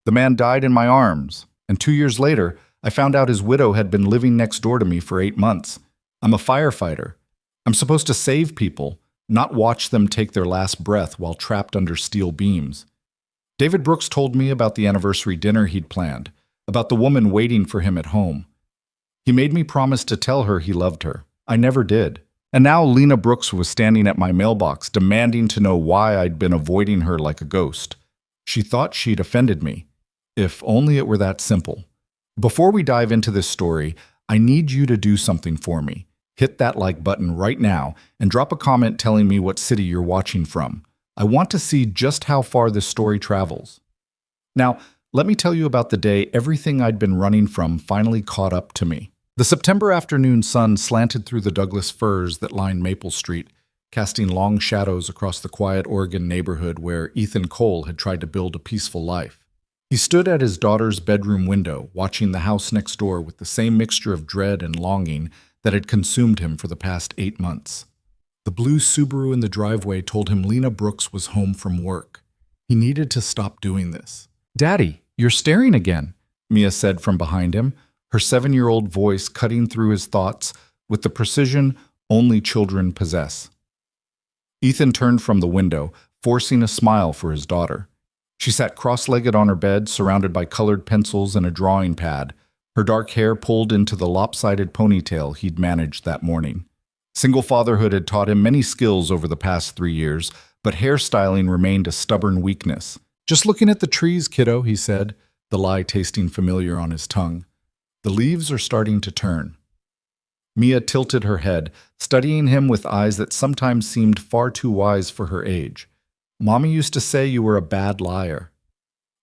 The man died in my arms, and 2 years later, I found out his widow had been living next door to me for 8 months. I'm a firefighter. I'm supposed to save people, not watch them take their last breath while trapped under steel beams. David Brooks told me about the anniversary dinner he'd planned, about the woman waiting for him at home. He made me promise to tell her he loved her. I never did. And now Lena Brooks was standing at my mailbox, demanding to know why I'd been avoiding her like a ghost. She thought she'd offended me. If only it were that simple. Before we dive into this story, I need you to do something for me. Hit that like button right now and drop a comment telling me what city you're watching from. I want to see just how far this story travels. Now, let me tell you about the day everything I'd been running from finally caught up to me. The September afternoon sun slanted through the Douglas firs that lined Maple Street, casting long shadows across the quiet Oregon neighborhood where Ethan Cole had tried to build a peaceful life. He stood at his daughter's bedroom window, watching the house next door with the same mixture of dread and longing that had consumed him for the past 8 months. The blue Subaru in the driveway told him Lena Brooks was home from work. He needed to stop doing this. "Daddy, you're staring again," Mia said from behind him, her 7-year-old voice cutting through his thoughts with the precision only children possess. Ethan turned from the window, forcing a smile for his daughter. She sat cross-legged on her bed, surrounded by colored pencils and a drawing pad, her dark hair pulled into the lopsided ponytail he'd managed that morning. Single fatherhood had taught him many skills over the past 3 years, but hairstyling remained a stubborn weakness. "Just looking at the trees, kiddo," he said, the lie tasting familiar on his tongue. "The leaves are starting to turn." Mia tilted her head, studying him with eyes that sometimes seemed far too wise for her age. "Mommy used to say you were a bad liar."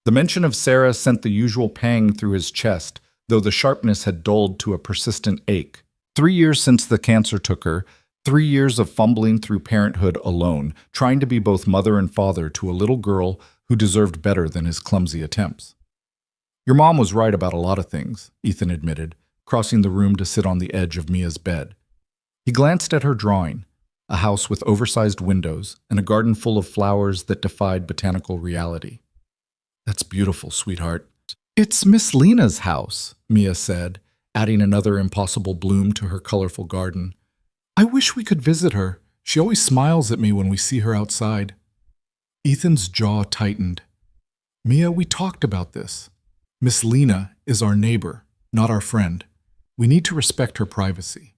The mention of Sarah sent the usual pang through his chest, though the sharpness had dulled to a persistent ache. 3 years since the cancer took her, 3 years of fumbling through parenthood alone, trying to be both mother and father to a little girl who deserved better than his clumsy attempts. "Your mom was right about a lot of things," Ethan admitted, crossing the room to sit on the edge of Mia's bed. He glanced at her drawing, a house with oversized windows and a garden full of flowers that defied botanical reality. "That's beautiful, sweetheart." "It's Miss Lena's house," Mia said, adding another impossible bloom to her colorful garden. "I wish we could visit her. She always smiles at me when we see her outside." Ethan's jaw tightened. "Mia, we talked about this. Miss Lena is our neighbor, not our friend. We need to respect her privacy."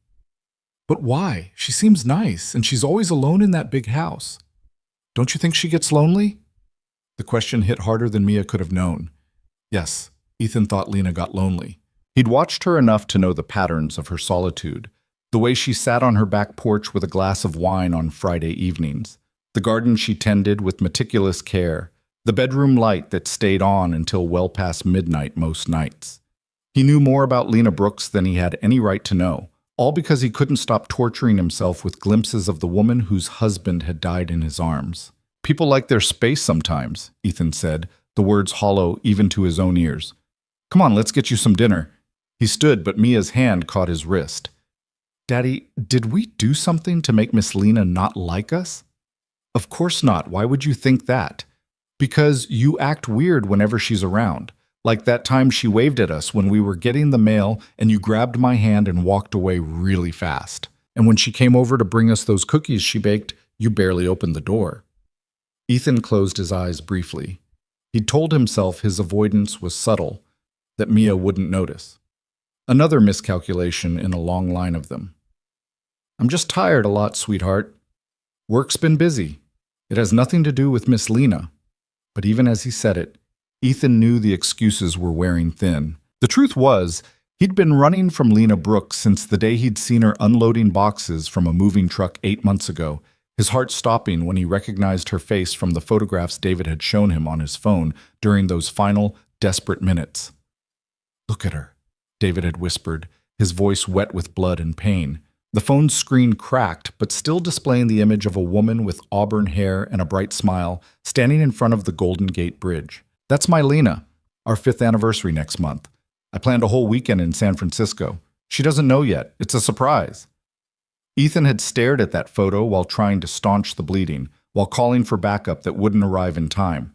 "But why? She seems nice, and she's always alone in that big house. Don't you think she gets lonely?" The question hit harder than Mia could have known. Yes, Ethan thought Lena got lonely. He'd watched her enough to know the patterns of her solitude, the way she sat on her back porch with a glass of wine on Friday evenings, the garden she tended with meticulous care, the bedroom light that stayed on until well past midnight most nights. He knew more about Lena Brooks than he had any right to know, all because he couldn't stop torturing himself with glimpses of the woman whose husband had died in his arms. "People like their space sometimes," Ethan said, the words hollow even to his own ears. "Come on, let's get you some dinner." He stood, but Mia's hand caught his wrist. "Daddy, did we do something to make Miss Lena not like us?" "Of course not. Why would you think that?" "Because you act weird whenever she's around. Like that time she waved at us when we were getting the mail and you grabbed my hand and walked away really fast. And when she came over to bring us those cookies she baked, you barely opened the door." Ethan closed his eyes briefly. He'd told himself his avoidance was subtle, that Mia wouldn't notice. Another miscalculation in a long line of them. "I'm just tired a lot, sweetheart. Work's been busy. It has nothing to do with Miss Lena." But even as he said it, Ethan knew the excuses were wearing thin. The truth was, he'd been running from Lena Brooks since the day he'd seen her unloading boxes from a moving truck 8 months ago, his heart stopping when he recognized her face from the photographs David had shown him on his phone during those final, desperate minutes. "Look at her," David had whispered, his voice wet with blood and pain. The phone's screen cracked, but still displaying the image of a woman with auburn hair and a bright smile, standing in front of the Golden Gate Bridge. "That's my Lena, our 5th anniversary next month. I planned a whole weekend in San Francisco. She doesn't know yet. It's a surprise." Ethan had stared at that photo while trying to staunch the bleeding, while calling for backup that wouldn't arrive in time.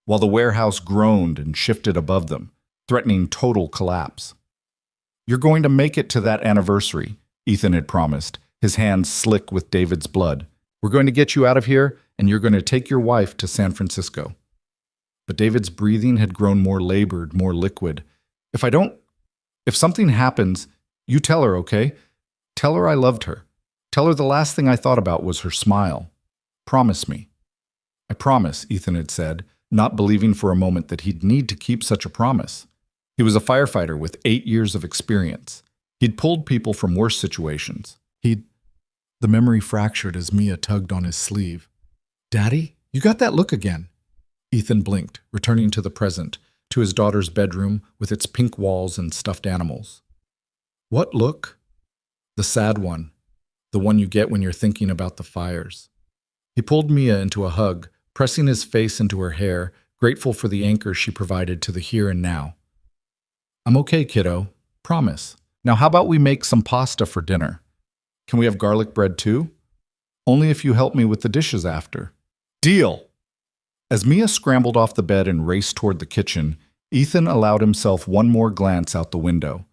while the warehouse groaned and shifted above them, threatening total collapse. "You're going to make it to that anniversary," Ethan had promised, his hands slick with David's blood. "We're going to get you out of here, and you're going to take your wife to San Francisco." But David's breathing had grown more labored, more liquid. If something happens, you tell her, okay? Tell her I loved her. Tell her the last thing I thought about was her smile. Promise me." "I promise," Ethan had said, not believing for a moment that he'd need to keep such a promise. He was a firefighter with 8 years of experience. He'd pulled people from worse situations. The memory fractured as Mia tugged on his sleeve. "Daddy, you got that look again." Ethan blinked, returning to the present, to his daughter's bedroom with its pink walls and stuffed animals. "What look?" "The sad one. The one you get when you're thinking about the fires." He pulled Mia into a hug, pressing his face into her hair, grateful for the anchor she provided to the here and now. "I'm okay, kiddo. Promise. Now how about we make some pasta for dinner? Can we have garlic bread too? Only if you help me with the dishes after." "Deal!" As Mia scrambled off the bed and raced toward the kitchen, Ethan allowed himself one more glance out the window.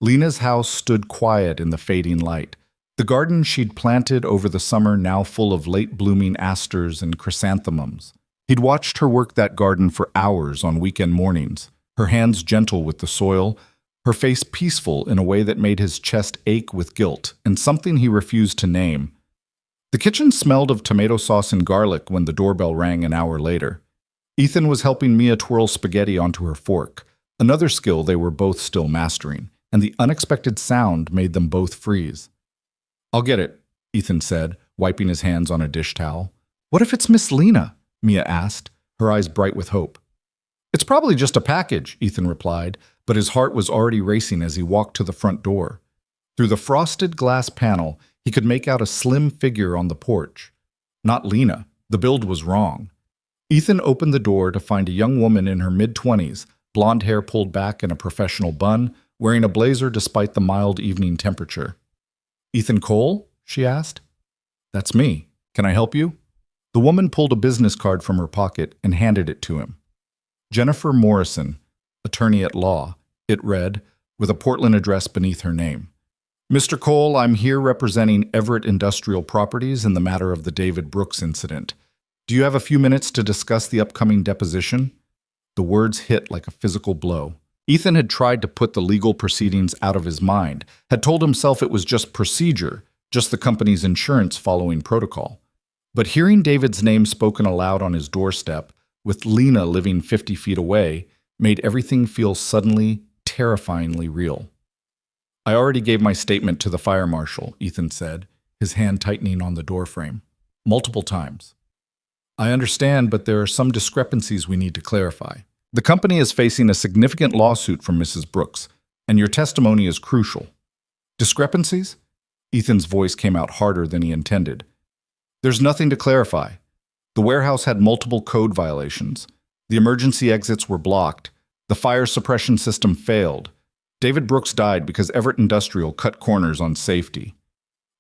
Lena's house stood quiet in the fading light. The garden she'd planted over the summer now full of late-blooming asters and chrysanthemums. He'd watched her work that garden for hours on weekend mornings, her hands gentle with the soil, her face peaceful in a way that made his chest ache with guilt and something he refused to name. The kitchen smelled of tomato sauce and garlic when the doorbell rang an hour later. Ethan was helping Mia twirl spaghetti onto her fork, another skill they were both still mastering, and the unexpected sound made them both freeze. "I'll get it," Ethan said, wiping his hands on a dish towel. "What if it's Miss Lena?" Mia asked, her eyes bright with hope. "It's probably just a package," Ethan replied, but his heart was already racing as he walked to the front door. Through the frosted glass panel, he could make out a slim figure on the porch. Not Lena. The build was wrong. Ethan opened the door to find a young woman in her mid-20s, blonde hair pulled back in a professional bun, wearing a blazer despite the mild evening temperature. "Ethan Cole?" she asked. "That's me. Can I help you?" The woman pulled a business card from her pocket and handed it to him. "Jennifer Morrison, attorney at law," it read, with a Portland address beneath her name. "Mr. Cole, I'm here representing Everett Industrial Properties in the matter of the David Brooks incident. Do you have a few minutes to discuss the upcoming deposition?" The words hit like a physical blow. Ethan had tried to put the legal proceedings out of his mind, had told himself it was just procedure, just the company's insurance following protocol. But hearing David's name spoken aloud on his doorstep, with Lena living 50 feet away, made everything feel suddenly, terrifyingly real. "I already gave my statement to the fire marshal," Ethan said, his hand tightening on the doorframe. "Multiple times. I understand, but there are some discrepancies we need to clarify. The company is facing a significant lawsuit from Mrs. Brooks, and your testimony is crucial." "Discrepancies?" Ethan's voice came out harder than he intended. "There's nothing to clarify. The warehouse had multiple code violations. The emergency exits were blocked. The fire suppression system failed. David Brooks died because Everett Industrial cut corners on safety."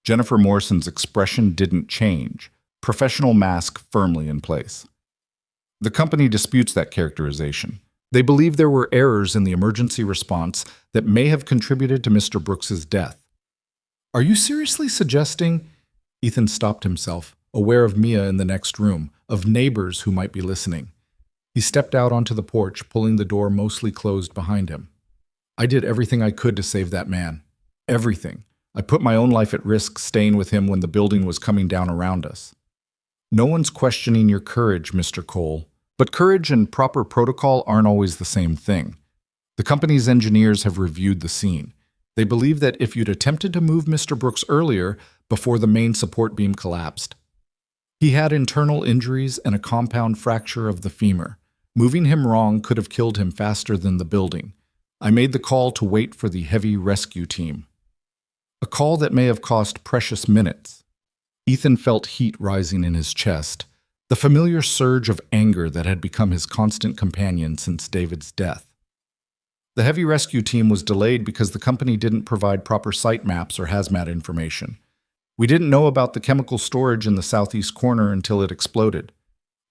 Jennifer Morrison's expression didn't change, professional mask firmly in place. "The company disputes that characterization. They believe there were errors in the emergency response that may have contributed to Mr. Brooks's death." "Are you seriously suggesting—" Ethan stopped himself, aware of Mia in the next room, of neighbors who might be listening. He stepped out onto the porch, pulling the door mostly closed behind him. "I did everything I could to save that man. Everything. I put my own life at risk staying with him when the building was coming down around us." "No one's questioning your courage, Mr. Cole. But courage and proper protocol aren't always the same thing. The company's engineers have reviewed the scene. They believe that if you'd attempted to move Mr. Brooks earlier, before the main support beam collapsed. He had internal injuries and a compound fracture of the femur. Moving him wrong could have killed him faster than the building. I made the call to wait for the heavy rescue team. A call that may have cost precious minutes. Ethan felt heat rising in his chest, the familiar surge of anger that had become his constant companion since David's death. The heavy rescue team was delayed because the company didn't provide proper site maps or hazmat information. We didn't know about the chemical storage in the southeast corner until it exploded.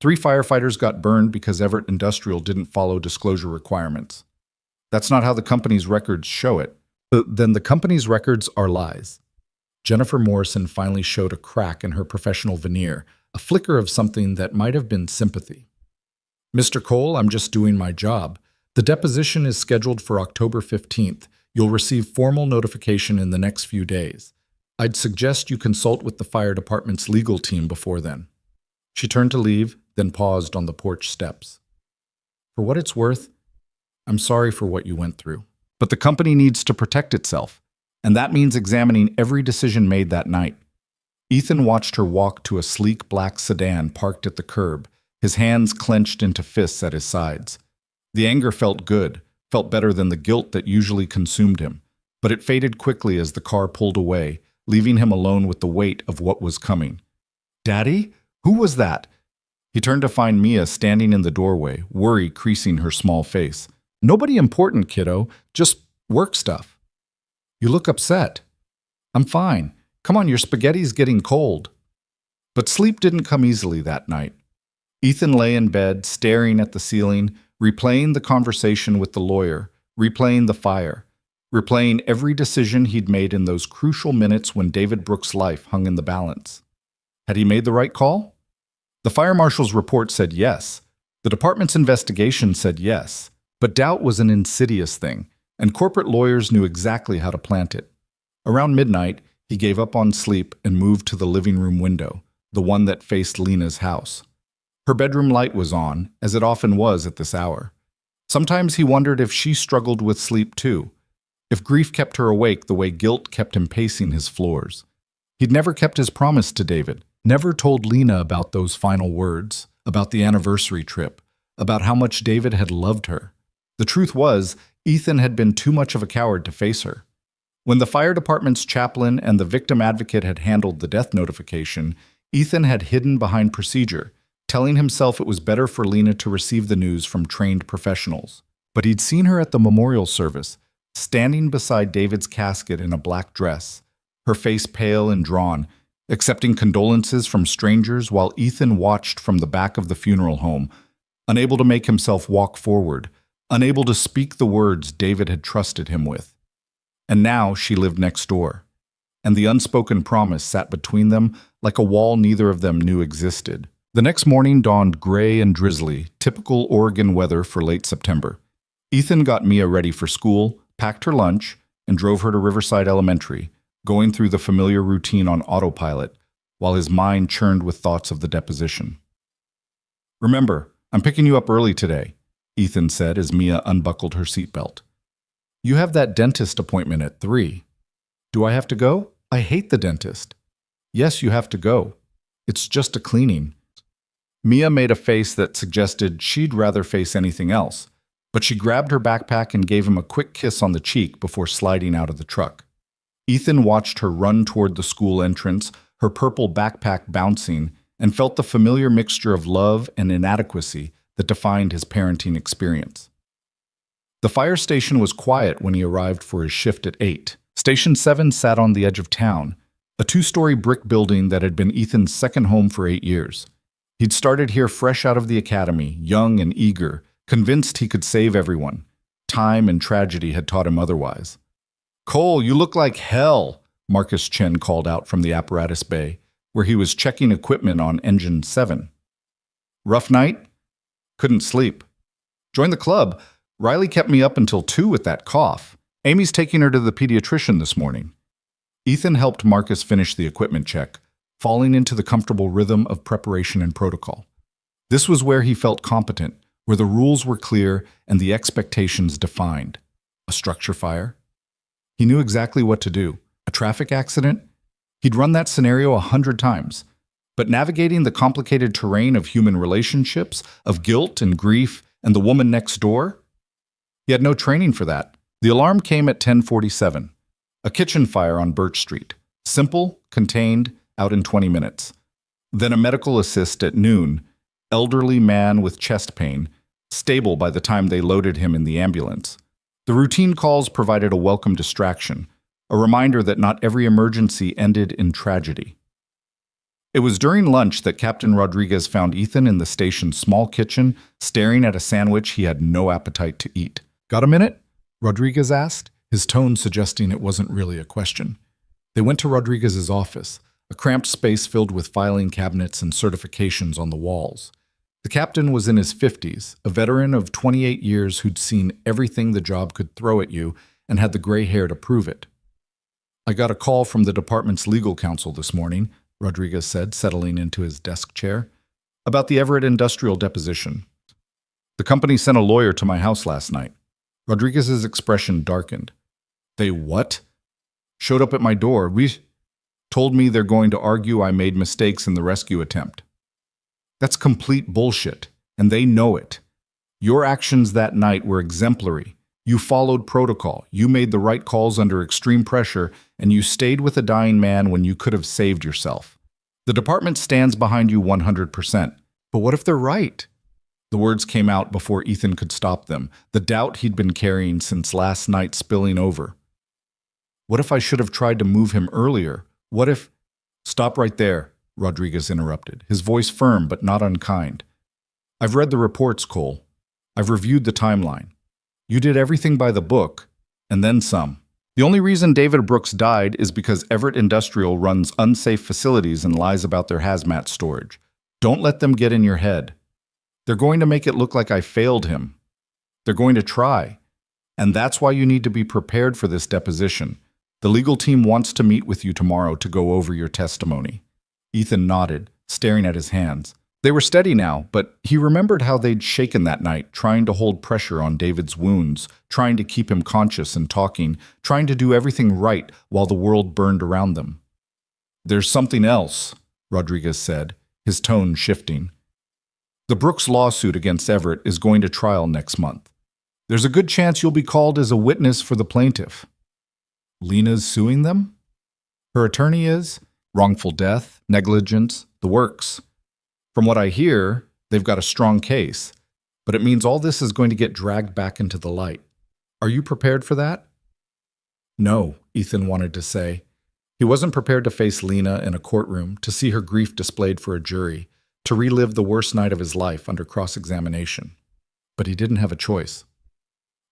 3 firefighters got burned because Everett Industrial didn't follow disclosure requirements. That's not how the company's records show it. Then the company's records are lies. Jennifer Morrison finally showed a crack in her professional veneer, a flicker of something that might have been sympathy. Mr. Cole, I'm just doing my job. The deposition is scheduled for October 15th. You'll receive formal notification in the next few days. I'd suggest you consult with the fire department's legal team before then. She turned to leave, then paused on the porch steps. For what it's worth, I'm sorry for what you went through. But the company needs to protect itself, and that means examining every decision made that night. Ethan watched her walk to a sleek black sedan parked at the curb, his hands clenched into fists at his sides. The anger felt good, felt better than the guilt that usually consumed him, but it faded quickly as the car pulled away, leaving him alone with the weight of what was coming. Daddy? Who was that? He turned to find Mia standing in the doorway, worry creasing her small face. Nobody important, kiddo. Just work stuff. You look upset. I'm fine. Come on, your spaghetti's getting cold. But sleep didn't come easily that night. Ethan lay in bed, staring at the ceiling, replaying the conversation with the lawyer, replaying the fire, replaying every decision he'd made in those crucial minutes when David Brooks' life hung in the balance. Had he made the right call? The fire marshal's report said yes. The department's investigation said yes. But doubt was an insidious thing, and corporate lawyers knew exactly how to plant it. Around midnight, he gave up on sleep and moved to the living room window, the one that faced Lena's house. Her bedroom light was on, as it often was at this hour. Sometimes he wondered if she struggled with sleep too, if grief kept her awake the way guilt kept him pacing his floors. He'd never kept his promise to David, never told Lena about those final words, about the anniversary trip, about how much David had loved her. The truth was, Ethan had been too much of a coward to face her. When the fire department's chaplain and the victim advocate had handled the death notification, Ethan had hidden behind procedure, telling himself it was better for Lena to receive the news from trained professionals. But he'd seen her at the memorial service, standing beside David's casket in a black dress, her face pale and drawn, accepting condolences from strangers while Ethan watched from the back of the funeral home, unable to make himself walk forward, unable to speak the words David had trusted him with. And now she lived next door, and the unspoken promise sat between them like a wall neither of them knew existed. The next morning dawned gray and drizzly, typical Oregon weather for late September. Ethan got Mia ready for school, packed her lunch, and drove her to Riverside Elementary, going through the familiar routine on autopilot, while his mind churned with thoughts of the deposition. Remember, I'm picking you up early today, Ethan said as Mia unbuckled her seatbelt. You have that dentist appointment at 3. Do I have to go? I hate the dentist. Yes, you have to go. It's just a cleaning. Mia made a face that suggested she'd rather face anything else, but she grabbed her backpack and gave him a quick kiss on the cheek before sliding out of the truck. Ethan watched her run toward the school entrance, her purple backpack bouncing, and felt the familiar mixture of love and inadequacy that defined his parenting experience. The fire station was quiet when he arrived for his shift at 8. Station 7 sat on the edge of town, a 2-story brick building that had been Ethan's second home for 8 years. He'd started here fresh out of the academy, young and eager, convinced he could save everyone. Time and tragedy had taught him otherwise. Cole, you look like hell, Marcus Chen called out from the apparatus bay, where he was checking equipment on engine 7. Rough night? Couldn't sleep. Join the club. Riley kept me up until 2 with that cough. Amy's taking her to the pediatrician this morning. Ethan helped Marcus finish the equipment check, falling into the comfortable rhythm of preparation and protocol. This was where he felt competent, where the rules were clear and the expectations defined. A structure fire? He knew exactly what to do. A traffic accident? He'd run that scenario 100 times. But navigating the complicated terrain of human relationships, of guilt and grief, and the woman next door? He had no training for that. The alarm came at 10:47. A kitchen fire on Birch Street. Simple, contained, out in 20 minutes. Then a medical assist at noon. Elderly man with chest pain. Stable by the time they loaded him in the ambulance. The routine calls provided a welcome distraction, a reminder that not every emergency ended in tragedy. It was during lunch that Captain Rodriguez found Ethan in the station's small kitchen, staring at a sandwich he had no appetite to eat. "Got a minute?" Rodriguez asked, his tone suggesting it wasn't really a question. They went to Rodriguez's office, a cramped space filled with filing cabinets and certifications on the walls. The captain was in his 50s, a veteran of 28 years who'd seen everything the job could throw at you and had the gray hair to prove it. "I got a call from the department's legal counsel this morning," Rodriguez said, settling into his desk chair, "about the Everett Industrial deposition. The company sent a lawyer to my house last night." Rodriguez's expression darkened. "They what?" "Showed up at my door. Told me they're going to argue I made mistakes in the rescue attempt." "That's complete bullshit, and they know it. Your actions that night were exemplary. You followed protocol, you made the right calls under extreme pressure, and you stayed with a dying man when you could have saved yourself. The department stands behind you 100%. But what if they're right?" The words came out before Ethan could stop them, the doubt he'd been carrying since last night spilling over. "What if I should have tried to move him earlier? What if—" "Stop right there," Rodriguez interrupted, his voice firm but not unkind. "I've read the reports, Cole. I've reviewed the timeline. You did everything by the book, and then some. The only reason David Brooks died is because Everett Industrial runs unsafe facilities and lies about their hazmat storage. Don't let them get in your head. They're going to make it look like I failed him. They're going to try. And that's why you need to be prepared for this deposition. The legal team wants to meet with you tomorrow to go over your testimony." Ethan nodded, staring at his hands. They were steady now, but he remembered how they'd shaken that night, trying to hold pressure on David's wounds, trying to keep him conscious and talking, trying to do everything right while the world burned around them. "There's something else," Rodriguez said, his tone shifting. "The Brooks lawsuit against Everett is going to trial next month. There's a good chance you'll be called as a witness for the plaintiff." "Lena's suing them?" "Her attorney is. Wrongful death, negligence, the works. From what I hear, they've got a strong case, but it means all this is going to get dragged back into the light. Are you prepared for that?" "No," Ethan wanted to say. He wasn't prepared to face Lena in a courtroom, to see her grief displayed for a jury, to relive the worst night of his life under cross-examination. But he didn't have a choice.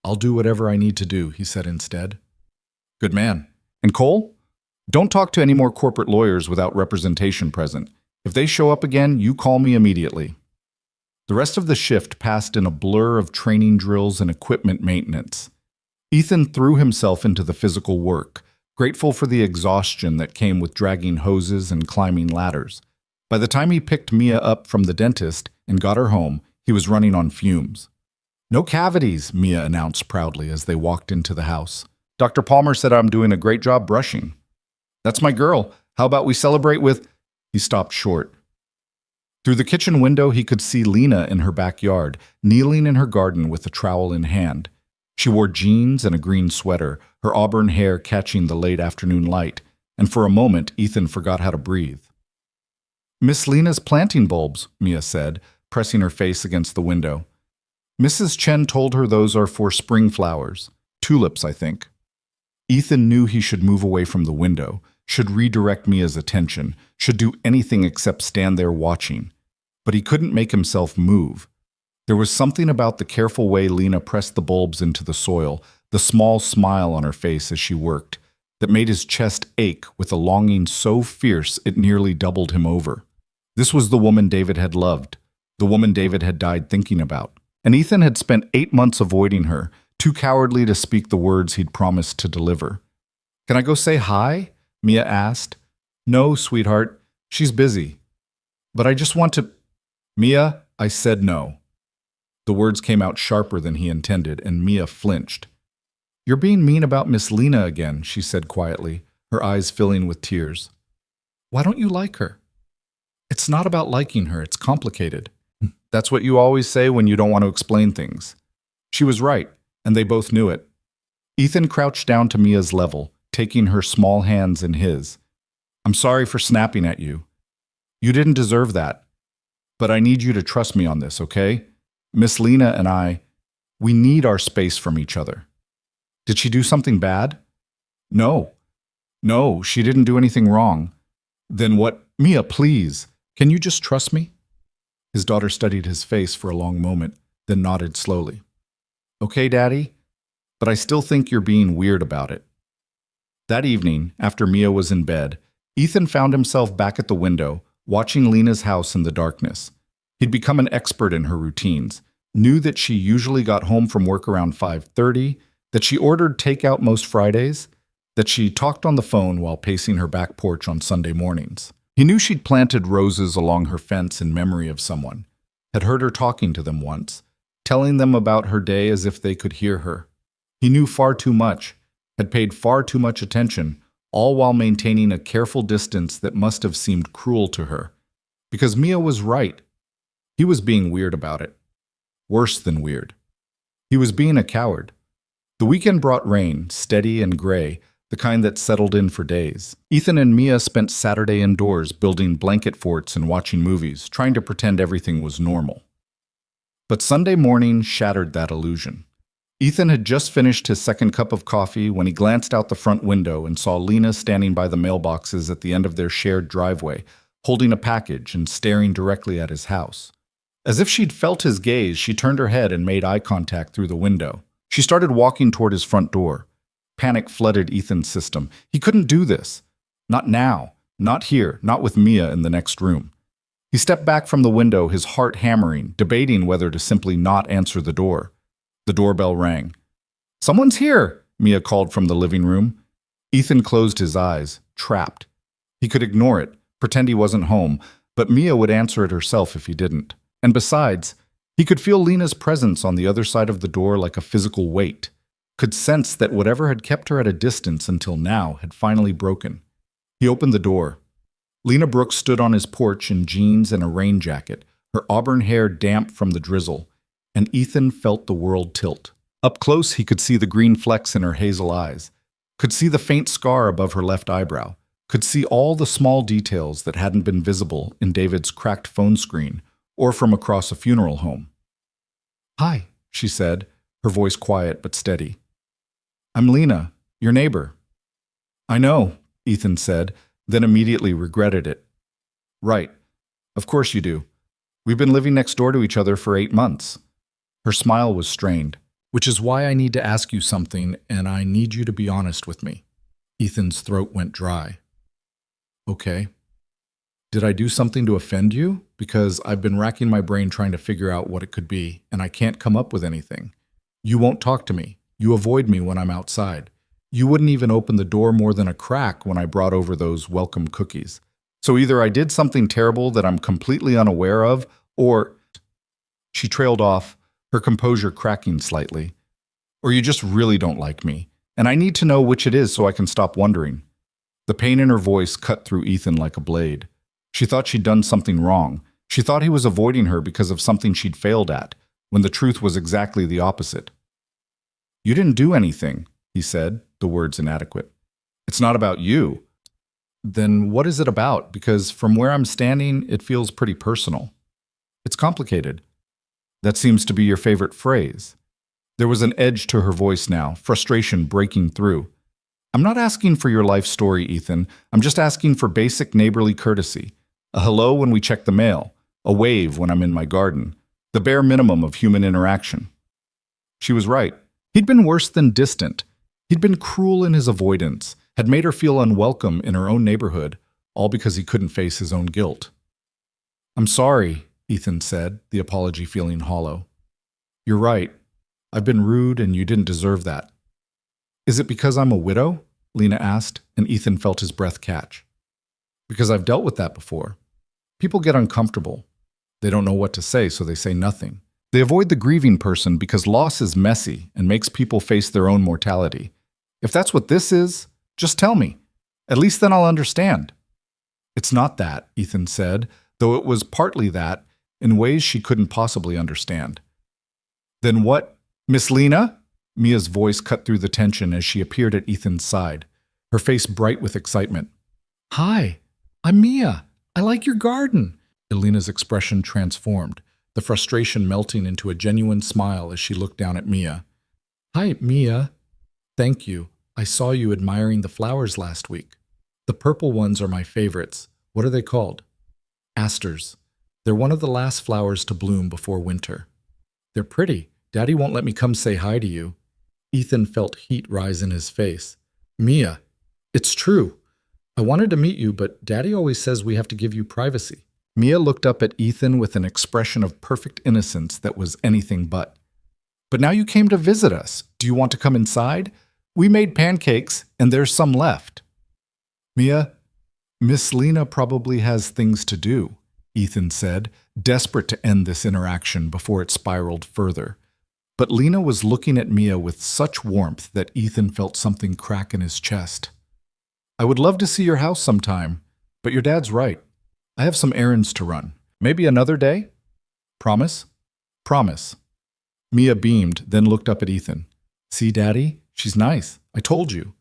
"I'll do whatever I need to do," he said instead. "Good man. And Cole? Don't talk to any more corporate lawyers without representation present. If they show up again, you call me immediately." The rest of the shift passed in a blur of training drills and equipment maintenance. Ethan threw himself into the physical work, grateful for the exhaustion that came with dragging hoses and climbing ladders. By the time he picked Mia up from the dentist and got her home, he was running on fumes. "No cavities," Mia announced proudly as they walked into the house. "Dr. Palmer said I'm doing a great job brushing." "That's my girl. How about we celebrate with—" He stopped short. Through the kitchen window, he could see Lena in her backyard, kneeling in her garden with a trowel in hand. She wore jeans and a green sweater, her auburn hair catching the late afternoon light, and for a moment, Ethan forgot how to breathe. "Miss Lena's planting bulbs," Mia said, pressing her face against the window. "Mrs. Chen told her those are for spring flowers. Tulips, I think." Ethan knew he should move away from the window, should redirect Mia's attention, should do anything except stand there watching. But he couldn't make himself move. There was something about the careful way Lena pressed the bulbs into the soil, the small smile on her face as she worked, that made his chest ache with a longing so fierce it nearly doubled him over. This was the woman David had loved, the woman David had died thinking about. And Ethan had spent 8 months avoiding her, too cowardly to speak the words he'd promised to deliver. "Can I go say hi?" Mia asked. "No, sweetheart. She's busy. But I just want to—" "Mia, I said no." The words came out sharper than he intended, and Mia flinched. "You're being mean about Miss Lena again," she said quietly, her eyes filling with tears. "Why don't you like her?" "It's not about liking her. It's complicated." "That's what you always say when you don't want to explain things." She was right, and they both knew it. Ethan crouched down to Mia's level, taking her small hands in his. "I'm sorry for snapping at you. You didn't deserve that. But I need you to trust me on this, okay? Miss Lena and we need our space from each other." "Did she do something bad?" No, she didn't do anything wrong." "Then what Mia, please, can you just trust me? His daughter studied his face for a long moment, then nodded slowly. Okay, Daddy, but I still think you're being weird about it. That evening, after Mia was in bed, Ethan found himself back at the window, watching Lena's house in the darkness. He'd become an expert in her routines, knew that she usually got home from work around 5:30, that she ordered takeout most Fridays, that she talked on the phone while pacing her back porch on Sunday mornings. He knew she'd planted roses along her fence in memory of someone, had heard her talking to them once, telling them about her day as if they could hear her. He knew far too much, had paid far too much attention, all while maintaining a careful distance that must have seemed cruel to her. Because Mia was right. He was being weird about it. Worse than weird. He was being a coward. The weekend brought rain, steady and gray, the kind that settled in for days. Ethan and Mia spent Saturday indoors building blanket forts and watching movies, trying to pretend everything was normal. But Sunday morning shattered that illusion. Ethan had just finished his second cup of coffee when he glanced out the front window and saw Lena standing by the mailboxes at the end of their shared driveway, holding a package and staring directly at his house. As if she'd felt his gaze, she turned her head and made eye contact through the window. She started walking toward his front door. Panic flooded Ethan's system. He couldn't do this. Not now. Not here. Not with Mia in the next room. He stepped back from the window, his heart hammering, debating whether to simply not answer the door. The doorbell rang. "Someone's here," Mia called from the living room. Ethan closed his eyes, trapped. He could ignore it, pretend he wasn't home, but Mia would answer it herself if he didn't. And besides, he could feel Lena's presence on the other side of the door like a physical weight, could sense that whatever had kept her at a distance until now had finally broken. He opened the door. Lena Brooks stood on his porch in jeans and a rain jacket, her auburn hair damp from the drizzle, and Ethan felt the world tilt. Up close, he could see the green flecks in her hazel eyes, could see the faint scar above her left eyebrow, could see all the small details that hadn't been visible in David's cracked phone screen or from across a funeral home. "Hi," she said, her voice quiet but steady. "I'm Lena, your neighbor." "I know," Ethan said, then immediately regretted it. "Right. Of course you do. We've been living next door to each other for 8 months. Her smile was strained. "Which is why I need to ask you something, and I need you to be honest with me." Ethan's throat went dry. "Okay. Did I do something to offend you? Because I've been racking my brain trying to figure out what it could be, and I can't come up with anything. You won't talk to me. You avoid me when I'm outside. You wouldn't even open the door more than a crack when I brought over those welcome cookies. So either I did something terrible that I'm completely unaware of, or—" She trailed off, her composure cracking slightly. "Or you just really don't like me, and I need to know which it is so I can stop wondering." The pain in her voice cut through Ethan like a blade. She thought she'd done something wrong. She thought he was avoiding her because of something she'd failed at, when the truth was exactly the opposite. "You didn't do anything," he said, the words inadequate. "It's not about you." "Then what is it about? Because from where I'm standing, it feels pretty personal." "It's complicated." "That seems to be your favorite phrase." There was an edge to her voice now, frustration breaking through. "I'm not asking for your life story, Ethan. I'm just asking for basic neighborly courtesy. A hello when we check the mail, a wave when I'm in my garden, the bare minimum of human interaction." She was right. He'd been worse than distant. He'd been cruel in his avoidance, had made her feel unwelcome in her own neighborhood, all because he couldn't face his own guilt. "I'm sorry," Ethan said, the apology feeling hollow. "You're right. I've been rude and you didn't deserve that." "Is it because I'm a widow?" Lena asked, and Ethan felt his breath catch. "Because I've dealt with that before. People get uncomfortable. They don't know what to say, so they say nothing. They avoid the grieving person because loss is messy and makes people face their own mortality. If that's what this is, just tell me. At least then I'll understand." "It's not that," Ethan said, though it was partly that, in ways she couldn't possibly understand. "Then what? Miss Lena?" Mia's voice cut through the tension as she appeared at Ethan's side, her face bright with excitement. "Hi, I'm Mia. I like your garden." Elena's expression transformed, the frustration melting into a genuine smile as she looked down at Mia. "Hi, Mia. Thank you. I saw you admiring the flowers last week. The purple ones are my favorites. What are they called? Asters. They're one of the last flowers to bloom before winter. They're pretty. Daddy won't let me come say hi to you. Ethan felt heat rise in his face. Mia, it's true. I wanted to meet you, but Daddy always says we have to give you privacy. Mia looked up at Ethan with an expression of perfect innocence that was anything but. But now you came to visit us. Do you want to come inside? We made pancakes, and there's some left. Mia, Miss Lena probably has things to do, Ethan said, desperate to end this interaction before it spiraled further. But Lena was looking at Mia with such warmth that Ethan felt something crack in his chest. I would love to see your house sometime, but your dad's right. I have some errands to run. Maybe another day? Promise? Promise. Mia beamed, then looked up at Ethan. See, Daddy? She's nice. I told you.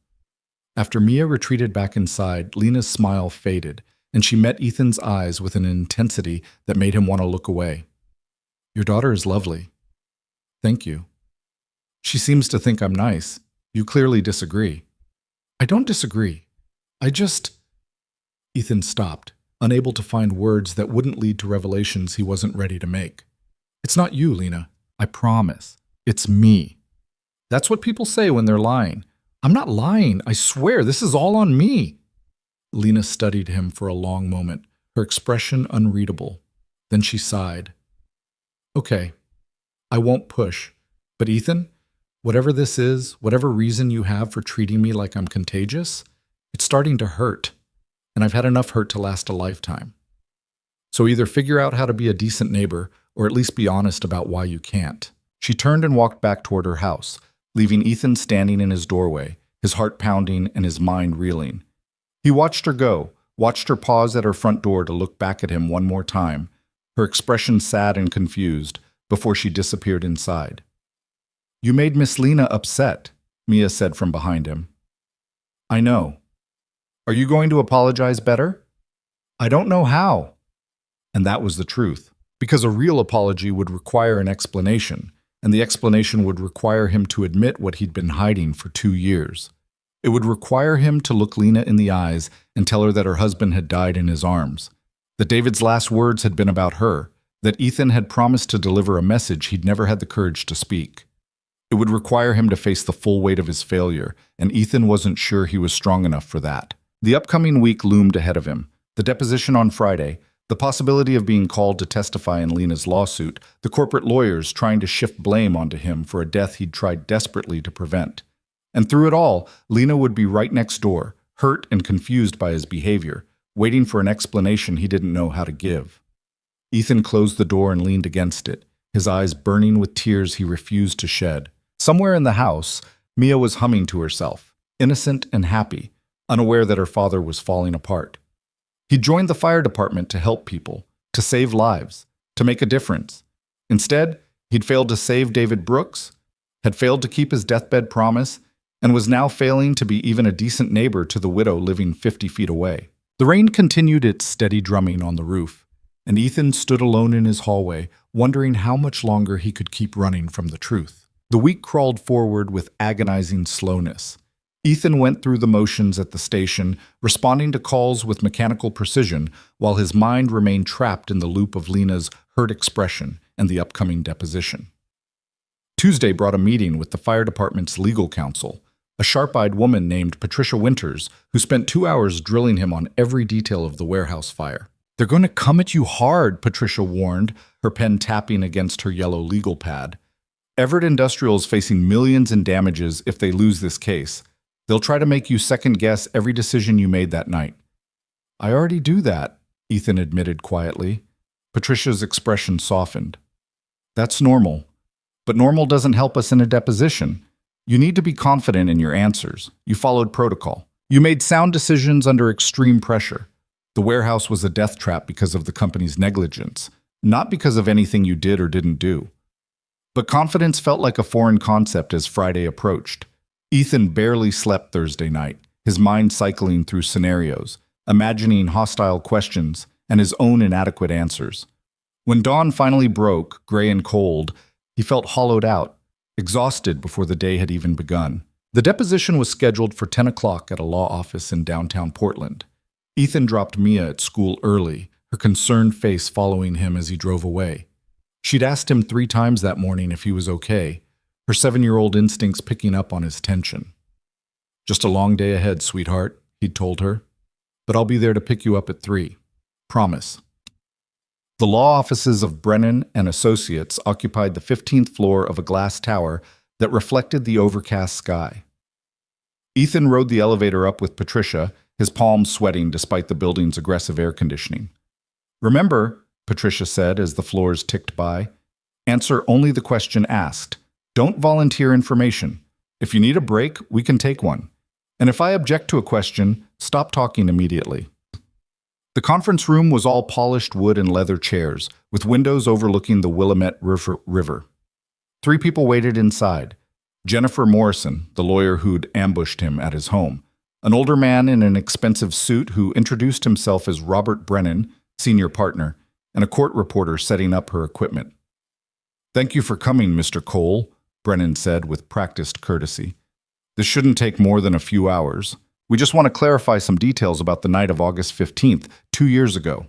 After Mia retreated back inside, Lena's smile faded, and she met Ethan's eyes with an intensity that made him want to look away. Your daughter is lovely. Thank you. She seems to think I'm nice. You clearly disagree. I don't disagree. Ethan stopped, unable to find words that wouldn't lead to revelations he wasn't ready to make. It's not you, Lena. I promise. It's me. That's what people say when they're lying. I'm not lying. I swear, this is all on me. Lena studied him for a long moment, her expression unreadable. Then she sighed. Okay, I won't push. But Ethan, whatever this is, whatever reason you have for treating me like I'm contagious, it's starting to hurt. And I've had enough hurt to last a lifetime. So either figure out how to be a decent neighbor, or at least be honest about why you can't. She turned and walked back toward her house, leaving Ethan standing in his doorway, his heart pounding and his mind reeling. He watched her go, watched her pause at her front door to look back at him one more time, her expression sad and confused, before she disappeared inside. You made Miss Lena upset, Mia said from behind him. I know. Are you going to apologize better? I don't know how. And that was the truth, because a real apology would require an explanation, and the explanation would require him to admit what he'd been hiding for 2 years. It would require him to look Lena in the eyes and tell her that her husband had died in his arms, that David's last words had been about her, that Ethan had promised to deliver a message he'd never had the courage to speak. It would require him to face the full weight of his failure, and Ethan wasn't sure he was strong enough for that. The upcoming week loomed ahead of him. The deposition on Friday, the possibility of being called to testify in Lena's lawsuit, the corporate lawyers trying to shift blame onto him for a death he'd tried desperately to prevent. And through it all, Lena would be right next door, hurt and confused by his behavior, waiting for an explanation he didn't know how to give. Ethan closed the door and leaned against it, his eyes burning with tears he refused to shed. Somewhere in the house, Mia was humming to herself, innocent and happy, unaware that her father was falling apart. He joined the fire department to help people, to save lives, to make a difference. Instead, he'd failed to save David Brooks, had failed to keep his deathbed promise, and was now failing to be even a decent neighbor to the widow living 50 feet away. The rain continued its steady drumming on the roof, and Ethan stood alone in his hallway, wondering how much longer he could keep running from the truth. The week crawled forward with agonizing slowness. Ethan went through the motions at the station, responding to calls with mechanical precision, while his mind remained trapped in the loop of Lena's hurt expression and the upcoming deposition. Tuesday brought a meeting with the fire department's legal counsel, a sharp-eyed woman named Patricia Winters, who spent 2 hours drilling him on every detail of the warehouse fire. They're going to come at you hard, Patricia warned, her pen tapping against her yellow legal pad. Everett Industrial is facing millions in damages if they lose this case. They'll try to make you second-guess every decision you made that night. I already do that, Ethan admitted quietly. Patricia's expression softened. That's normal. But normal doesn't help us in a deposition. You need to be confident in your answers. You followed protocol. You made sound decisions under extreme pressure. The warehouse was a death trap because of the company's negligence, not because of anything you did or didn't do. But confidence felt like a foreign concept as Friday approached. Ethan barely slept Thursday night, his mind cycling through scenarios, imagining hostile questions and his own inadequate answers. When dawn finally broke, gray and cold, he felt hollowed out, exhausted before the day had even begun. The deposition was scheduled for 10 o'clock at a law office in downtown Portland. Ethan dropped Mia at school early, her concerned face following him as he drove away. She'd asked him 3 times that morning if he was okay, her 7-year-old instincts picking up on his tension. "Just a long day ahead, sweetheart," he'd told her. "But I'll be there to pick you up at 3. Promise." The law offices of Brennan and Associates occupied the 15th floor of a glass tower that reflected the overcast sky. Ethan rode the elevator up with Patricia, his palms sweating despite the building's aggressive air conditioning. "Remember," Patricia said as the floors ticked by, "answer only the question asked. Don't volunteer information. If you need a break, we can take one. And if I object to a question, stop talking immediately." The conference room was all polished wood and leather chairs, with windows overlooking the Willamette River. 3 people waited inside. Jennifer Morrison, the lawyer who'd ambushed him at his home, an older man in an expensive suit who introduced himself as Robert Brennan, senior partner, and a court reporter setting up her equipment. "Thank you for coming, Mr. Cole," Brennan said with practiced courtesy. "This shouldn't take more than a few hours. We just want to clarify some details about the night of August 15th, 2 years ago."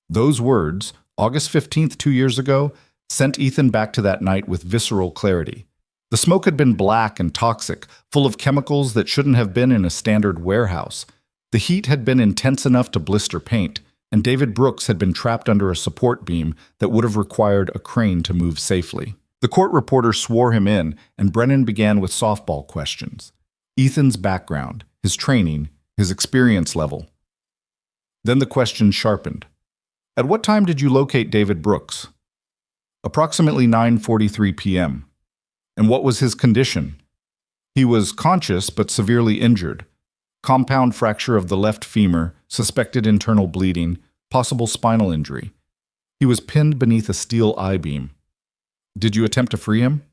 Those words, August 15th, 2 years ago, sent Ethan back to that night with visceral clarity. The smoke had been black and toxic, full of chemicals that shouldn't have been in a standard warehouse. The heat had been intense enough to blister paint, and David Brooks had been trapped under a support beam that would have required a crane to move safely. The court reporter swore him in, and Brennan began with softball questions. Ethan's background, his training, his experience level. Then the question sharpened. "At what time did you locate David Brooks?" "Approximately 9:43 p.m. "And what was his condition?" "He was conscious but severely injured. Compound fracture of the left femur, suspected internal bleeding, possible spinal injury. He was pinned beneath a steel I-beam." "Did you attempt to free him?"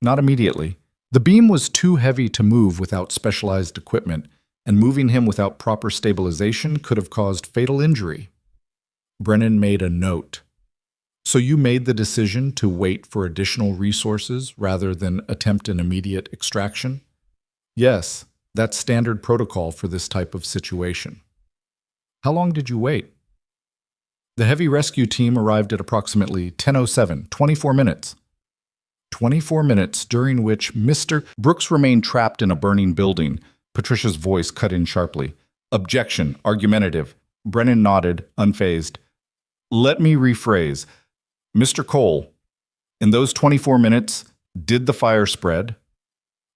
"Not immediately. The beam was too heavy to move without specialized equipment, and moving him without proper stabilization could have caused fatal injury." Brennan made a note. "So you made the decision to wait for additional resources rather than attempt an immediate extraction?" "Yes, that's standard protocol for this type of situation." "How long did you wait?" "The heavy rescue team arrived at approximately 10:07, 24 minutes. 24 minutes, during which Mr. Brooks remained trapped in a burning building." Patricia's voice cut in sharply. "Objection, argumentative." Brennan nodded, unfazed. "Let me rephrase. Mr. Cole, in those 24 minutes, did the fire spread?"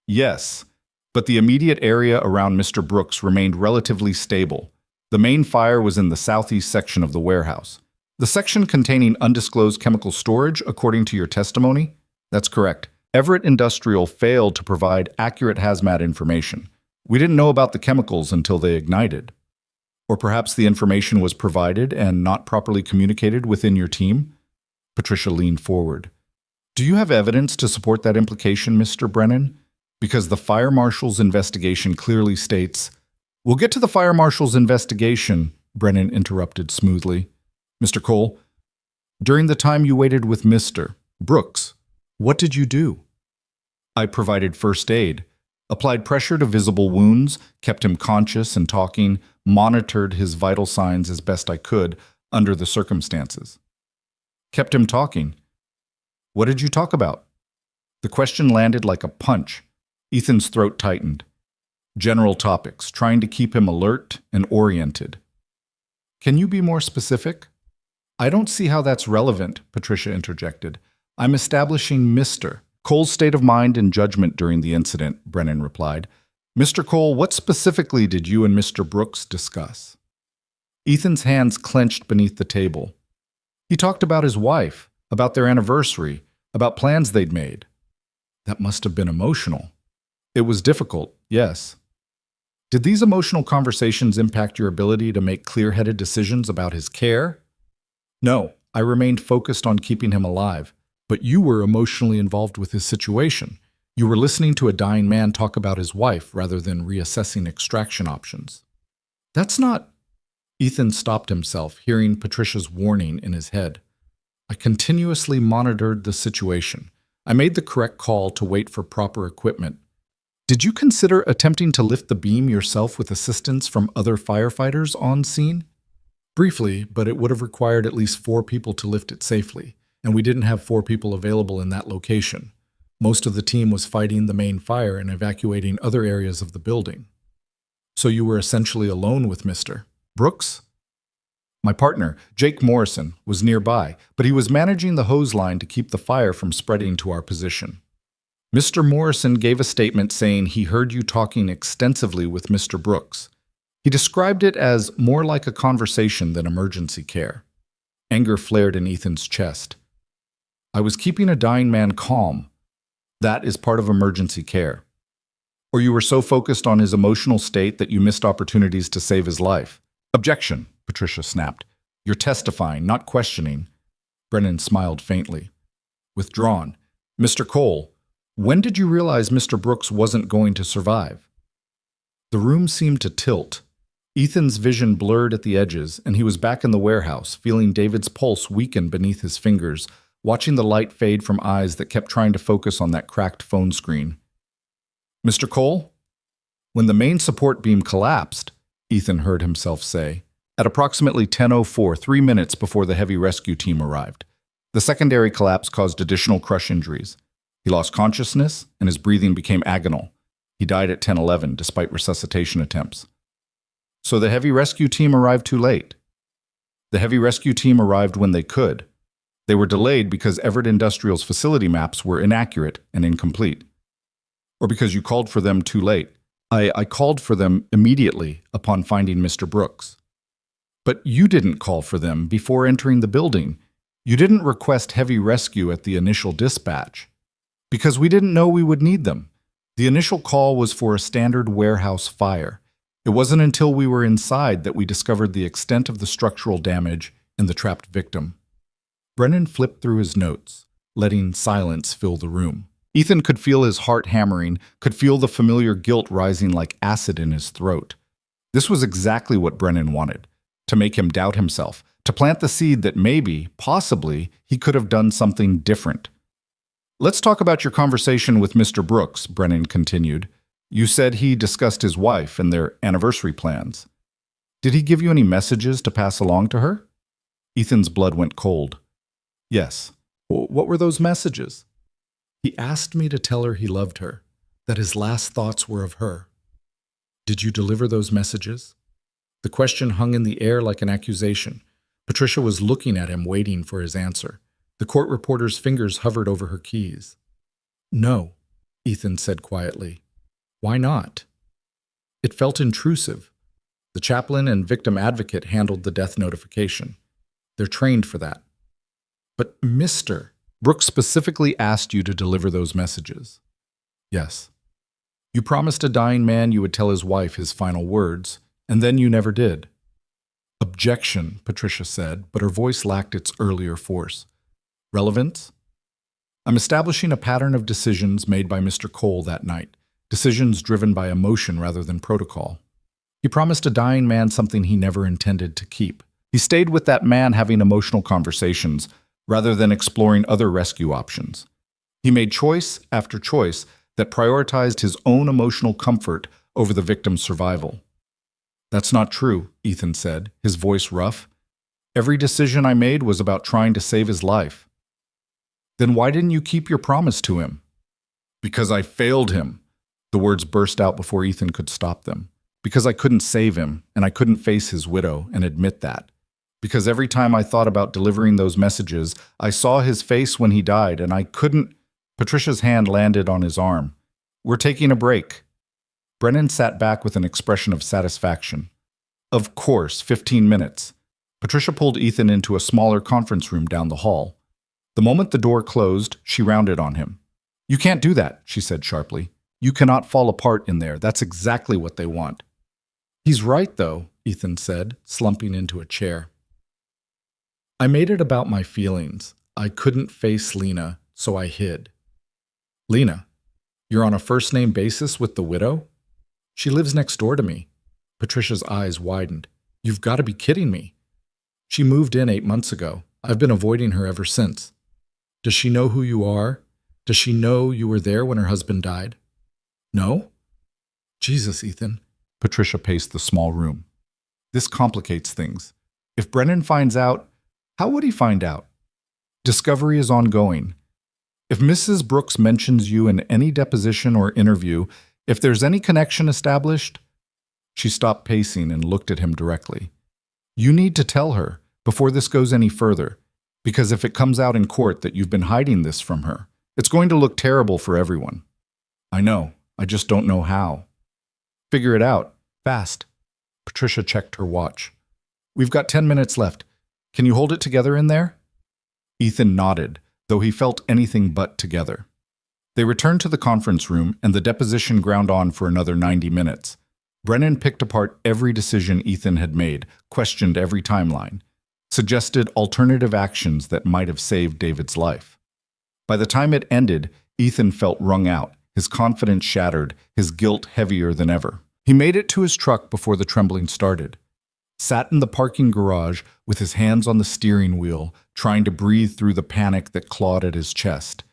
"Yes, but the immediate area around Mr. Brooks remained relatively stable. The main fire was in the southeast section of the warehouse. The section containing undisclosed chemical storage, according to your testimony?" "That's correct. Everett Industrial failed to provide accurate hazmat information. We didn't know about the chemicals until they ignited." "Or perhaps the information was provided and not properly communicated within your team?" Patricia leaned forward. "Do you have evidence to support that implication, Mr. Brennan? Because the fire marshal's investigation clearly states—" "We'll get to the fire marshal's investigation," Brennan interrupted smoothly. "Mr. Cole, during the time you waited with Mr. Brooks, what did you do?" "I provided first aid, applied pressure to visible wounds, kept him conscious and talking, monitored his vital signs as best I could under the circumstances." "Kept him talking. What did you talk about?" The question landed like a punch. Ethan's throat tightened. "General topics, trying to keep him alert and oriented." "Can you be more specific?" "I don't see how that's relevant," Patricia interjected. "I'm establishing Mr. Cole's state of mind and judgment during the incident," Brennan replied. "Mr. Cole, what specifically did you and Mr. Brooks discuss?" Ethan's hands clenched beneath the table. "He talked about his wife, about their anniversary, about plans they'd made." "That must have been emotional." "It was difficult, yes." "Did these emotional conversations impact your ability to make clear-headed decisions about his care?" "No, I remained focused on keeping him alive. But you were emotionally involved with his situation. You were listening to a dying man talk about his wife rather than reassessing extraction options." "That's not—" Ethan stopped himself, hearing Patricia's warning in his head. "I continuously monitored the situation. I made the correct call to wait for proper equipment. Did you consider attempting to lift the beam yourself with assistance from other firefighters on scene? Briefly, but it would have required at least 4 people to lift it safely, and we didn't have 4 people available in that location. Most of the team was fighting the main fire and evacuating other areas of the building. So you were essentially alone with Mr. Brooks? My partner, Jake Morrison, was nearby, but he was managing the hose line to keep the fire from spreading to our position. Mr. Morrison gave a statement saying he heard you talking extensively with Mr. Brooks. He described it as more like a conversation than emergency care. Anger flared in Ethan's chest. I was keeping a dying man calm. That is part of emergency care. Or you were so focused on his emotional state that you missed opportunities to save his life. Objection, Patricia snapped. You're testifying, not questioning. Brennan smiled faintly. Withdrawn. Mr. Cole, when did you realize Mr. Brooks wasn't going to survive? The room seemed to tilt. Ethan's vision blurred at the edges, and he was back in the warehouse, feeling David's pulse weaken beneath his fingers, watching the light fade from eyes that kept trying to focus on that cracked phone screen. Mr. Cole? When the main support beam collapsed, Ethan heard himself say, at approximately 10:04, 3 minutes before the heavy rescue team arrived. The secondary collapse caused additional crush injuries. He lost consciousness, and his breathing became agonal. He died at 10:11, despite resuscitation attempts. So the heavy rescue team arrived too late. The heavy rescue team arrived when they could. They were delayed because Everett Industrial's facility maps were inaccurate and incomplete. Or because you called for them too late. I called for them immediately upon finding Mr. Brooks. But you didn't call for them before entering the building. You didn't request heavy rescue at the initial dispatch. Because we didn't know we would need them. The initial call was for a standard warehouse fire. It wasn't until we were inside that we discovered the extent of the structural damage and the trapped victim. Brennan flipped through his notes, letting silence fill the room. Ethan could feel his heart hammering, could feel the familiar guilt rising like acid in his throat. This was exactly what Brennan wanted, to make him doubt himself, to plant the seed that maybe, possibly, he could have done something different. Let's talk about your conversation with Mr. Brooks, Brennan continued. You said he discussed his wife and their anniversary plans. Did he give you any messages to pass along to her? Ethan's blood went cold. Yes. What were those messages? He asked me to tell her he loved her, that his last thoughts were of her. Did you deliver those messages? The question hung in the air like an accusation. Patricia was looking at him, waiting for his answer. The court reporter's fingers hovered over her keys. No, Ethan said quietly. Why not? It felt intrusive. The chaplain and victim advocate handled the death notification. They're trained for that. But Mr. Brooks specifically asked you to deliver those messages. Yes. You promised a dying man you would tell his wife his final words, and then you never did. Objection, Patricia said, but her voice lacked its earlier force. Relevance? I'm establishing a pattern of decisions made by Mr. Cole that night, decisions driven by emotion rather than protocol. He promised a dying man something he never intended to keep. He stayed with that man having emotional conversations, rather than exploring other rescue options. He made choice after choice that prioritized his own emotional comfort over the victim's survival. That's not true, Ethan said, his voice rough. Every decision I made was about trying to save his life. Then why didn't you keep your promise to him? Because I failed him. The words burst out before Ethan could stop them. Because I couldn't save him, and I couldn't face his widow and admit that. Because every time I thought about delivering those messages, I saw his face when he died, and I couldn't. Patricia's hand landed on his arm. We're taking a break. Brennan sat back with an expression of satisfaction. Of course, 15 minutes. Patricia pulled Ethan into a smaller conference room down the hall. The moment the door closed, she rounded on him. You can't do that, she said sharply. You cannot fall apart in there. That's exactly what they want. He's right, though, Ethan said, slumping into a chair. I made it about my feelings. I couldn't face Lena, so I hid. Lena, you're on a first-name basis with the widow? She lives next door to me. Patricia's eyes widened. You've got to be kidding me. She moved in 8 months ago. I've been avoiding her ever since. Does she know who you are? Does she know you were there when her husband died? No? Jesus, Ethan. Patricia paced the small room. This complicates things. If Brennan finds out, how would he find out? Discovery is ongoing. If Mrs. Brooks mentions you in any deposition or interview, if there's any connection established, she stopped pacing and looked at him directly. You need to tell her before this goes any further, because if it comes out in court that you've been hiding this from her, it's going to look terrible for everyone. I know, I just don't know how. Figure it out, fast. Patricia checked her watch. We've got 10 minutes left. Can you hold it together in there? Ethan nodded, though he felt anything but together. They returned to the conference room, and the deposition ground on for another 90 minutes. Brennan picked apart every decision Ethan had made, questioned every timeline, suggested alternative actions that might have saved David's life. By the time it ended, Ethan felt wrung out, his confidence shattered, his guilt heavier than ever. He made it to his truck before the trembling started. Sat in the parking garage with his hands on the steering wheel, trying to breathe through the panic that clawed at his chest.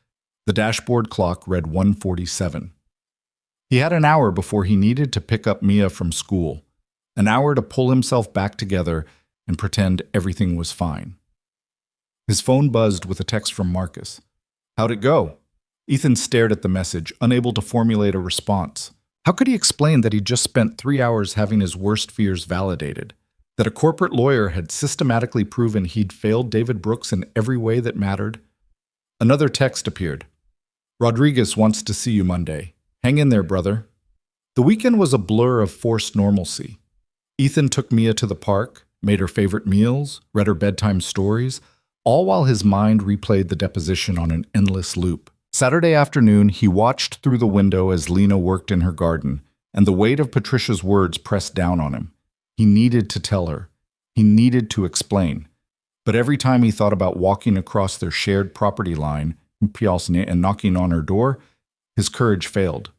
The dashboard clock read 1:47. He had an hour before he needed to pick up Mia from school, an hour to pull himself back together and pretend everything was fine. His phone buzzed with a text from Marcus. How'd it go? Ethan stared at the message, unable to formulate a response. How could he explain that he'd just spent 3 hours having his worst fears validated? That a corporate lawyer had systematically proven he'd failed David Brooks in every way that mattered? Another text appeared. Rodriguez wants to see you Monday. Hang in there, brother. The weekend was a blur of forced normalcy. Ethan took Mia to the park, made her favorite meals, read her bedtime stories, all while his mind replayed the deposition on an endless loop. Saturday afternoon, he watched through the window as Lena worked in her garden, and the weight of Patricia's words pressed down on him. He needed to tell her. He needed to explain. But every time he thought about walking across their shared property line, and knocking on her door, his courage failed.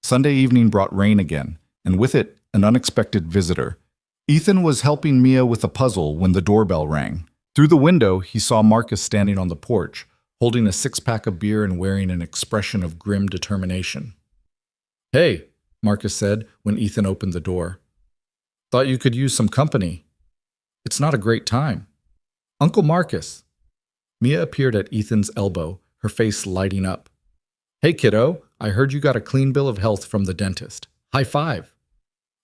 Sunday evening brought rain again, and with it, an unexpected visitor. Ethan was helping Mia with a puzzle when the doorbell rang. Through the window, he saw Marcus standing on the porch, holding a six-pack of beer and wearing an expression of grim determination. Hey, Marcus said when Ethan opened the door. Thought you could use some company. It's not a great time. Uncle Marcus. Mia appeared at Ethan's elbow, her face lighting up. Hey, kiddo, I heard you got a clean bill of health from the dentist. High five.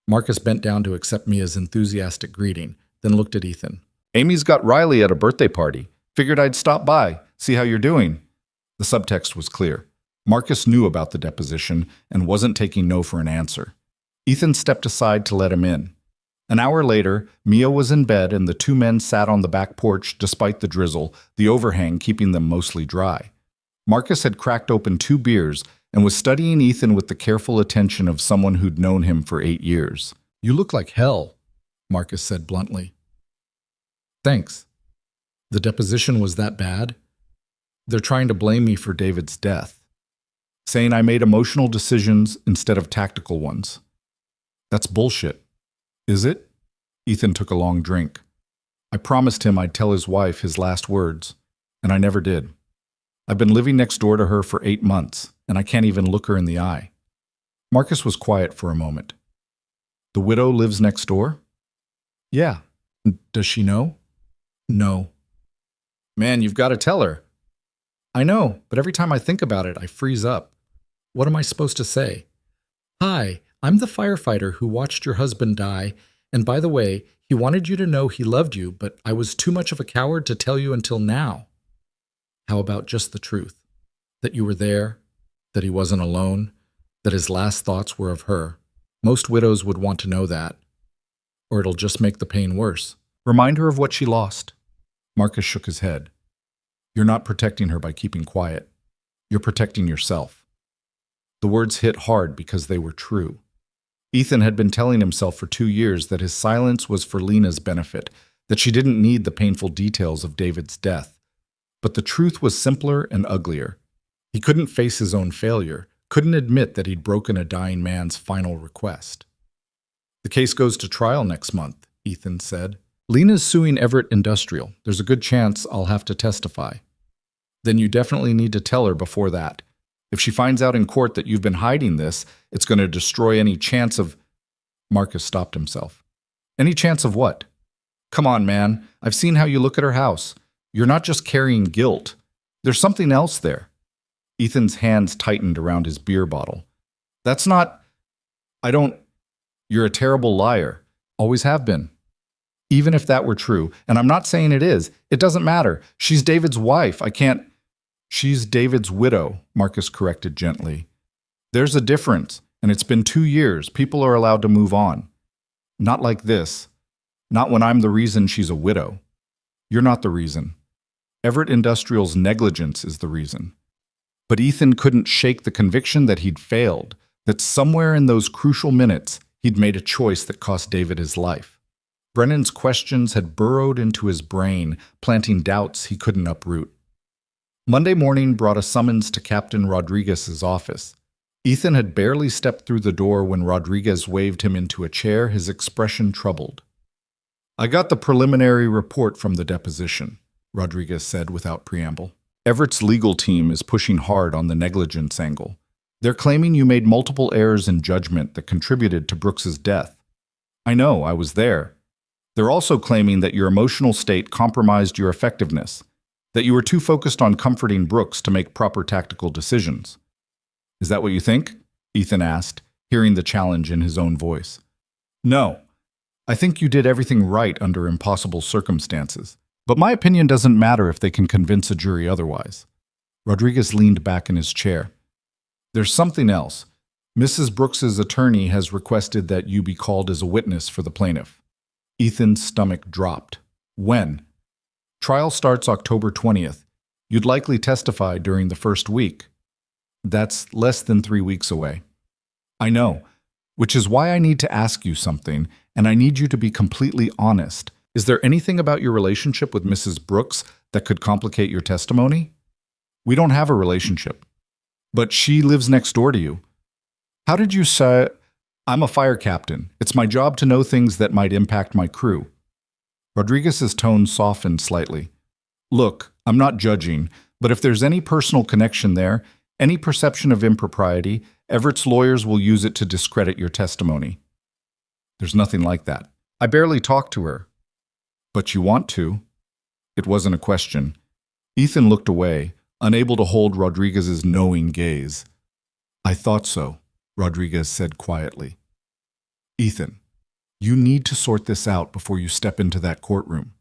Marcus bent down to accept Mia's enthusiastic greeting, then looked at Ethan. Amy's got Riley at a birthday party. Figured I'd stop by, see how you're doing. The subtext was clear. Marcus knew about the deposition and wasn't taking no for an answer. Ethan stepped aside to let him in. An hour later, Mia was in bed and the two men sat on the back porch despite the drizzle, the overhang keeping them mostly dry. Marcus had cracked open 2 beers and was studying Ethan with the careful attention of someone who'd known him for 8 years. You look like hell, Marcus said bluntly. Thanks. The deposition was that bad? They're trying to blame me for David's death, saying I made emotional decisions instead of tactical ones. That's bullshit. Is it? Ethan took a long drink. I promised him I'd tell his wife his last words, and I never did. I've been living next door to her for 8 months, and I can't even look her in the eye. Marcus was quiet for a moment. The widow lives next door? Yeah. Does she know? No. Man, you've got to tell her. I know, but every time I think about it, I freeze up. What am I supposed to say? Hi, I'm the firefighter who watched your husband die, and by the way, he wanted you to know he loved you, but I was too much of a coward to tell you until now. How about just the truth? That you were there, that he wasn't alone, that his last thoughts were of her. Most widows would want to know that, or it'll just make the pain worse. Remind her of what she lost. Marcus shook his head. You're not protecting her by keeping quiet. You're protecting yourself. The words hit hard because they were true. Ethan had been telling himself for 2 years that his silence was for Lena's benefit, that she didn't need the painful details of David's death. But the truth was simpler and uglier. He couldn't face his own failure, couldn't admit that he'd broken a dying man's final request. The case goes to trial next month, Ethan said. Lena's suing Everett Industrial. There's a good chance I'll have to testify. Then you definitely need to tell her before that. If she finds out in court that you've been hiding this, it's going to destroy any chance of... Marcus stopped himself. Any chance of what? Come on, man. I've seen how you look at her house. You're not just carrying guilt. There's something else there. Ethan's hands tightened around his beer bottle. That's not... I don't... You're a terrible liar. Always have been. Even if that were true, and I'm not saying it is, it doesn't matter. She's David's wife. I can't... She's David's widow, Marcus corrected gently. There's a difference, and it's been 2 years. People are allowed to move on. Not like this. Not when I'm the reason she's a widow. You're not the reason. Everett Industrial's negligence is the reason. But Ethan couldn't shake the conviction that he'd failed, that somewhere in those crucial minutes, he'd made a choice that cost David his life. Brennan's questions had burrowed into his brain, planting doubts he couldn't uproot. Monday morning brought a summons to Captain Rodriguez's office. Ethan had barely stepped through the door when Rodriguez waved him into a chair, his expression troubled. I got the preliminary report from the deposition, Rodriguez said without preamble. Everett's legal team is pushing hard on the negligence angle. They're claiming you made multiple errors in judgment that contributed to Brooks's death. I know, I was there. They're also claiming that your emotional state compromised your effectiveness, that you were too focused on comforting Brooks to make proper tactical decisions. Is that what you think? Ethan asked, hearing the challenge in his own voice. No. I think you did everything right under impossible circumstances. But my opinion doesn't matter if they can convince a jury otherwise. Rodriguez leaned back in his chair. There's something else. Mrs. Brooks's attorney has requested that you be called as a witness for the plaintiff. Ethan's stomach dropped. When? Trial starts October 20th. You'd likely testify during the first week. That's less than 3 weeks away. I know, which is why I need to ask you something, and I need you to be completely honest. Is there anything about your relationship with Mrs. Brooks that could complicate your testimony? We don't have a relationship. But she lives next door to you. How did you say... I'm a fire captain. It's my job to know things that might impact my crew. Rodriguez's tone softened slightly. Look, I'm not judging, but if there's any personal connection there, any perception of impropriety, Everett's lawyers will use it to discredit your testimony. There's nothing like that. I barely talked to her. But you want to? It wasn't a question. Ethan looked away, unable to hold Rodriguez's knowing gaze. I thought so, Rodriguez said quietly. Ethan, you need to sort this out before you step into that courtroom.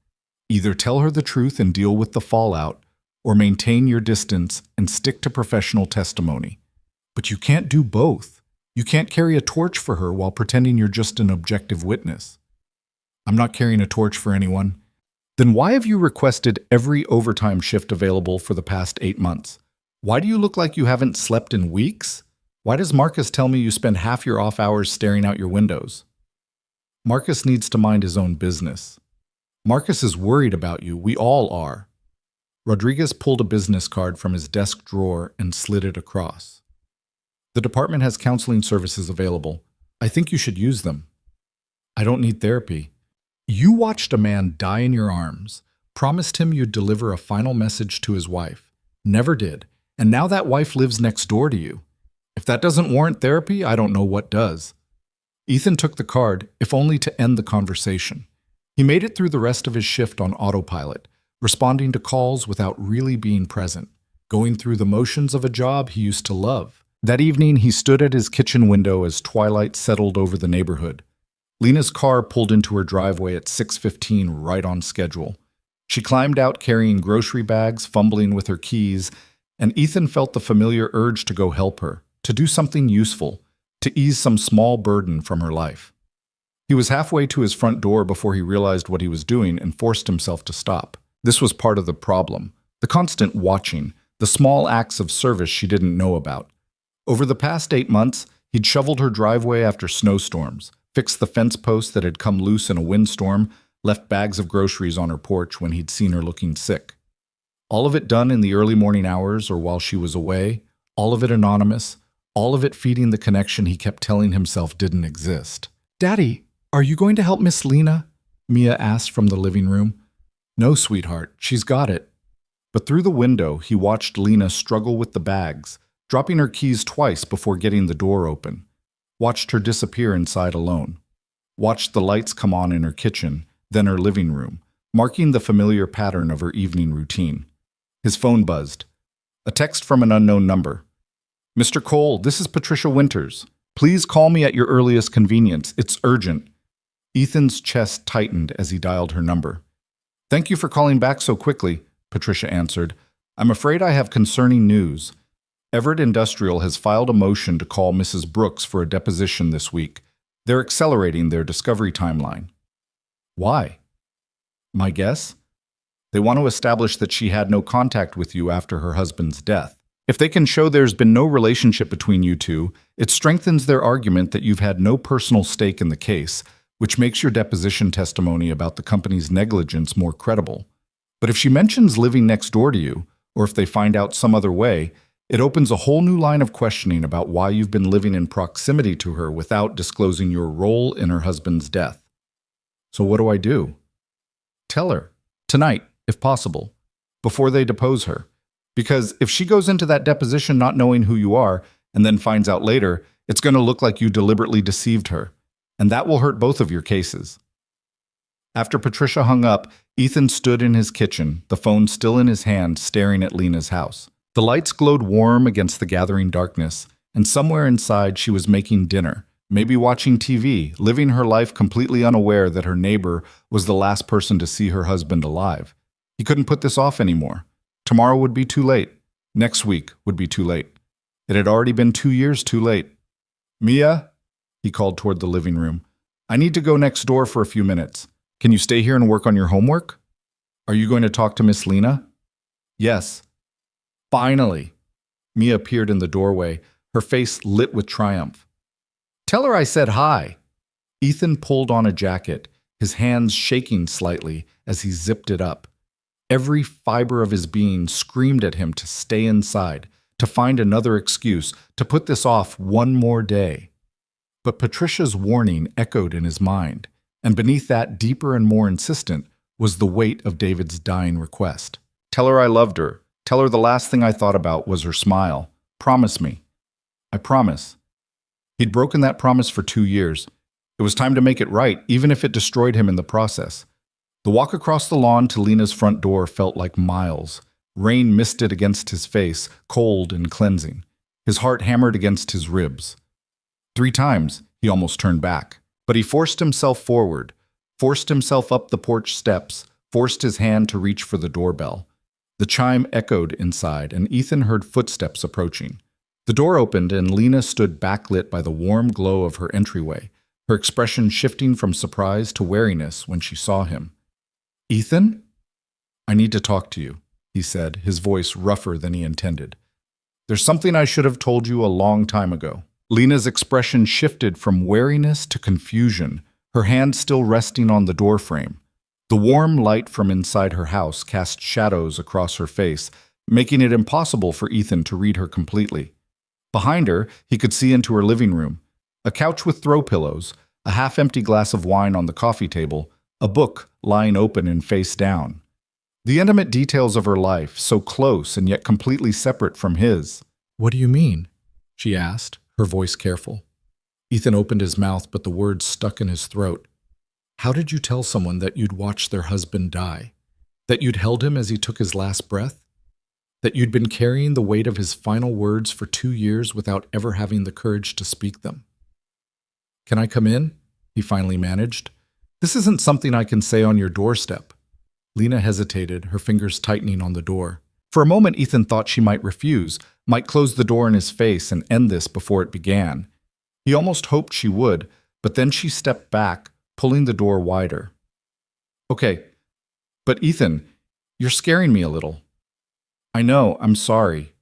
Either tell her the truth and deal with the fallout, or maintain your distance and stick to professional testimony. But you can't do both. You can't carry a torch for her while pretending you're just an objective witness. I'm not carrying a torch for anyone. Then why have you requested every overtime shift available for the past 8 months? Why do you look like you haven't slept in weeks? Why does Marcus tell me you spend half your off hours staring out your windows? Marcus needs to mind his own business. Marcus is worried about you. We all are. Rodriguez pulled a business card from his desk drawer and slid it across. The department has counseling services available. I think you should use them. I don't need therapy. You watched a man die in your arms, promised him you'd deliver a final message to his wife, never did, and now that wife lives next door to you. If that doesn't warrant therapy, I don't know what does. Ethan took the card, if only to end the conversation. He made it through the rest of his shift on autopilot, responding to calls without really being present, going through the motions of a job he used to love. That evening, he stood at his kitchen window as twilight settled over the neighborhood. Lena's car pulled into her driveway at 6:15, right on schedule. She climbed out carrying grocery bags, fumbling with her keys, and Ethan felt the familiar urge to go help her, to do something useful, to ease some small burden from her life. He was halfway to his front door before he realized what he was doing and forced himself to stop. This was part of the problem, the constant watching, the small acts of service she didn't know about. Over the past 8 months, he'd shoveled her driveway after snowstorms, fixed the fence post that had come loose in a windstorm, left bags of groceries on her porch when he'd seen her looking sick. All of it done in the early morning hours or while she was away, all of it anonymous, all of it feeding the connection he kept telling himself didn't exist. "Daddy, are you going to help Miss Lena?" Mia asked from the living room. "No, sweetheart, she's got it." But through the window, he watched Lena struggle with the bags, dropping her keys twice before getting the door open. Watched her disappear inside alone. Watched the lights come on in her kitchen, then her living room, marking the familiar pattern of her evening routine. His phone buzzed. A text from an unknown number. "Mr. Cole, this is Patricia Winters. Please call me at your earliest convenience. It's urgent." Ethan's chest tightened as he dialed her number. "Thank you for calling back so quickly," Patricia answered. "I'm afraid I have concerning news. Everett Industrial has filed a motion to call Mrs. Brooks for a deposition this week. They're accelerating their discovery timeline." "Why?" "My guess? They want to establish that she had no contact with you after her husband's death. If they can show there's been no relationship between you two, it strengthens their argument that you've had no personal stake in the case, which makes your deposition testimony about the company's negligence more credible. But if she mentions living next door to you, or if they find out some other way, it opens a whole new line of questioning about why you've been living in proximity to her without disclosing your role in her husband's death. So what do I do?" "Tell her. Tonight, if possible. Before they depose her. Because if she goes into that deposition not knowing who you are, and then finds out later, it's going to look like you deliberately deceived her. And that will hurt both of your cases." After Patricia hung up, Ethan stood in his kitchen, the phone still in his hand, staring at Lena's house. The lights glowed warm against the gathering darkness, and somewhere inside she was making dinner, maybe watching TV, living her life completely unaware that her neighbor was the last person to see her husband alive. He couldn't put this off anymore. Tomorrow would be too late. Next week would be too late. It had already been 2 years too late. "Mia," he called toward the living room, "I need to go next door for a few minutes. Can you stay here and work on your homework?" "Are you going to talk to Miss Lena?" "Yes." Finally! Mia appeared in the doorway, her face lit with triumph. "Tell her I said hi." Ethan pulled on a jacket, his hands shaking slightly as he zipped it up. Every fiber of his being screamed at him to stay inside, to find another excuse, to put this off one more day. But Patricia's warning echoed in his mind, and beneath that, deeper and more insistent, was the weight of David's dying request. "Tell her I loved her. Tell her the last thing I thought about was her smile. Promise me." "I promise." He'd broken that promise for 2 years. It was time to make it right, even if it destroyed him in the process. The walk across the lawn to Lena's front door felt like miles. Rain misted against his face, cold and cleansing. His heart hammered against his ribs. 3 times, he almost turned back. But he forced himself forward, forced himself up the porch steps, forced his hand to reach for the doorbell. The chime echoed inside, and Ethan heard footsteps approaching. The door opened, and Lena stood backlit by the warm glow of her entryway, her expression shifting from surprise to wariness when she saw him. "Ethan?" "I need to talk to you," he said, his voice rougher than he intended. "There's something I should have told you a long time ago." Lena's expression shifted from wariness to confusion, her hand still resting on the doorframe. The warm light from inside her house cast shadows across her face, making it impossible for Ethan to read her completely. Behind her, he could see into her living room. A couch with throw pillows, a half-empty glass of wine on the coffee table, a book lying open and face down. The intimate details of her life, so close and yet completely separate from his. "What do you mean?" she asked, her voice careful. Ethan opened his mouth, but the words stuck in his throat. "How did you tell someone that you'd watched their husband die? That you'd held him as he took his last breath? That you'd been carrying the weight of his final words for 2 years without ever having the courage to speak them?" "Can I come in?" he finally managed. "This isn't something I can say on your doorstep." Lena hesitated, her fingers tightening on the door. For a moment, Ethan thought she might refuse, might close the door in his face and end this before it began. He almost hoped she would, but then she stepped back, pulling the door wider. "Okay, but Ethan, you're scaring me a little." "I know, I'm sorry."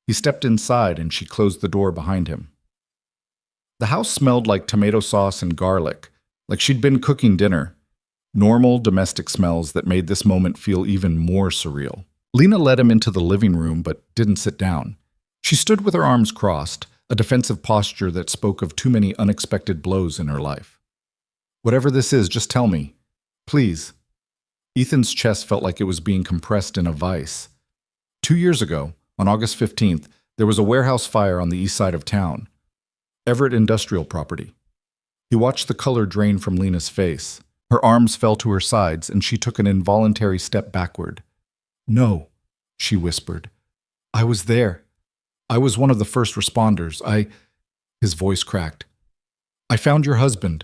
He stepped inside and she closed the door behind him. The house smelled like tomato sauce and garlic, like she'd been cooking dinner. Normal domestic smells that made this moment feel even more surreal. Lena led him into the living room but didn't sit down. She stood with her arms crossed, a defensive posture that spoke of too many unexpected blows in her life. "Whatever this is, just tell me. Please." Ethan's chest felt like it was being compressed in a vice. 2 years ago, on August 15th, There was a warehouse fire on the east side of town. Everett Industrial Property. He watched the color drain from Lena's face. Her arms fell to her sides, and she took an involuntary step backward. "No," she whispered. "I was there. I was one of the first responders. His voice cracked. "I found your husband."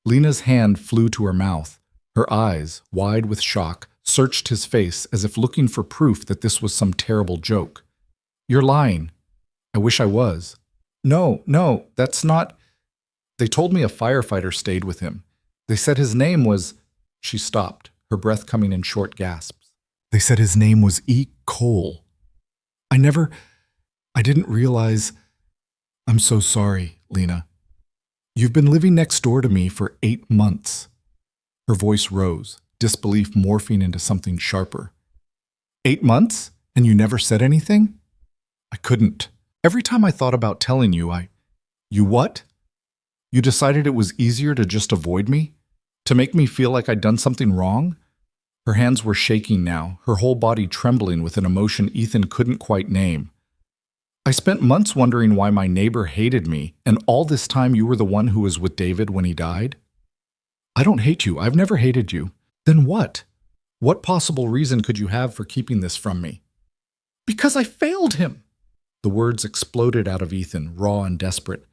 Lena's hand flew to her mouth. Her eyes, wide with shock, searched his face as if looking for proof that this was some terrible joke. "You're lying." "I wish I was." No, that's not." "They told me a firefighter stayed with him. They said his name was—" She stopped, her breath coming in short gasps. "They said his name was E. Cole. I didn't realize. I'm so sorry, Lena. You've been living next door to me for 8 months. Her voice rose, disbelief morphing into something sharper. 8 months? And you never said anything? I couldn't. Every time I thought about telling you, You what? You decided it was easier to just avoid me? To make me feel like I'd done something wrong? Her hands were shaking now, her whole body trembling with an emotion Ethan couldn't quite name. I spent months wondering why my neighbor hated me, and all this time you were the one who was with David when he died? I don't hate you. I've never hated you. Then what? What possible reason could you have for keeping this from me? Because I failed him. The words exploded out of Ethan, raw and desperate.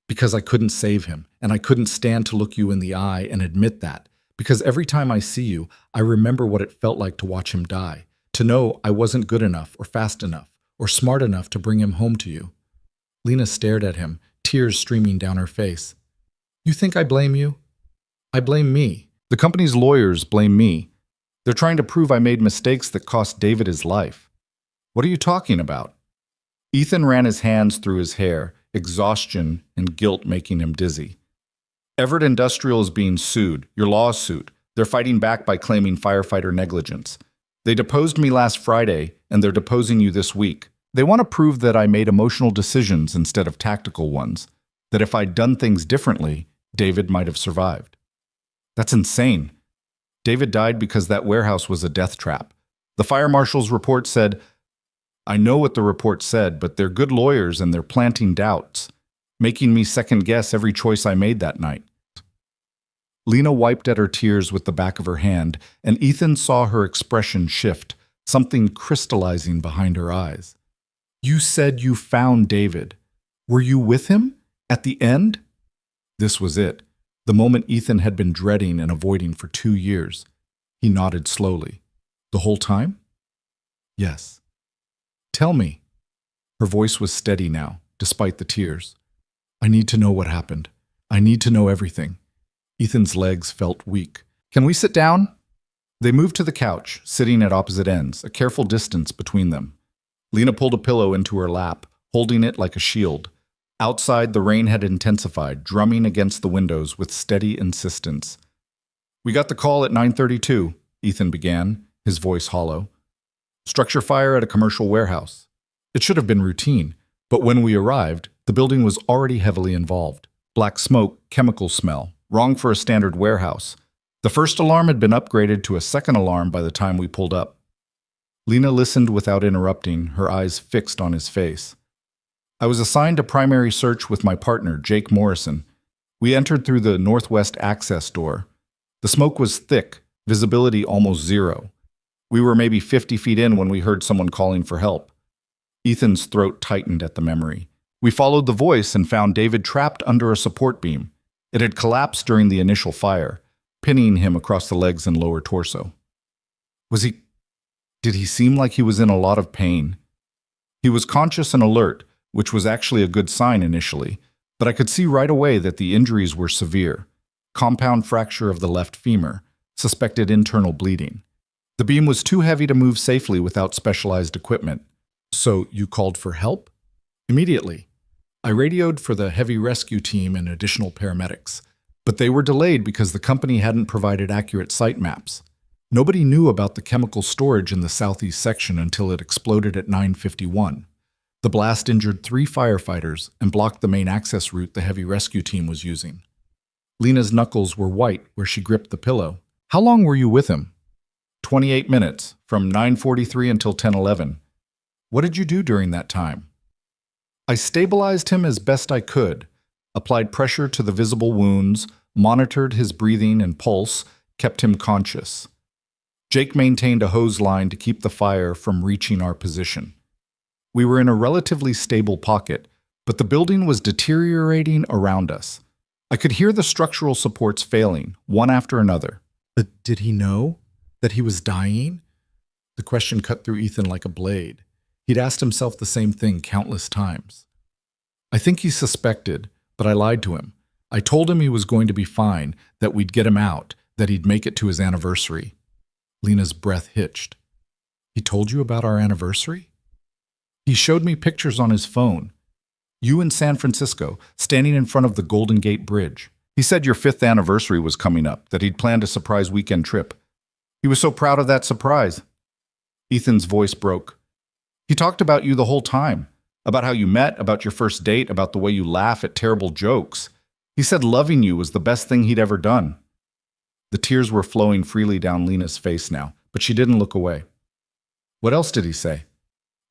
Because I couldn't save him, and I couldn't stand to look you in the eye and admit that. Because every time I see you, I remember what it felt like to watch him die, to know I wasn't good enough or fast enough or smart enough to bring him home to you. Lena stared at him, tears streaming down her face. You think I blame you? I blame me. The company's lawyers blame me. They're trying to prove I made mistakes that cost David his life. What are you talking about? Ethan ran his hands through his hair, exhaustion and guilt making him dizzy. Everett Industrial is being sued, your lawsuit. They're fighting back by claiming firefighter negligence. They deposed me last Friday, and they're deposing you this week. They want to prove that I made emotional decisions instead of tactical ones, that if I'd done things differently, David might have survived. That's insane. David died because that warehouse was a death trap. The fire marshal's report said, I know what the report said, but they're good lawyers and they're planting doubts, making me second-guess every choice I made that night. Lena wiped at her tears with the back of her hand, and Ethan saw her expression shift, something crystallizing behind her eyes. You said you found David. Were you with him? At the end? This was it, the moment Ethan had been dreading and avoiding for 2 years. He nodded slowly. The whole time? Yes. Tell me. Her voice was steady now, despite the tears. I need to know what happened. I need to know everything. Ethan's legs felt weak. Can we sit down? They moved to the couch, sitting at opposite ends, a careful distance between them. Lena pulled a pillow into her lap, holding it like a shield. Outside, the rain had intensified, drumming against the windows with steady insistence. We got the call at 9:32, Ethan began, his voice hollow. Structure fire at a commercial warehouse. It should have been routine, but when we arrived, the building was already heavily involved. Black smoke, chemical smell, wrong for a standard warehouse. The first alarm had been upgraded to a second alarm by the time we pulled up. Lena listened without interrupting, her eyes fixed on his face. I was assigned to primary search with my partner, Jake Morrison. We entered through the northwest access door. The smoke was thick, visibility almost zero. We were maybe 50 feet in when we heard someone calling for help. Ethan's throat tightened at the memory. We followed the voice and found David trapped under a support beam. It had collapsed during the initial fire, pinning him across the legs and lower torso. Did he seem like he was in a lot of pain? He was conscious and alert, which was actually a good sign initially, but I could see right away that the injuries were severe. Compound fracture of the left femur, suspected internal bleeding. The beam was too heavy to move safely without specialized equipment. So you called for help? Immediately. I radioed for the heavy rescue team and additional paramedics, but they were delayed because the company hadn't provided accurate site maps. Nobody knew about the chemical storage in the southeast section until it exploded at 9:51. The blast injured 3 firefighters and blocked the main access route the heavy rescue team was using. Lena's knuckles were white where she gripped the pillow. How long were you with him? 28 minutes, from 9:43 until 10:11. What did you do during that time? I stabilized him as best I could, applied pressure to the visible wounds, monitored his breathing and pulse, kept him conscious. Jake maintained a hose line to keep the fire from reaching our position. We were in a relatively stable pocket, but the building was deteriorating around us. I could hear the structural supports failing, one after another. Did he know that he was dying? The question cut through Ethan like a blade. He'd asked himself the same thing countless times. I think he suspected, but I lied to him. I told him he was going to be fine, that we'd get him out, that he'd make it to his anniversary. Lena's breath hitched. He told you about our anniversary? He showed me pictures on his phone. You in San Francisco, standing in front of the Golden Gate Bridge. He said your 5th anniversary was coming up, that he'd planned a surprise weekend trip. He was so proud of that surprise. Ethan's voice broke. He talked about you the whole time, about how you met, about your first date, about the way you laugh at terrible jokes. He said loving you was the best thing he'd ever done. The tears were flowing freely down Lena's face now, but she didn't look away. What else did he say?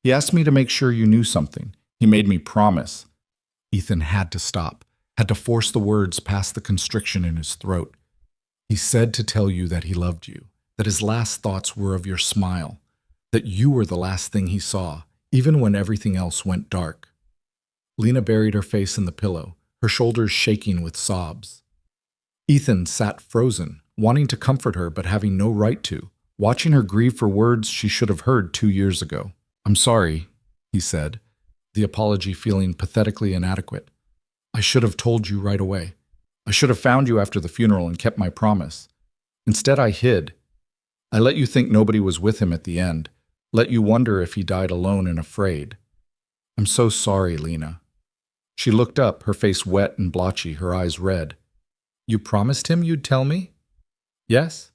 He asked me to make sure you knew something. He made me promise. Ethan had to stop, had to force the words past the constriction in his throat. He said to tell you that he loved you, that his last thoughts were of your smile, that you were the last thing he saw, even when everything else went dark. Lena buried her face in the pillow, her shoulders shaking with sobs. Ethan sat frozen, wanting to comfort her but having no right to, watching her grieve for words she should have heard 2 years ago. I'm sorry, he said, the apology feeling pathetically inadequate. I should have told you right away. I should have found you after the funeral and kept my promise. Instead, I hid. I let you think nobody was with him at the end, let you wonder if he died alone and afraid. I'm so sorry, Lena. She looked up, her face wet and blotchy, her eyes red. You promised him you'd tell me? Yes.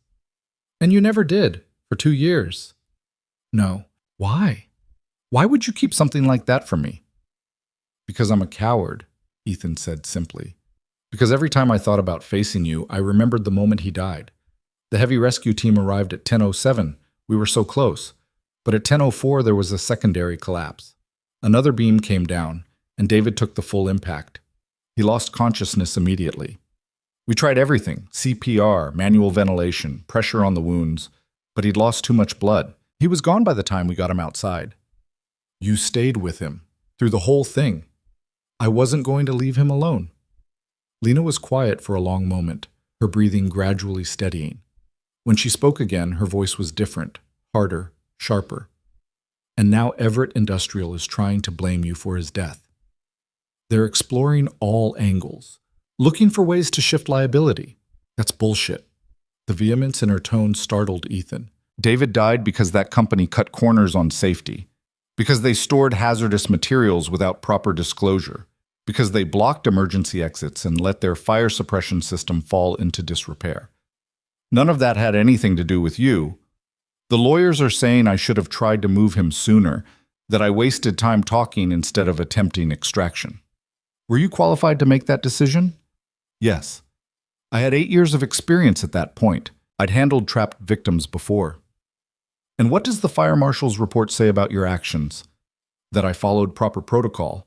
And you never did, for 2 years. No. Why? Why would you keep something like that from me? Because I'm a coward, Ethan said simply. Because every time I thought about facing you, I remembered the moment he died. The heavy rescue team arrived at 10:07. We were so close. But at 10:04, there was a secondary collapse. Another beam came down, and David took the full impact. He lost consciousness immediately. We tried everything, CPR, manual ventilation, pressure on the wounds, but he'd lost too much blood. He was gone by the time we got him outside. You stayed with him, through the whole thing. I wasn't going to leave him alone. Lena was quiet for a long moment, her breathing gradually steadying. When she spoke again, her voice was different, harder, sharper. And now Everett Industrial is trying to blame you for his death. They're exploring all angles, looking for ways to shift liability. That's bullshit. The vehemence in her tone startled Ethan. David died because that company cut corners on safety, because they stored hazardous materials without proper disclosure, because they blocked emergency exits and let their fire suppression system fall into disrepair. None of that had anything to do with you. The lawyers are saying I should have tried to move him sooner, that I wasted time talking instead of attempting extraction. Were you qualified to make that decision? Yes. I had 8 years of experience at that point. I'd handled trapped victims before. And what does the fire marshal's report say about your actions? That I followed proper protocol,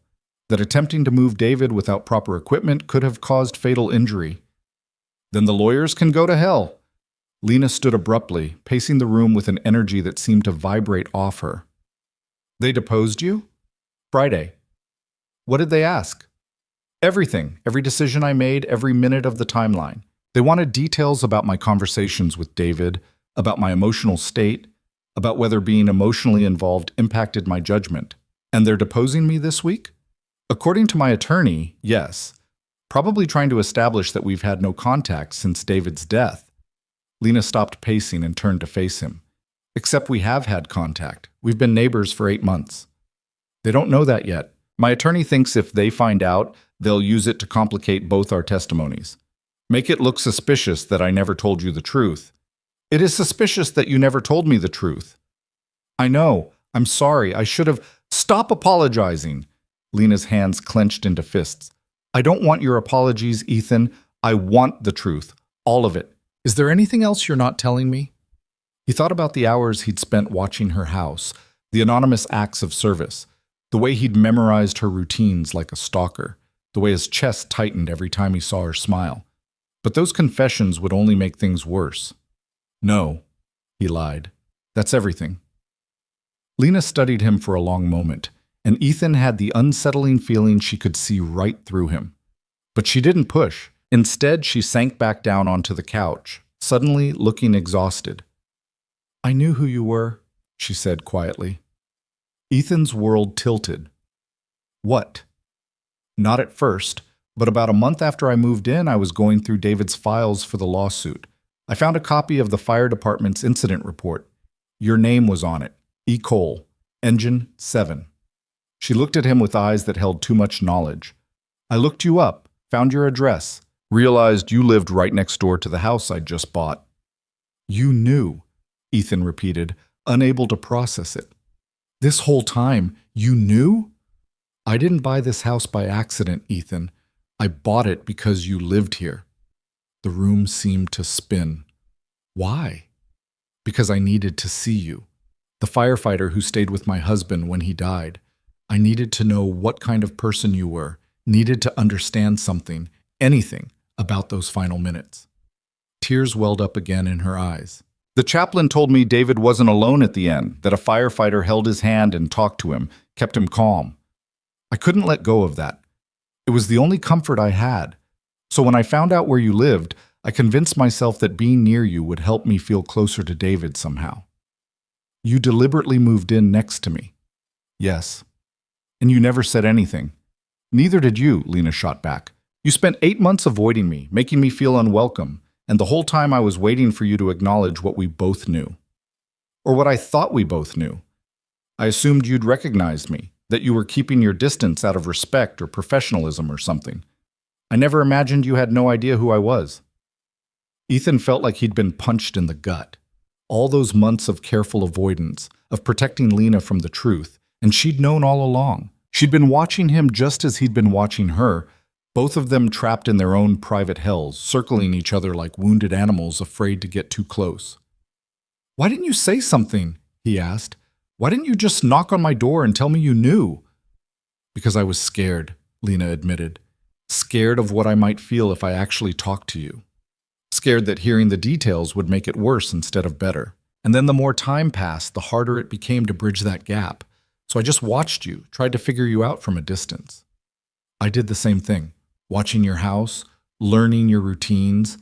that attempting to move David without proper equipment could have caused fatal injury. Then the lawyers can go to hell. Lena stood abruptly, pacing the room with an energy that seemed to vibrate off her. They deposed you? Friday. What did they ask? Everything, every decision I made, every minute of the timeline. They wanted details about my conversations with David, about my emotional state, about whether being emotionally involved impacted my judgment. And they're deposing me this week? According to my attorney, yes. Probably trying to establish that we've had no contact since David's death. Lena stopped pacing and turned to face him. Except we have had contact. We've been neighbors for 8 months. They don't know that yet. My attorney thinks if they find out, they'll use it to complicate both our testimonies. Make it look suspicious that I never told you the truth. It is suspicious that you never told me the truth. I know. I'm sorry. I should have... Stop apologizing. Lena's hands clenched into fists. I don't want your apologies, Ethan. I want the truth. All of it. Is there anything else you're not telling me? He thought about the hours he'd spent watching her house, the anonymous acts of service, The way he'd memorized her routines like a stalker, the way his chest tightened every time he saw her smile. But those confessions would only make things worse. No, he lied. That's everything. Lena studied him for a long moment, and Ethan had the unsettling feeling she could see right through him. But she didn't push. Instead, she sank back down onto the couch, suddenly looking exhausted. "I knew who you were," she said quietly. Ethan's world tilted. "What?" "Not at first, but about a month after I moved in, I was going through David's files for the lawsuit. I found a copy of the fire department's incident report. Your name was on it. E. Cole, Engine 7. She looked at him with eyes that held too much knowledge. "I looked you up, found your address, realized you lived right next door to the house I'd just bought." "You knew," Ethan repeated, unable to process it. "This whole time, you knew?" "I didn't buy this house by accident, Ethan. I bought it because you lived here." The room seemed to spin. "Why?" "Because I needed to see you. The firefighter who stayed with my husband when he died. I needed to know what kind of person you were, needed to understand something, anything, about those final minutes." Tears welled up again in her eyes. "The chaplain told me David wasn't alone at the end, that a firefighter held his hand and talked to him, kept him calm. I couldn't let go of that. It was the only comfort I had. So when I found out where you lived, I convinced myself that being near you would help me feel closer to David somehow." "You deliberately moved in next to me." "Yes. And you never said anything." "Neither did you," Lena shot back. "You spent 8 months avoiding me, making me feel unwelcome, and the whole time I was waiting for you to acknowledge what we both knew. Or what I thought we both knew. I assumed you'd recognized me, that you were keeping your distance out of respect or professionalism or something. I never imagined you had no idea who I was." Ethan felt like he'd been punched in the gut. All those months of careful avoidance, of protecting Lena from the truth, and she'd known all along. She'd been watching him just as he'd been watching her, both of them trapped in their own private hells, circling each other like wounded animals afraid to get too close. "Why didn't you say something?" he asked. "Why didn't you just knock on my door and tell me you knew?" "Because I was scared," Lena admitted. "Scared of what I might feel if I actually talked to you. Scared that hearing the details would make it worse instead of better. And then the more time passed, the harder it became to bridge that gap. So I just watched you, tried to figure you out from a distance. I did the same thing, watching your house, learning your routines."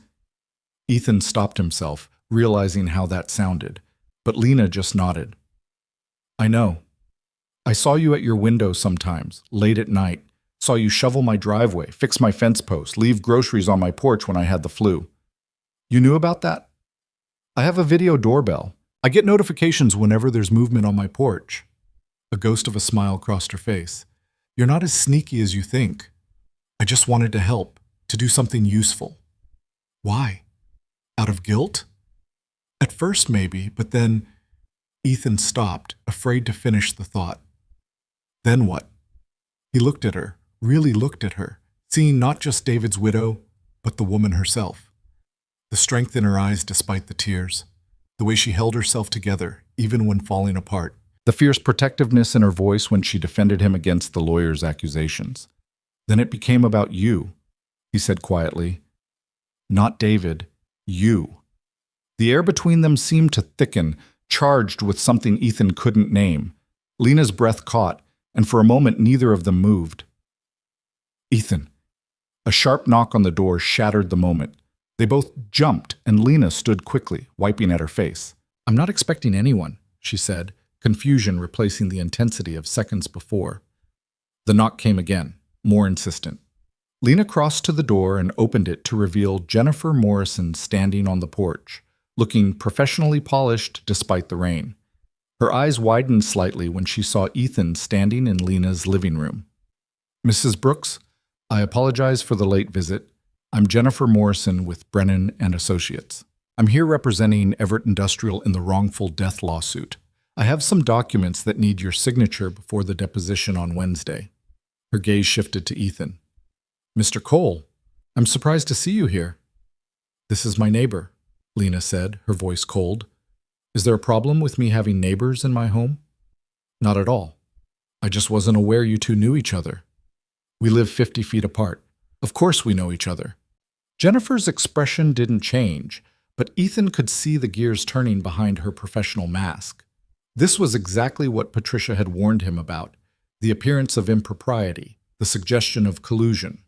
Ethan stopped himself, realizing how that sounded, but Lena just nodded. "I know. I saw you at your window sometimes, late at night. Saw you shovel my driveway, fix my fence post, leave groceries on my porch when I had the flu. You knew about that? I have a video doorbell. I get notifications whenever there's movement on my porch." A ghost of a smile crossed her face. "You're not as sneaky as you think. I just wanted to help, to do something useful." "Why? Out of guilt?" "At first, maybe, but then—" Ethan stopped, afraid to finish the thought. "Then what?" He looked at her, really looked at her, seeing not just David's widow, but the woman herself. The strength in her eyes despite the tears, the way she held herself together, even when falling apart. The fierce protectiveness in her voice when she defended him against the lawyer's accusations. "Then it became about you," he said quietly. "Not David, you." The air between them seemed to thicken, charged with something Ethan couldn't name. Lena's breath caught, and for a moment neither of them moved. "Ethan." A sharp knock on the door shattered the moment. They both jumped, and Lena stood quickly, wiping at her face. "I'm not expecting anyone," she said, confusion replacing the intensity of seconds before. The knock came again, more insistent. Lena crossed to the door and opened it to reveal Jennifer Morrison standing on the porch, looking professionally polished despite the rain. Her eyes widened slightly when she saw Ethan standing in Lena's living room. "Mrs. Brooks, I apologize for the late visit. I'm Jennifer Morrison with Brennan and Associates. I'm here representing Everett Industrial in the wrongful death lawsuit. I have some documents that need your signature before the deposition on Wednesday." Her gaze shifted to Ethan. "Mr. Cole, I'm surprised to see you here." "This is my neighbor," Lena said, her voice cold. "Is there a problem with me having neighbors in my home?" "Not at all. I just wasn't aware you two knew each other. We live 50 feet apart. Of course we know each other. Jennifer's expression didn't change, but Ethan could see the gears turning behind her professional mask. This was exactly what Patricia had warned him about, the appearance of impropriety, the suggestion of collusion.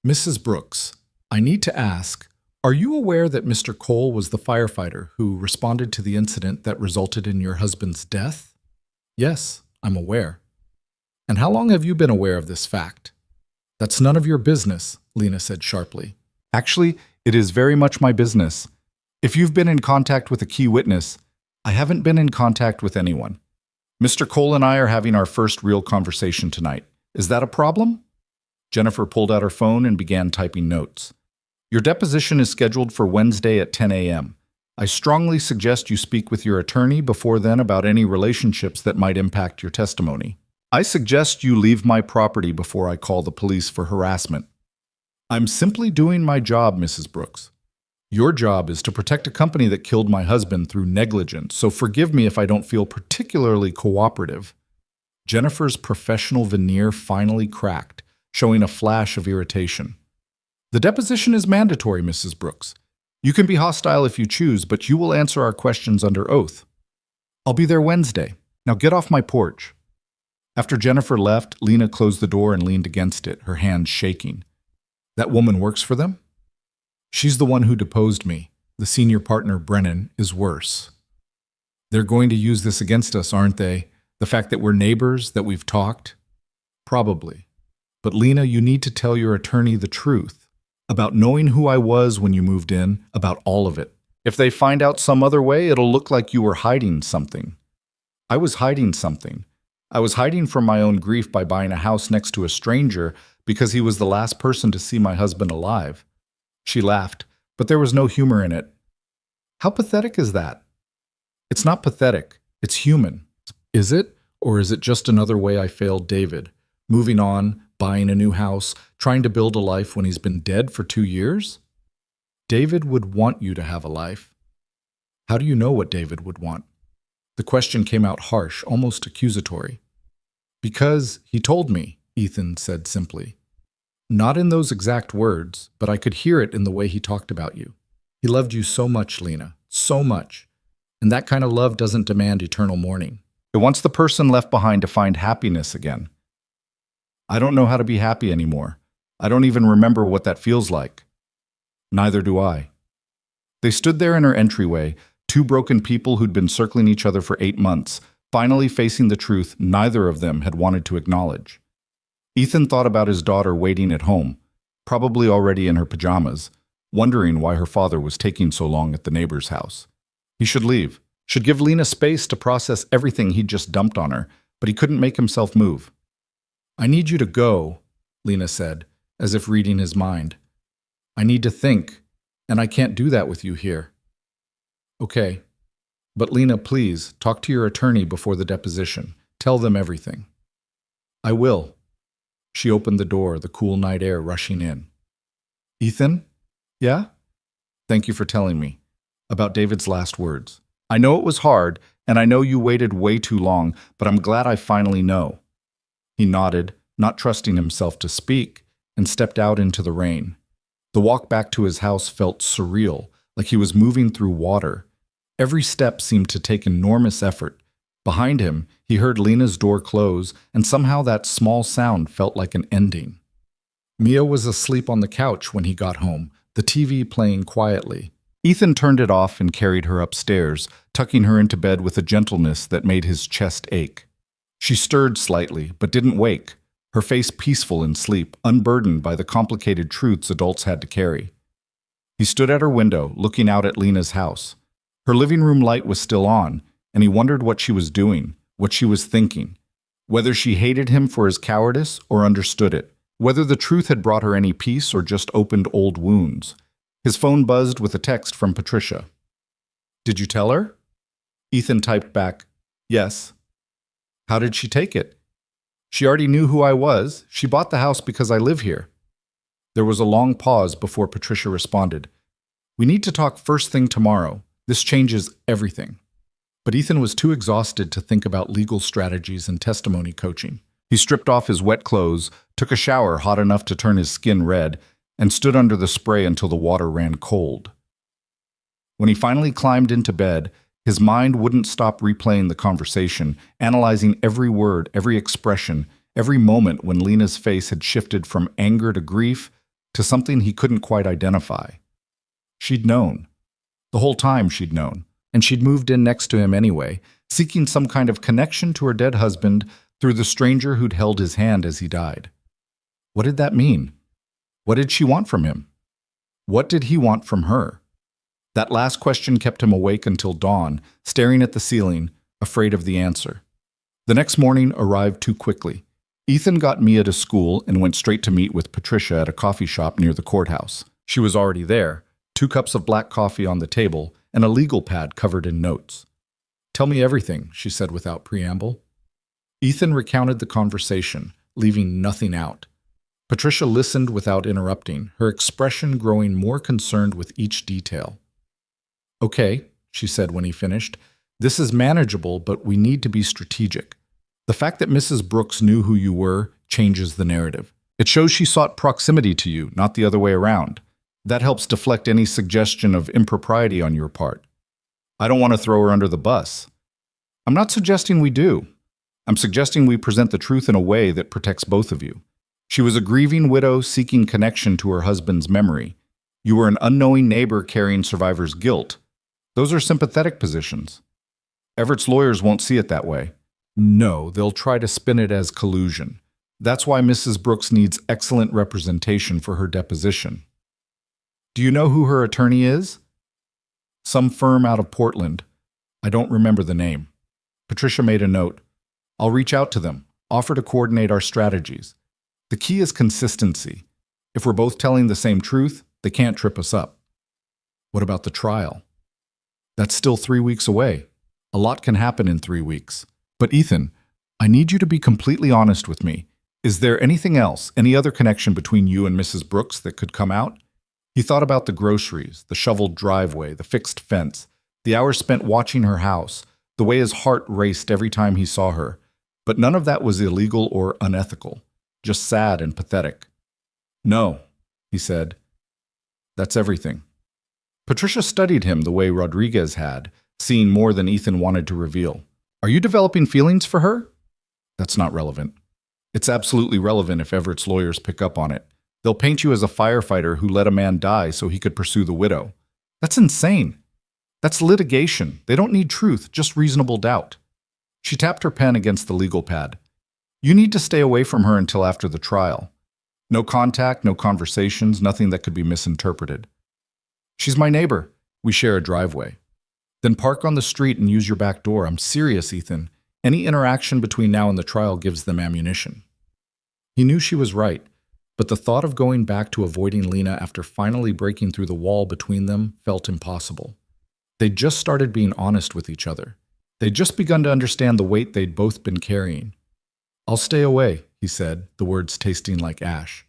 Mrs. Brooks, I need to ask, are you aware that Mr. Cole was the firefighter who responded to the incident that resulted in your husband's death? Yes, I'm aware. And how long have you been aware of this fact? That's none of your business, Lena said sharply. Actually, it is very much my business. If you've been in contact with a key witness, I haven't been in contact with anyone. Mr. Cole and I are having our first real conversation tonight. Is that a problem? Jennifer pulled out her phone and began typing notes. Your deposition is scheduled for Wednesday at 10 a.m. I strongly suggest you speak with your attorney before then about any relationships that might impact your testimony. I suggest you leave my property before I call the police for harassment. I'm simply doing my job, Mrs. Brooks. Your job is to protect a company that killed my husband through negligence, so forgive me if I don't feel particularly cooperative. Jennifer's professional veneer finally cracked, showing a flash of irritation. The deposition is mandatory, Mrs. Brooks. You can be hostile if you choose, but you will answer our questions under oath. I'll be there Wednesday. Now get off my porch. After Jennifer left, Lena closed the door and leaned against it, her hands shaking. That woman works for them? She's the one who deposed me. The senior partner, Brennan, is worse. They're going to use this against us, aren't they? The fact that we're neighbors, that we've talked? Probably. But Lena, you need to tell your attorney the truth. About knowing who I was when you moved in, about all of it. If they find out some other way, it'll look like you were hiding something. I was hiding something. I was hiding from my own grief by buying a house next to a stranger because he was the last person to see my husband alive. She laughed, but there was no humor in it. How pathetic is that? It's not pathetic. It's human. Is it? Or is it just another way I failed David? Moving on, buying a new house, trying to build a life when he's been dead for 2 years? David would want you to have a life. How do you know what David would want? The question came out harsh, almost accusatory. Because he told me, Ethan said simply. Not in those exact words, but I could hear it in the way he talked about you. He loved you so much, Lena, so much. And that kind of love doesn't demand eternal mourning. It wants the person left behind to find happiness again. I don't know how to be happy anymore. I don't even remember what that feels like. Neither do I. They stood there in her entryway, two broken people who'd been circling each other for 8 months, finally facing the truth neither of them had wanted to acknowledge. Ethan thought about his daughter waiting at home, probably already in her pajamas, wondering why her father was taking so long at the neighbor's house. He should leave, should give Lena space to process everything he'd just dumped on her, but he couldn't make himself move. I need you to go, Lena said, as if reading his mind. I need to think, and I can't do that with you here. Okay. But Lena, please, talk to your attorney before the deposition. Tell them everything. I will. She opened the door, the cool night air rushing in. Ethan? Yeah? Thank you for telling me. About David's last words. I know it was hard, and I know you waited way too long, but I'm glad I finally know. He nodded, not trusting himself to speak, and stepped out into the rain. The walk back to his house felt surreal, like he was moving through water. Every step seemed to take enormous effort. Behind him, he heard Lena's door close, and somehow that small sound felt like an ending. Mia was asleep on the couch when he got home, the TV playing quietly. Ethan turned it off and carried her upstairs, tucking her into bed with a gentleness that made his chest ache. She stirred slightly, but didn't wake, her face peaceful in sleep, unburdened by the complicated truths adults had to carry. He stood at her window, looking out at Lena's house. Her living room light was still on, and he wondered what she was doing, what she was thinking, whether she hated him for his cowardice or understood it, whether the truth had brought her any peace or just opened old wounds. His phone buzzed with a text from Patricia. Did you tell her? Ethan typed back, yes. How did she take it? She already knew who I was. She bought the house because I live here. There was a long pause before Patricia responded. We need to talk first thing tomorrow. This changes everything. But Ethan was too exhausted to think about legal strategies and testimony coaching. He stripped off his wet clothes, took a shower hot enough to turn his skin red, and stood under the spray until the water ran cold. When he finally climbed into bed, his mind wouldn't stop replaying the conversation, analyzing every word, every expression, every moment when Lena's face had shifted from anger to grief to something he couldn't quite identify. She'd known. The whole time she'd known. And she'd moved in next to him anyway, seeking some kind of connection to her dead husband through the stranger who'd held his hand as he died. What did that mean? What did she want from him? What did he want from her? That last question kept him awake until dawn, staring at the ceiling, afraid of the answer. The next morning arrived too quickly. Ethan got Mia to school and went straight to meet with Patricia at a coffee shop near the courthouse. She was already there, 2 cups of black coffee on the table, and a legal pad covered in notes. "Tell me everything," she said without preamble. Ethan recounted the conversation, leaving nothing out. Patricia listened without interrupting, her expression growing more concerned with each detail. "Okay," she said when he finished, "this is manageable, but we need to be strategic. The fact that Mrs. Brooks knew who you were changes the narrative. It shows she sought proximity to you, not the other way around. That helps deflect any suggestion of impropriety on your part. I don't want to throw her under the bus. I'm not suggesting we do. I'm suggesting we present the truth in a way that protects both of you. She was a grieving widow seeking connection to her husband's memory. You were an unknowing neighbor carrying survivor's guilt. Those are sympathetic positions. Everett's lawyers won't see it that way. No, they'll try to spin it as collusion. That's why Mrs. Brooks needs excellent representation for her deposition. Do you know who her attorney is? Some firm out of Portland. I don't remember the name." Patricia made a note. "I'll reach out to them, offer to coordinate our strategies. The key is consistency. If we're both telling the same truth, they can't trip us up." "What about the trial?" "That's still 3 weeks away. A lot can happen in 3 weeks. But Ethan, I need you to be completely honest with me. Is there anything else, any other connection between you and Mrs. Brooks that could come out?" He thought about the groceries, the shoveled driveway, the fixed fence, the hours spent watching her house, the way his heart raced every time he saw her. But none of that was illegal or unethical, just sad and pathetic. "No," he said. "That's everything." Patricia studied him the way Rodriguez had, seeing more than Ethan wanted to reveal. "Are you developing feelings for her?" "That's not relevant." "It's absolutely relevant if Everett's lawyers pick up on it. They'll paint you as a firefighter who let a man die so he could pursue the widow. That's insane. That's litigation. They don't need truth, just reasonable doubt." She tapped her pen against the legal pad. "You need to stay away from her until after the trial. No contact, no conversations, nothing that could be misinterpreted. She's my neighbor. We share a driveway. Then park on the street and use your back door. I'm serious, Ethan. Any interaction between now and the trial gives them ammunition." He knew she was right. But the thought of going back to avoiding Lena after finally breaking through the wall between them felt impossible. They'd just started being honest with each other. They'd just begun to understand the weight they'd both been carrying. "I'll stay away," he said, the words tasting like ash.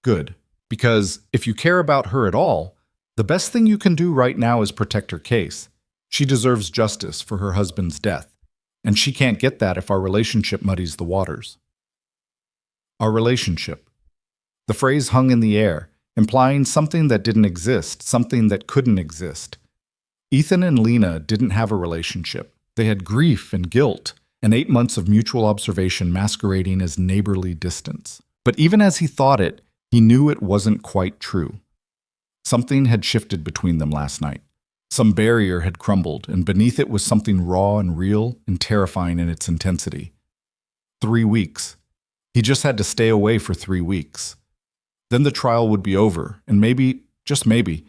"Good, because if you care about her at all, the best thing you can do right now is protect her case. She deserves justice for her husband's death, and she can't get that if our relationship muddies the waters." Our relationship. The phrase hung in the air, implying something that didn't exist, something that couldn't exist. Ethan and Lena didn't have a relationship. They had grief and guilt, and 8 months of mutual observation masquerading as neighborly distance. But even as he thought it, he knew it wasn't quite true. Something had shifted between them last night. Some barrier had crumbled, and beneath it was something raw and real and terrifying in its intensity. 3 weeks. He just had to stay away for 3 weeks. Then the trial would be over, and maybe, just maybe,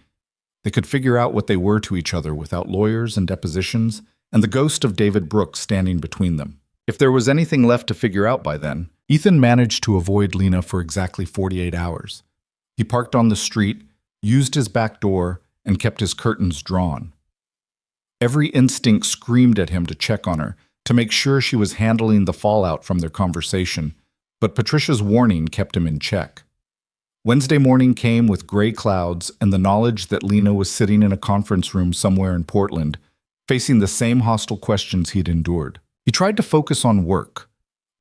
they could figure out what they were to each other without lawyers and depositions, and the ghost of David Brooks standing between them. If there was anything left to figure out by then, Ethan managed to avoid Lena for exactly 48 hours. He parked on the street, used his back door, and kept his curtains drawn. Every instinct screamed at him to check on her, to make sure she was handling the fallout from their conversation, but Patricia's warning kept him in check. Wednesday morning came with gray clouds and the knowledge that Lena was sitting in a conference room somewhere in Portland, facing the same hostile questions he'd endured. He tried to focus on work,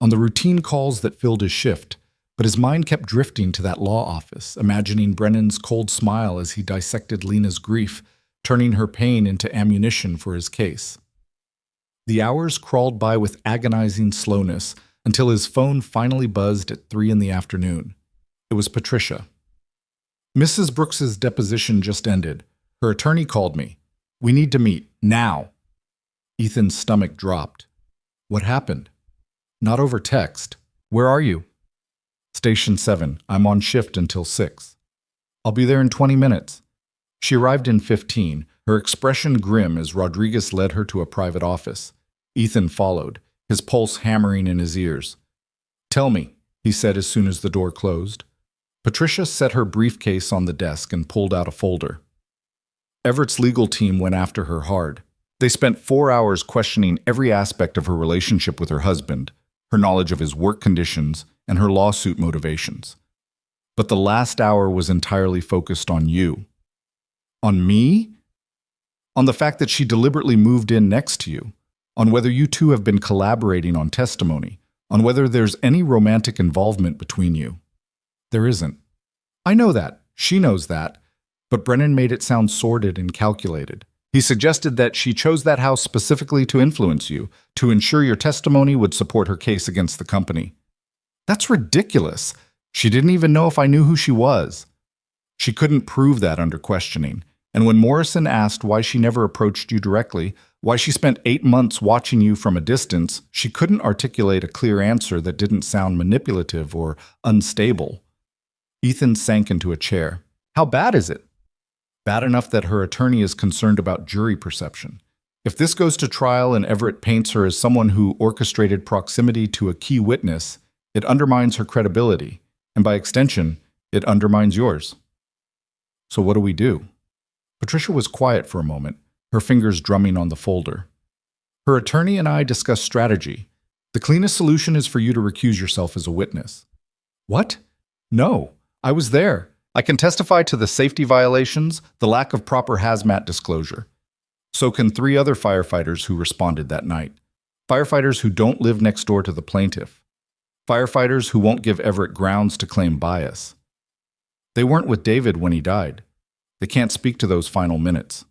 on the routine calls that filled his shift, but his mind kept drifting to that law office, imagining Brennan's cold smile as he dissected Lena's grief, turning her pain into ammunition for his case. The hours crawled by with agonizing slowness until his phone finally buzzed at 3 in the afternoon. It was Patricia. Mrs. Brooks's deposition just ended. Her attorney called me. We need to meet, now. Ethan's stomach dropped. What happened? Not over text. Where are you? Station 7. I'm on shift until 6. I'll be there in 20 minutes. She arrived in 15, her expression grim as Rodriguez led her to a private office. Ethan followed, his pulse hammering in his ears. Tell me, he said as soon as the door closed. Patricia set her briefcase on the desk and pulled out a folder. Everett's legal team went after her hard. They spent 4 hours questioning every aspect of her relationship with her husband, her knowledge of his work conditions, and her lawsuit motivations. But the last hour was entirely focused on you. On me? On the fact that she deliberately moved in next to you, on whether you two have been collaborating on testimony, on whether there's any romantic involvement between you. There isn't. I know that. She knows that. But Brennan made it sound sordid and calculated. He suggested that she chose that house specifically to influence you, to ensure your testimony would support her case against the company. That's ridiculous. She didn't even know if I knew who she was. She couldn't prove that under questioning. And when Morrison asked why she never approached you directly, why she spent 8 months watching you from a distance, she couldn't articulate a clear answer that didn't sound manipulative or unstable. Ethan sank into a chair. How bad is it? Bad enough that her attorney is concerned about jury perception. If this goes to trial and Everett paints her as someone who orchestrated proximity to a key witness, it undermines her credibility, and by extension, it undermines yours. So what do we do? Patricia was quiet for a moment, her fingers drumming on the folder. Her attorney and I discussed strategy. The cleanest solution is for you to recuse yourself as a witness. What? No, I was there. I can testify to the safety violations, the lack of proper hazmat disclosure. So can 3 other firefighters who responded that night. Firefighters who don't live next door to the plaintiff. Firefighters who won't give Everett grounds to claim bias. They weren't with David when he died. They can't speak to those final minutes.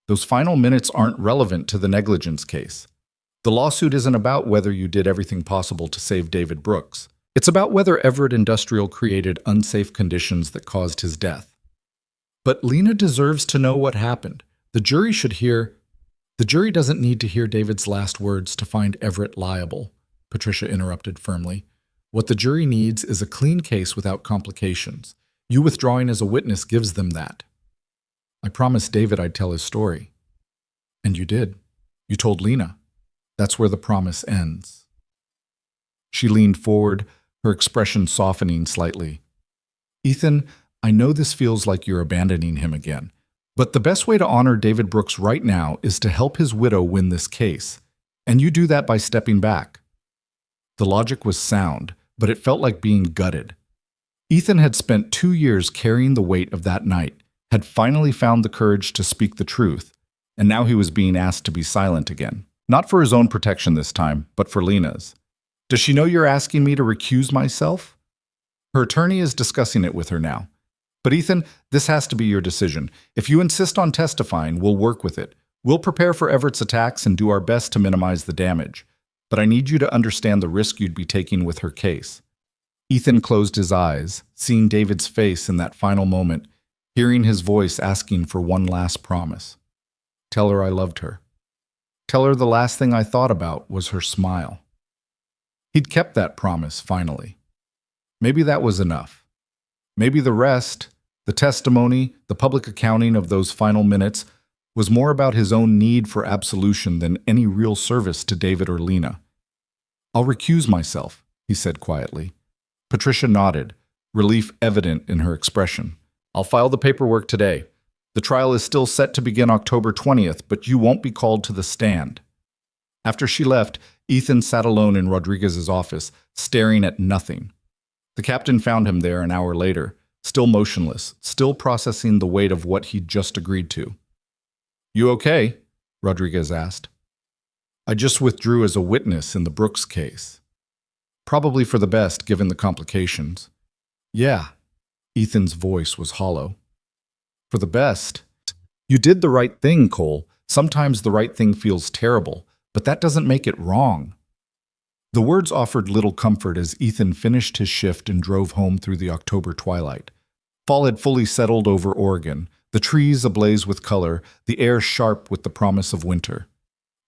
Those final minutes aren't relevant to the negligence case. The lawsuit isn't about whether you did everything possible to save David Brooks. It's about whether Everett Industrial created unsafe conditions that caused his death. But Lena deserves to know what happened. The jury should hear. The jury doesn't need to hear David's last words to find Everett liable, Patricia interrupted firmly. What the jury needs is a clean case without complications. You withdrawing as a witness gives them that. I promised David I'd tell his story. And you did. You told Lena. That's where the promise ends. She leaned forward, her expression softening slightly. Ethan, I know this feels like you're abandoning him again, but the best way to honor David Brooks right now is to help his widow win this case, and you do that by stepping back. The logic was sound, but it felt like being gutted. Ethan had spent 2 years carrying the weight of that night, had finally found the courage to speak the truth, and now he was being asked to be silent again. Not for his own protection this time, but for Lena's. Does she know you're asking me to recuse myself? Her attorney is discussing it with her now. But Ethan, this has to be your decision. If you insist on testifying, we'll work with it. We'll prepare for Everett's attacks and do our best to minimize the damage. But I need you to understand the risk you'd be taking with her case. Ethan closed his eyes, seeing David's face in that final moment, hearing his voice asking for one last promise. Tell her I loved her. Tell her the last thing I thought about was her smile. He'd kept that promise, finally. Maybe that was enough. Maybe the rest, the testimony, the public accounting of those final minutes, was more about his own need for absolution than any real service to David or Lena. I'll recuse myself, he said quietly. Patricia nodded, relief evident in her expression. I'll file the paperwork today. The trial is still set to begin October 20th, but you won't be called to the stand. After she left, Ethan sat alone in Rodriguez's office, staring at nothing. The captain found him there an hour later, still motionless, still processing the weight of what he'd just agreed to. You okay? Rodriguez asked. I just withdrew as a witness in the Brooks case. Probably for the best, given the complications. Yeah, Ethan's voice was hollow. For the best? You did the right thing, Cole. Sometimes the right thing feels terrible, but that doesn't make it wrong. The words offered little comfort as Ethan finished his shift and drove home through the October twilight. Fall had fully settled over Oregon, the trees ablaze with color, the air sharp with the promise of winter.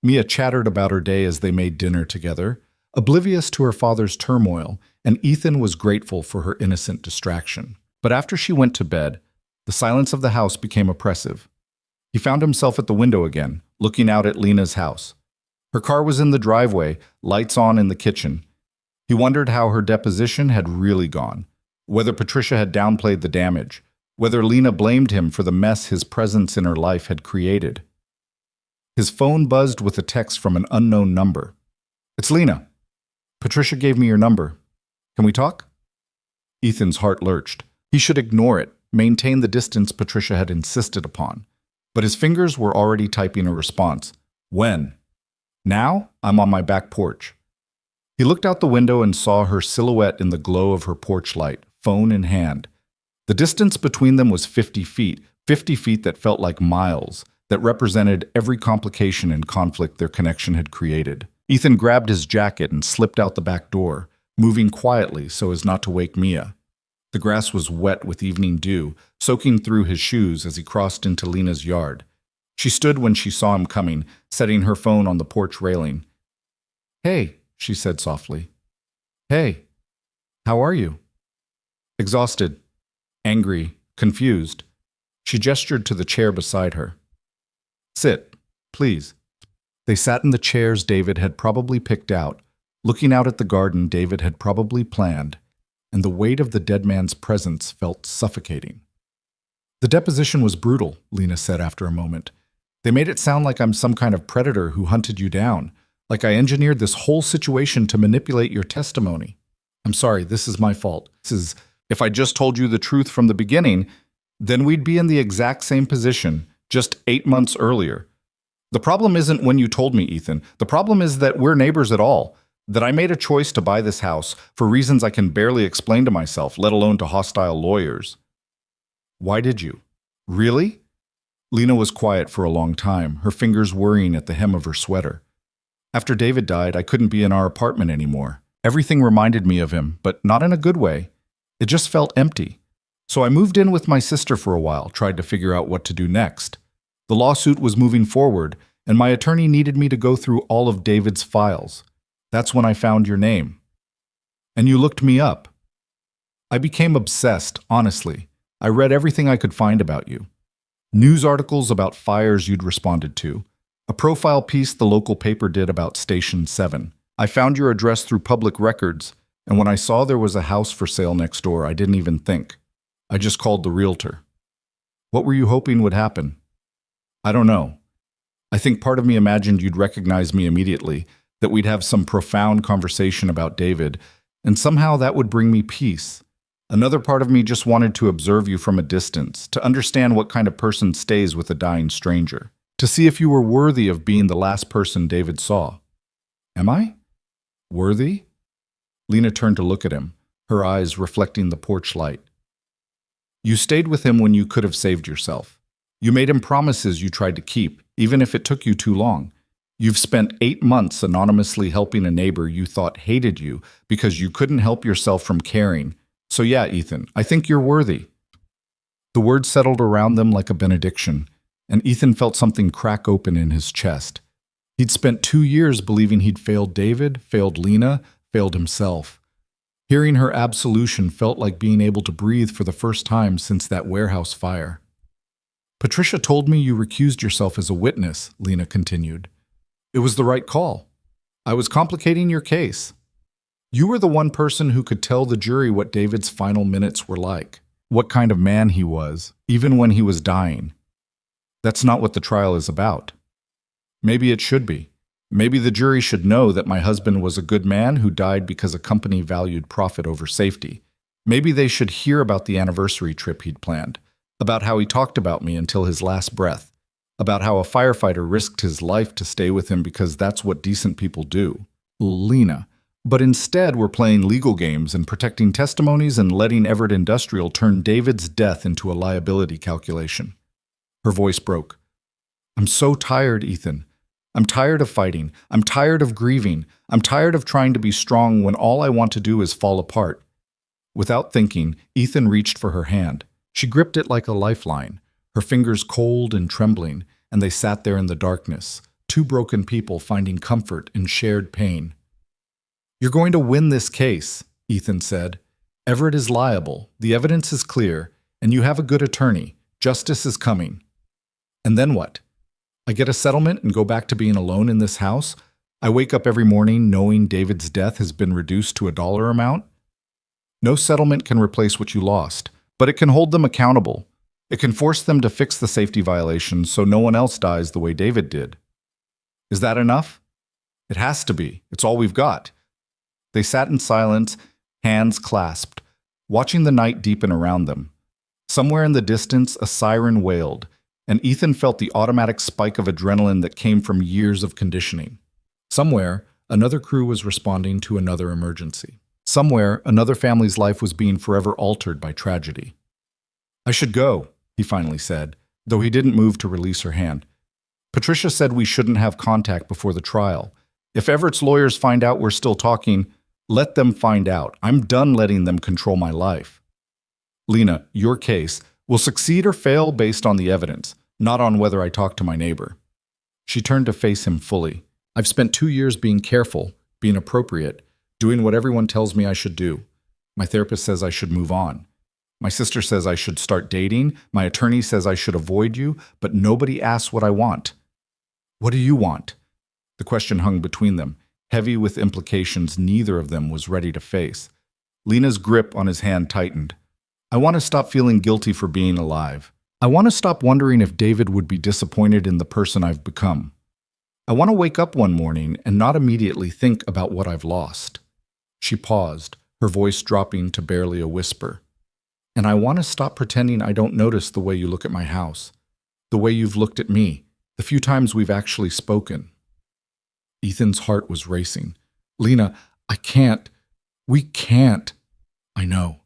Mia chattered about her day as they made dinner together, oblivious to her father's turmoil, and Ethan was grateful for her innocent distraction. But after she went to bed, the silence of the house became oppressive. He found himself at the window again, looking out at Lena's house. Her car was in the driveway, lights on in the kitchen. He wondered how her deposition had really gone, whether Patricia had downplayed the damage, whether Lena blamed him for the mess his presence in her life had created. His phone buzzed with a text from an unknown number. It's Lena. Patricia gave me your number. Can we talk? Ethan's heart lurched. He should ignore it, maintain the distance Patricia had insisted upon. But his fingers were already typing a response. When? Now, I'm on my back porch. He looked out the window and saw her silhouette in the glow of her porch light, phone in hand. The distance between them was 50 feet that felt like miles, that represented every complication and conflict their connection had created. Ethan grabbed his jacket and slipped out the back door, moving quietly so as not to wake Mia. The grass was wet with evening dew, soaking through his shoes as he crossed into Lena's yard. She stood when she saw him coming, setting her phone on the porch railing. Hey, she said softly. Hey, how are you? Exhausted, angry, confused. She gestured to the chair beside her. Sit, please. They sat in the chairs David had probably picked out, looking out at the garden David had probably planned, and the weight of the dead man's presence felt suffocating. The deposition was brutal, Lena said after a moment. They made it sound like I'm some kind of predator who hunted you down, like I engineered this whole situation to manipulate your testimony. I'm sorry, this is my fault. If I just told you the truth from the beginning, then we'd be in the exact same position, just 8 months earlier. The problem isn't when you told me, Ethan. The problem is that we're neighbors at all, that I made a choice to buy this house for reasons I can barely explain to myself, let alone to hostile lawyers. Why did you? Really? Lena was quiet for a long time, her fingers worrying at the hem of her sweater. After David died, I couldn't be in our apartment anymore. Everything reminded me of him, but not in a good way. It just felt empty. So I moved in with my sister for a while, tried to figure out what to do next. The lawsuit was moving forward, and my attorney needed me to go through all of David's files. That's when I found your name. And you looked me up. I became obsessed, honestly. I read everything I could find about you. News articles about fires you'd responded to. A profile piece the local paper did about Station 7. I found your address through public records, and when I saw there was a house for sale next door, I didn't even think. I just called the realtor. What were you hoping would happen? I don't know. I think part of me imagined you'd recognize me immediately, that we'd have some profound conversation about David, and somehow that would bring me peace. Another part of me just wanted to observe you from a distance, to understand what kind of person stays with a dying stranger, to see if you were worthy of being the last person David saw. Am I? Worthy? Lena turned to look at him, her eyes reflecting the porch light. You stayed with him when you could have saved yourself. You made him promises you tried to keep, even if it took you too long. You've spent 8 months anonymously helping a neighbor you thought hated you because you couldn't help yourself from caring. So yeah, Ethan, I think you're worthy. The words settled around them like a benediction, and Ethan felt something crack open in his chest. He'd spent 2 years believing he'd failed David, failed Lena, failed himself. Hearing her absolution felt like being able to breathe for the first time since that warehouse fire. Patricia told me you recused yourself as a witness, Lena continued. It was the right call. I was complicating your case. You were the one person who could tell the jury what David's final minutes were like, what kind of man he was, even when he was dying. That's not what the trial is about. Maybe it should be. Maybe the jury should know that my husband was a good man who died because a company valued profit over safety. Maybe they should hear about the anniversary trip he'd planned, about how he talked about me until his last breath. about how a firefighter risked his life to stay with him because that's what decent people do. Lena. But instead, we're playing legal games and protecting testimonies and letting Everett Industrial turn David's death into a liability calculation. Her voice broke. I'm so tired, Ethan. I'm tired of fighting. I'm tired of grieving. I'm tired of trying to be strong when all I want to do is fall apart. Without thinking, Ethan reached for her hand. She gripped it like a lifeline, her fingers cold and trembling, and they sat there in the darkness, two broken people finding comfort in shared pain. You're going to win this case, Ethan said. Everett is liable, the evidence is clear, and you have a good attorney. Justice is coming. And then what? I get a settlement and go back to being alone in this house? I wake up every morning knowing David's death has been reduced to a dollar amount? No settlement can replace what you lost, but it can hold them accountable. It can force them to fix the safety violations so no one else dies the way David did. Is that enough? It has to be. It's all we've got. They sat in silence, hands clasped, watching the night deepen around them. Somewhere in the distance, a siren wailed, and Ethan felt the automatic spike of adrenaline that came from years of conditioning. Somewhere, another crew was responding to another emergency. Somewhere, another family's life was being forever altered by tragedy. I should go, he finally said, though he didn't move to release her hand. Patricia said we shouldn't have contact before the trial. If Everett's lawyers find out we're still talking, let them find out. I'm done letting them control my life. Lena, your case will succeed or fail based on the evidence, not on whether I talk to my neighbor. She turned to face him fully. I've spent 2 years being careful, being appropriate, doing what everyone tells me I should do. My therapist says I should move on. My sister says I should start dating. My attorney says I should avoid you, but nobody asks what I want. What do you want? The question hung between them, heavy with implications neither of them was ready to face. Lena's grip on his hand tightened. I want to stop feeling guilty for being alive. I want to stop wondering if David would be disappointed in the person I've become. I want to wake up one morning and not immediately think about what I've lost. She paused, her voice dropping to barely a whisper. And I want to stop pretending I don't notice the way you look at my house, the way you've looked at me, the few times we've actually spoken. Ethan's heart was racing. Lena, I can't. We can't. I know.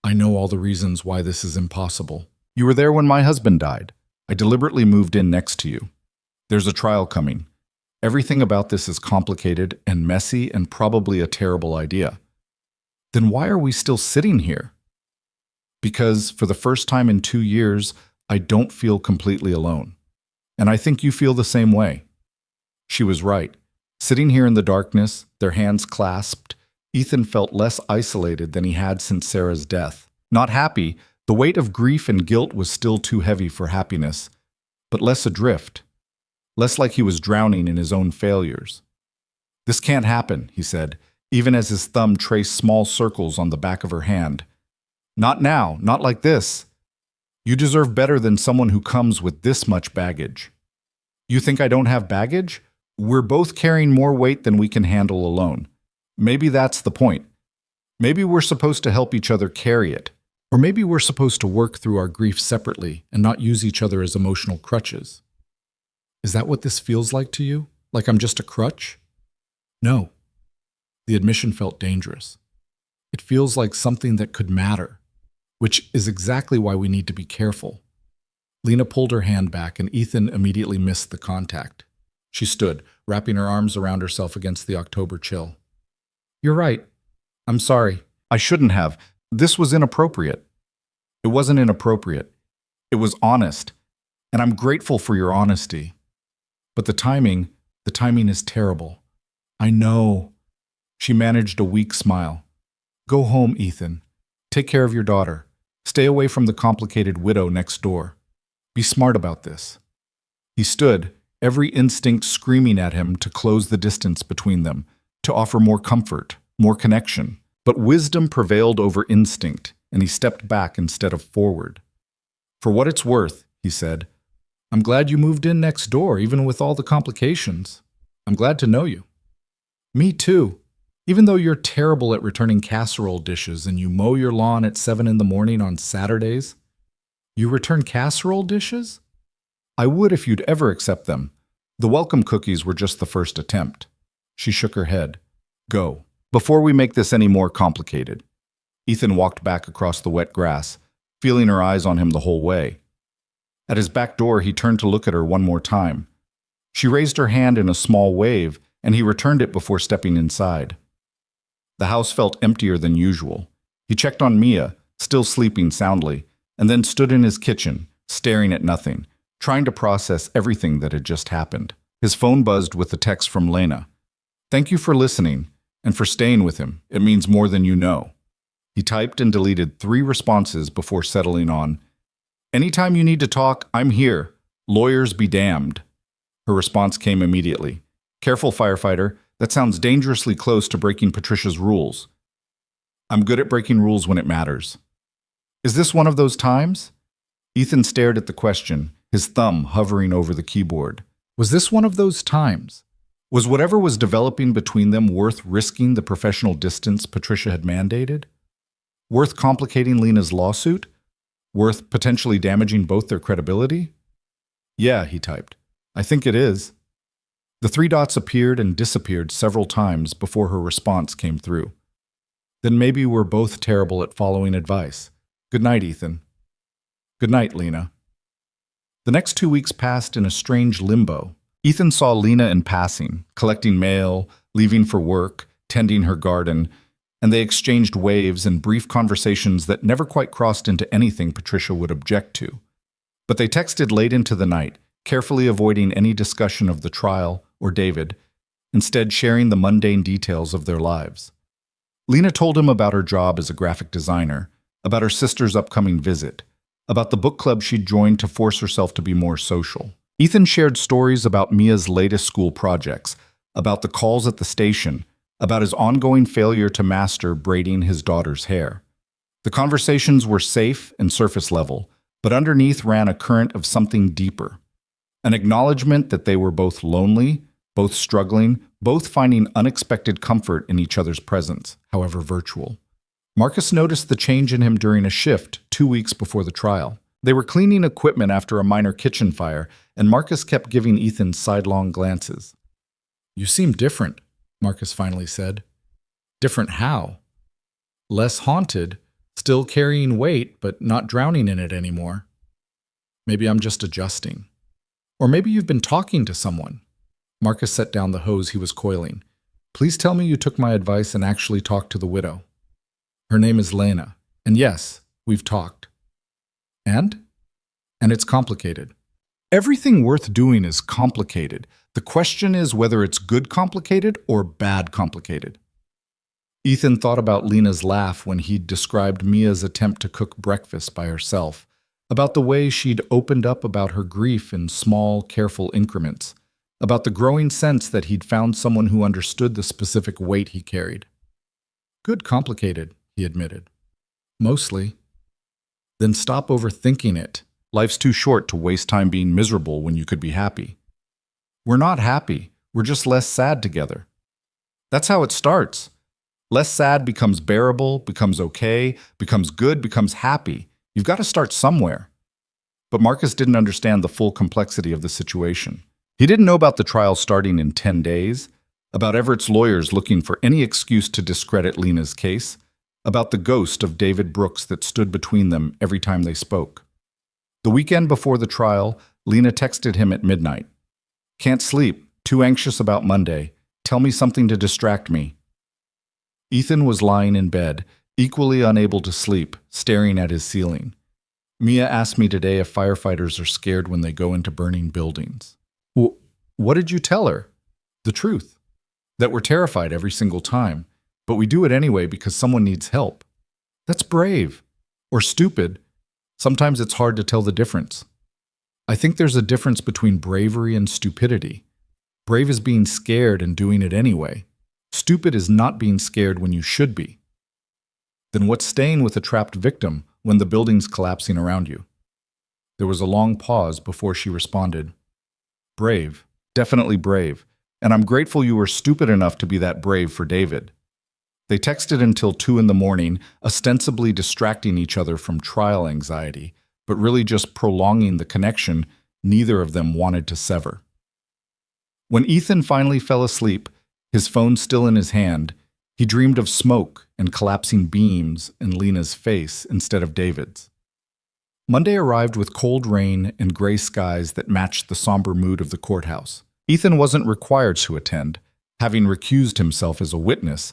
I know all the reasons why this is impossible. You were there when my husband died. I deliberately moved in next to you. There's a trial coming. Everything about this is complicated and messy and probably a terrible idea. Then why are we still sitting here? Because for the first time in 2 years, I don't feel completely alone. And I think you feel the same way. She was right. Sitting here in the darkness, their hands clasped, Ethan felt less isolated than he had since Sarah's death. Not happy, the weight of grief and guilt was still too heavy for happiness, but less adrift. Less like he was drowning in his own failures. This can't happen, he said, even as his thumb traced small circles on the back of her hand. Not now, not like this. You deserve better than someone who comes with this much baggage. You think I don't have baggage? We're both carrying more weight than we can handle alone. Maybe that's the point. Maybe we're supposed to help each other carry it. Or maybe we're supposed to work through our grief separately and not use each other as emotional crutches. Is that what this feels like to you? Like I'm just a crutch? No. The admission felt dangerous. It feels like something that could matter, which is exactly why we need to be careful. Lena pulled her hand back and Ethan immediately missed the contact. She stood, wrapping her arms around herself against the October chill. You're right. I'm sorry. I shouldn't have. This was inappropriate. It wasn't inappropriate. It was honest. And I'm grateful for your honesty. But the timing is terrible. I know. She managed a weak smile. Go home, Ethan. Take care of your daughter. Stay away from the complicated widow next door. Be smart about this. He stood, every instinct screaming at him to close the distance between them, to offer more comfort, more connection. But wisdom prevailed over instinct, and he stepped back instead of forward. For what it's worth, he said, I'm glad you moved in next door, even with all the complications. I'm glad to know you. Me too. Even though you're terrible at returning casserole dishes and you mow your lawn at 7 in the morning on Saturdays. You return casserole dishes? I would if you'd ever accept them. The welcome cookies were just the first attempt. She shook her head. Go. Before we make this any more complicated. Ethan walked back across the wet grass, feeling her eyes on him the whole way. At his back door, he turned to look at her one more time. She raised her hand in a small wave, and he returned it before stepping inside. The house felt emptier than usual. He checked on Mia, still sleeping soundly, and then stood in his kitchen, staring at nothing, trying to process everything that had just happened. His phone buzzed with a text from Lena. Thank you for listening, and for staying with him. It means more than you know. He typed and deleted 3 responses before settling on, anytime you need to talk, I'm here. Lawyers be damned. Her response came immediately. Careful, firefighter. That sounds dangerously close to breaking Patricia's rules. I'm good at breaking rules when it matters. Is this one of those times? Ethan stared at the question, his thumb hovering over the keyboard. Was this one of those times? Was whatever was developing between them worth risking the professional distance Patricia had mandated? Worth complicating Lena's lawsuit? Worth potentially damaging both their credibility? Yeah, he typed. I think it is. The 3 dots appeared and disappeared several times before her response came through. Then maybe we're both terrible at following advice. Good night, Ethan. Good night, Lena. The next 2 weeks passed in a strange limbo. Ethan saw Lena in passing, collecting mail, leaving for work, tending her garden, and they exchanged waves and brief conversations that never quite crossed into anything Patricia would object to. But they texted late into the night, carefully avoiding any discussion of the trial or David, instead sharing the mundane details of their lives. Lena told him about her job as a graphic designer, about her sister's upcoming visit, about the book club she'd joined to force herself to be more social. Ethan shared stories about Mia's latest school projects, about the calls at the station, about his ongoing failure to master braiding his daughter's hair. The conversations were safe and surface level, but underneath ran a current of something deeper. An acknowledgement that they were both lonely, both struggling, both finding unexpected comfort in each other's presence, however virtual. Marcus noticed the change in him during a shift 2 weeks before the trial. They were cleaning equipment after a minor kitchen fire, and Marcus kept giving Ethan sidelong glances. You seem different, Marcus finally said. Different how? Less haunted, still carrying weight, but not drowning in it anymore. Maybe I'm just adjusting. Or maybe you've been talking to someone. Marcus set down the hose he was coiling. Please tell me you took my advice and actually talked to the widow. Her name is Lena, and yes, we've talked. And? And it's complicated. Everything worth doing is complicated. The question is whether it's good complicated or bad complicated. Ethan thought about Lena's laugh when he'd described Mia's attempt to cook breakfast by herself, about the way she'd opened up about her grief in small, careful increments, about the growing sense that he'd found someone who understood the specific weight he carried. Good complicated, he admitted. Mostly. Then stop overthinking it. Life's too short to waste time being miserable when you could be happy. We're not happy. We're just less sad together. That's how it starts. Less sad becomes bearable, becomes okay, becomes good, becomes happy. You've got to start somewhere. But Marcus didn't understand the full complexity of the situation. He didn't know about the trial starting in 10 days, about Everett's lawyers looking for any excuse to discredit Lena's case, about the ghost of David Brooks that stood between them every time they spoke. The weekend before the trial, Lena texted him at midnight. Can't sleep, too anxious about Monday. Tell me something to distract me. Ethan was lying in bed, equally unable to sleep, staring at his ceiling. Mia asked me today if firefighters are scared when they go into burning buildings. What did you tell her? The truth. That we're terrified every single time, but we do it anyway because someone needs help. That's brave. Or stupid. Sometimes it's hard to tell the difference. I think there's a difference between bravery and stupidity. Brave is being scared and doing it anyway. Stupid is not being scared when you should be. Then what's staying with a trapped victim when the building's collapsing around you? There was a long pause before she responded. Brave. Definitely brave. And I'm grateful you were stupid enough to be that brave for David. They texted until 2 a.m, ostensibly distracting each other from trial anxiety, but really just prolonging the connection neither of them wanted to sever. When Ethan finally fell asleep, his phone still in his hand, he dreamed of smoke and collapsing beams in Lena's face instead of David's. Monday arrived with cold rain and gray skies that matched the somber mood of the courthouse. Ethan wasn't required to attend, having recused himself as a witness,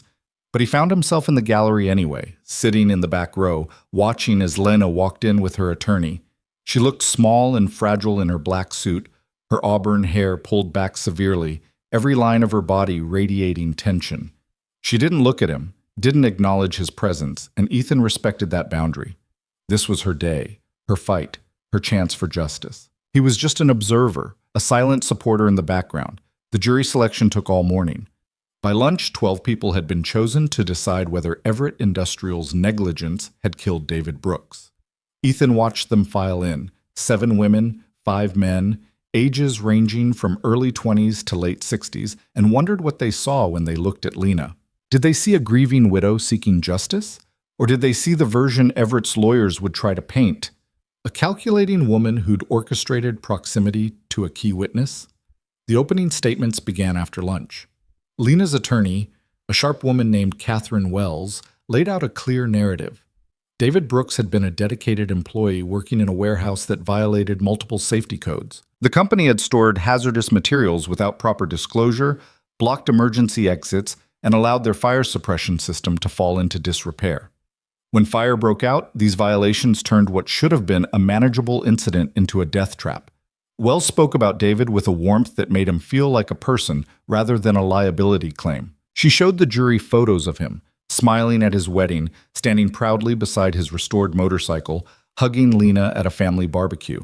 but he found himself in the gallery anyway, sitting in the back row, watching as Lena walked in with her attorney. She looked small and fragile in her black suit, her auburn hair pulled back severely, every line of her body radiating tension. She didn't look at him, didn't acknowledge his presence, and Ethan respected that boundary. This was her day, her fight, her chance for justice. He was just an observer, a silent supporter in the background. The jury selection took all morning. By lunch, 12 people had been chosen to decide whether Everett Industrial's negligence had killed David Brooks. Ethan watched them file in, 7 women, 5 men, ages ranging from early 20s to late 60s, and wondered what they saw when they looked at Lena. Did they see a grieving widow seeking justice? Or did they see the version Everett's lawyers would try to paint? A calculating woman who'd orchestrated proximity to a key witness? The opening statements began after lunch. Lena's attorney, a sharp woman named Catherine Wells, laid out a clear narrative. David Brooks had been a dedicated employee working in a warehouse that violated multiple safety codes. The company had stored hazardous materials without proper disclosure, blocked emergency exits, and allowed their fire suppression system to fall into disrepair. When fire broke out, these violations turned what should have been a manageable incident into a death trap. Wells spoke about David with a warmth that made him feel like a person rather than a liability claim. She showed the jury photos of him, smiling at his wedding, standing proudly beside his restored motorcycle, hugging Lena at a family barbecue.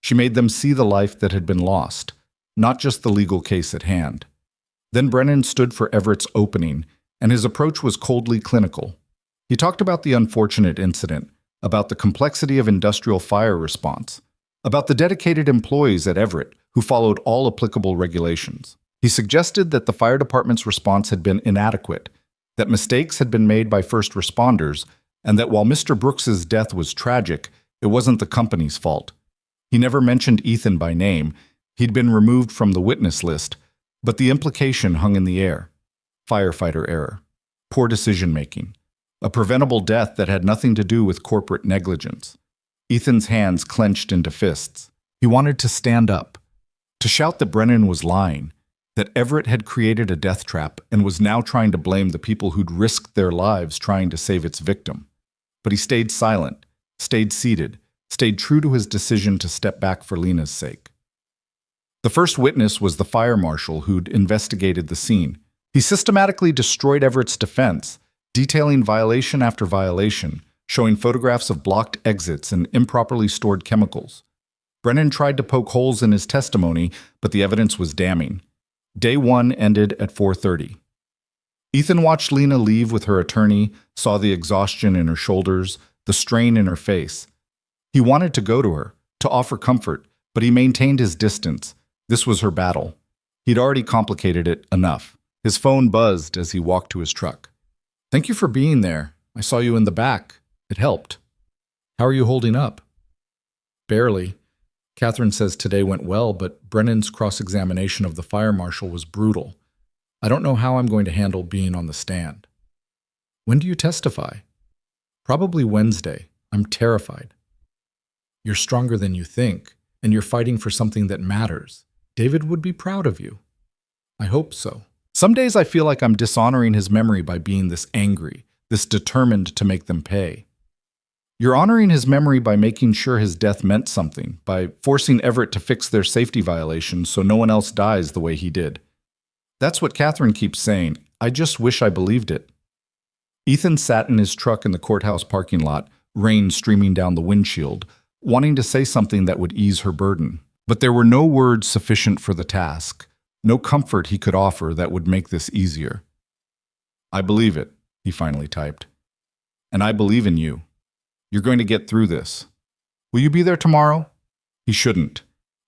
She made them see the life that had been lost, not just the legal case at hand. Then Brennan stood for Everett's opening, and his approach was coldly clinical. He talked about the unfortunate incident, about the complexity of industrial fire response, about the dedicated employees at Everett who followed all applicable regulations. He suggested that the fire department's response had been inadequate, that mistakes had been made by first responders, and that while Mr. Brooks's death was tragic, it wasn't the company's fault. He never mentioned Ethan by name. He'd been removed from the witness list, but the implication hung in the air. Firefighter error, poor decision-making, a preventable death that had nothing to do with corporate negligence. Ethan's hands clenched into fists. He wanted to stand up, to shout that Brennan was lying, that Everett had created a death trap and was now trying to blame the people who'd risked their lives trying to save its victim. But he stayed silent, stayed seated, stayed true to his decision to step back for Lena's sake. The first witness was the fire marshal who'd investigated the scene. He systematically destroyed Everett's defense, detailing violation after violation, showing photographs of blocked exits and improperly stored chemicals. Brennan tried to poke holes in his testimony, but the evidence was damning. Day 1 ended at 4:30. Ethan watched Lena leave with her attorney, saw the exhaustion in her shoulders, the strain in her face. He wanted to go to her, to offer comfort, but he maintained his distance. This was her battle. He'd already complicated it enough. His phone buzzed as he walked to his truck. "Thank you for being there. I saw you in the back. It helped. How are you holding up?" "Barely. Catherine says today went well, but Brennan's cross-examination of the fire marshal was brutal. I don't know how I'm going to handle being on the stand." "When do you testify?" "Probably Wednesday. I'm terrified." "You're stronger than you think, and you're fighting for something that matters. David would be proud of you." "I hope so. Some days I feel like I'm dishonoring his memory by being this angry, this determined to make them pay." "You're honoring his memory by making sure his death meant something, by forcing Everett to fix their safety violations so no one else dies the way he did." "That's what Catherine keeps saying. I just wish I believed it." Ethan sat in his truck in the courthouse parking lot, rain streaming down the windshield, wanting to say something that would ease her burden. But there were no words sufficient for the task, no comfort he could offer that would make this easier. "I believe it," he finally typed. "And I believe in you. You're going to get through this. Will you be there tomorrow?" He shouldn't.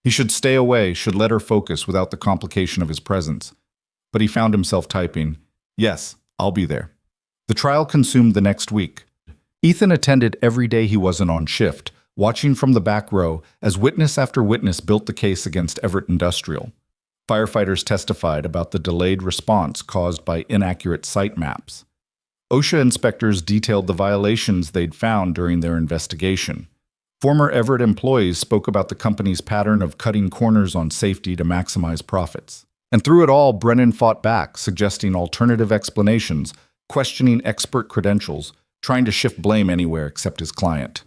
He should stay away, should let her focus without the complication of his presence. But he found himself typing, "Yes, I'll be there." The trial consumed the next week. Ethan attended every day he wasn't on shift, watching from the back row as witness after witness built the case against Everett Industrial. Firefighters testified about the delayed response caused by inaccurate site maps. OSHA inspectors detailed the violations they'd found during their investigation. Former Everett employees spoke about the company's pattern of cutting corners on safety to maximize profits. And through it all, Brennan fought back, suggesting alternative explanations, questioning expert credentials, trying to shift blame anywhere except his client.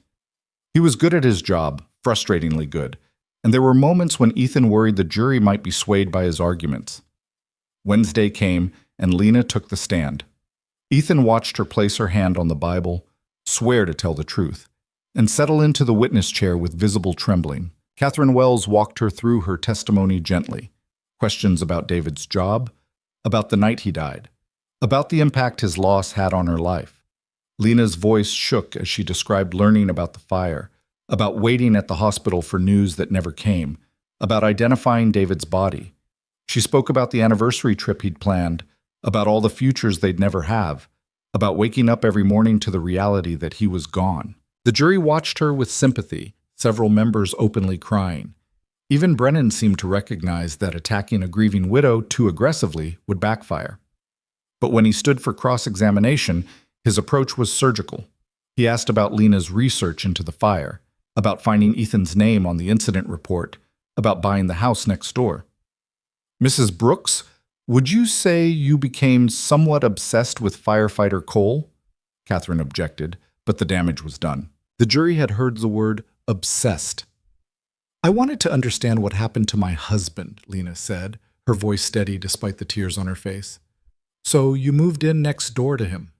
He was good at his job, frustratingly good, and there were moments when Ethan worried the jury might be swayed by his arguments. Wednesday came, and Lena took the stand. Ethan watched her place her hand on the Bible, swear to tell the truth, and settle into the witness chair with visible trembling. Catherine Wells walked her through her testimony gently. Questions about David's job, about the night he died, about the impact his loss had on her life. Lena's voice shook as she described learning about the fire, about waiting at the hospital for news that never came, about identifying David's body. She spoke about the anniversary trip he'd planned, about all the futures they'd never have, about waking up every morning to the reality that he was gone. The jury watched her with sympathy, several members openly crying. Even Brennan seemed to recognize that attacking a grieving widow too aggressively would backfire. But when he stood for cross-examination, his approach was surgical. He asked about Lena's research into the fire, about finding Ethan's name on the incident report, about buying the house next door. Mrs. Brooks, would you say you became somewhat obsessed with firefighter Cole? Catherine objected, but the damage was done. The jury had heard the word obsessed. I wanted to understand what happened to my husband, Lena said, her voice steady despite the tears on her face. So you moved in next door to him.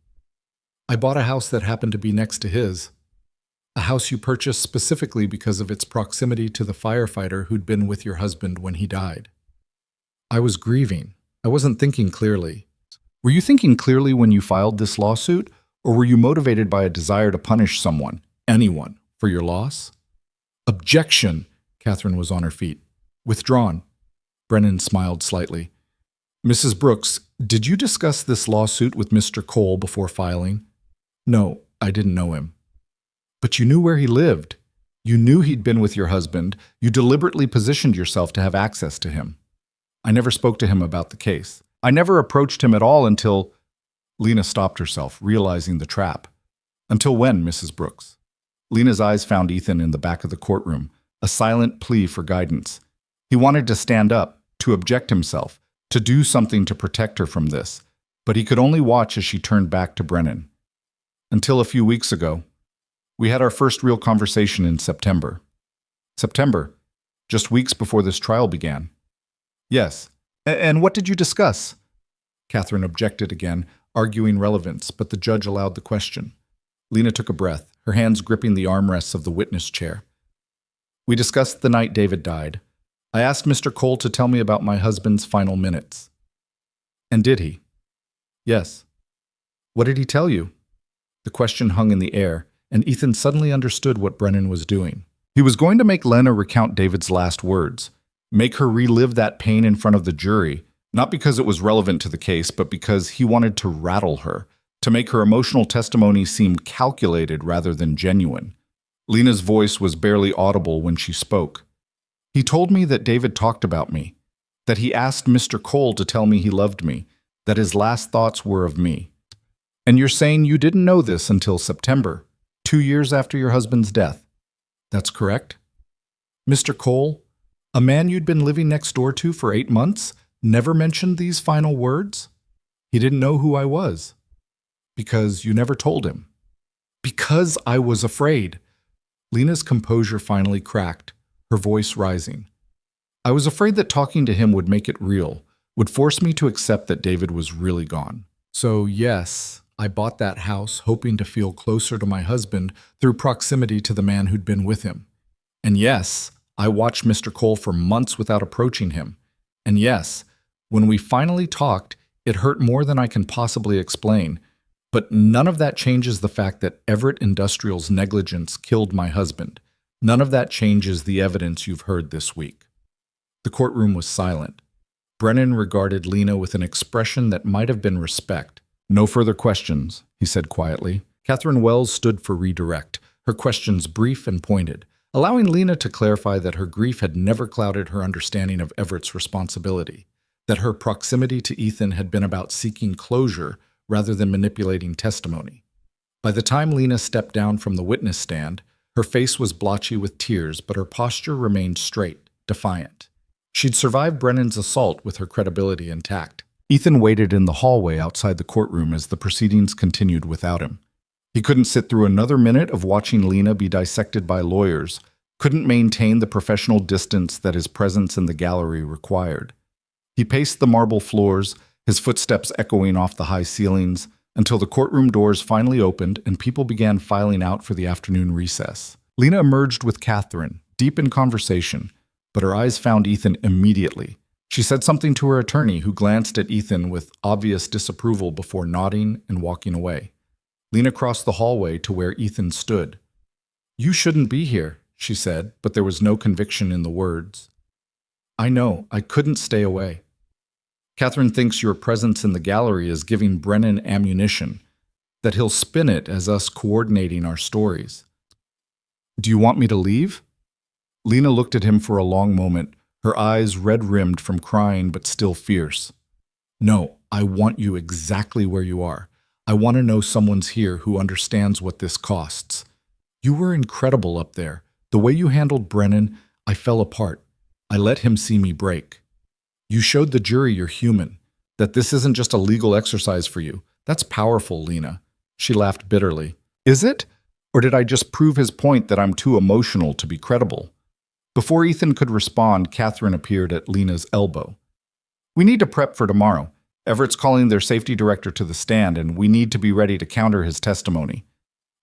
I bought a house that happened to be next to his. A house you purchased specifically because of its proximity to the firefighter who'd been with your husband when he died. I was grieving. I wasn't thinking clearly. Were you thinking clearly when you filed this lawsuit, or were you motivated by a desire to punish someone, anyone, for your loss? Objection! Catherine was on her feet. Withdrawn. Brennan smiled slightly. Mrs. Brooks, did you discuss this lawsuit with Mr. Cole before filing? No, I didn't know him. But you knew where he lived. You knew he'd been with your husband. You deliberately positioned yourself to have access to him. I never spoke to him about the case. I never approached him at all until... Lena stopped herself, realizing the trap. Until when, Mrs. Brooks? Lena's eyes found Ethan in the back of the courtroom, a silent plea for guidance. He wanted to stand up, to object himself, to do something to protect her from this, but he could only watch as she turned back to Brennan. Until a few weeks ago. We had our first real conversation in September. September, just weeks before this trial began. Yes. And what did you discuss? Catherine objected again, arguing relevance, but the judge allowed the question. Lena took a breath, her hands gripping the armrests of the witness chair. We discussed the night David died. I asked Mr. Cole to tell me about my husband's final minutes. And did he? Yes. What did he tell you? The question hung in the air, and Ethan suddenly understood what Brennan was doing. He was going to make Lena recount David's last words, make her relive that pain in front of the jury, not because it was relevant to the case, but because he wanted to rattle her, to make her emotional testimony seem calculated rather than genuine. Lena's voice was barely audible when she spoke. He told me that David talked about me, that he asked Mr. Cole to tell me he loved me, that his last thoughts were of me. And you're saying you didn't know this until September, 2 years after your husband's death. That's correct? Mr. Cole, a man you'd been living next door to for 8 months, never mentioned these final words? He didn't know who I was. Because you never told him. Because I was afraid. Lena's composure finally cracked, her voice rising. I was afraid that talking to him would make it real, would force me to accept that David was really gone. So yes, I bought that house hoping to feel closer to my husband through proximity to the man who'd been with him. And yes, I watched Mr. Cole for months without approaching him. And yes, when we finally talked, it hurt more than I can possibly explain. But none of that changes the fact that Everett Industrial's negligence killed my husband. None of that changes the evidence you've heard this week. The courtroom was silent. Brennan regarded Lena with an expression that might have been respect. No further questions, he said quietly. Catherine Wells stood for redirect, her questions brief and pointed, allowing Lena to clarify that her grief had never clouded her understanding of Everett's responsibility, that her proximity to Ethan had been about seeking closure rather than manipulating testimony. By the time Lena stepped down from the witness stand, her face was blotchy with tears, but her posture remained straight, defiant. She'd survived Brennan's assault with her credibility intact. Ethan waited in the hallway outside the courtroom as the proceedings continued without him. He couldn't sit through another minute of watching Lena be dissected by lawyers, couldn't maintain the professional distance that his presence in the gallery required. He paced the marble floors, his footsteps echoing off the high ceilings, until the courtroom doors finally opened and people began filing out for the afternoon recess. Lena emerged with Catherine, deep in conversation, but her eyes found Ethan immediately. She said something to her attorney, who glanced at Ethan with obvious disapproval before nodding and walking away. Lena crossed the hallway to where Ethan stood. "You shouldn't be here," she said, but there was no conviction in the words. "I know, I couldn't stay away. Catherine thinks your presence in the gallery is giving Brennan ammunition, that he'll spin it as us coordinating our stories. Do you want me to leave?" Lena looked at him for a long moment, her eyes red-rimmed from crying but still fierce. "No, I want you exactly where you are. I want to know someone's here who understands what this costs. You were incredible up there. The way you handled Brennan, I fell apart. I let him see me break. You showed the jury you're human, that this isn't just a legal exercise for you. That's powerful, Lena." She laughed bitterly. "Is it? Or did I just prove his point that I'm too emotional to be credible?" Before Ethan could respond, Catherine appeared at Lena's elbow. "We need to prep for tomorrow. Everett's calling their safety director to the stand, and we need to be ready to counter his testimony."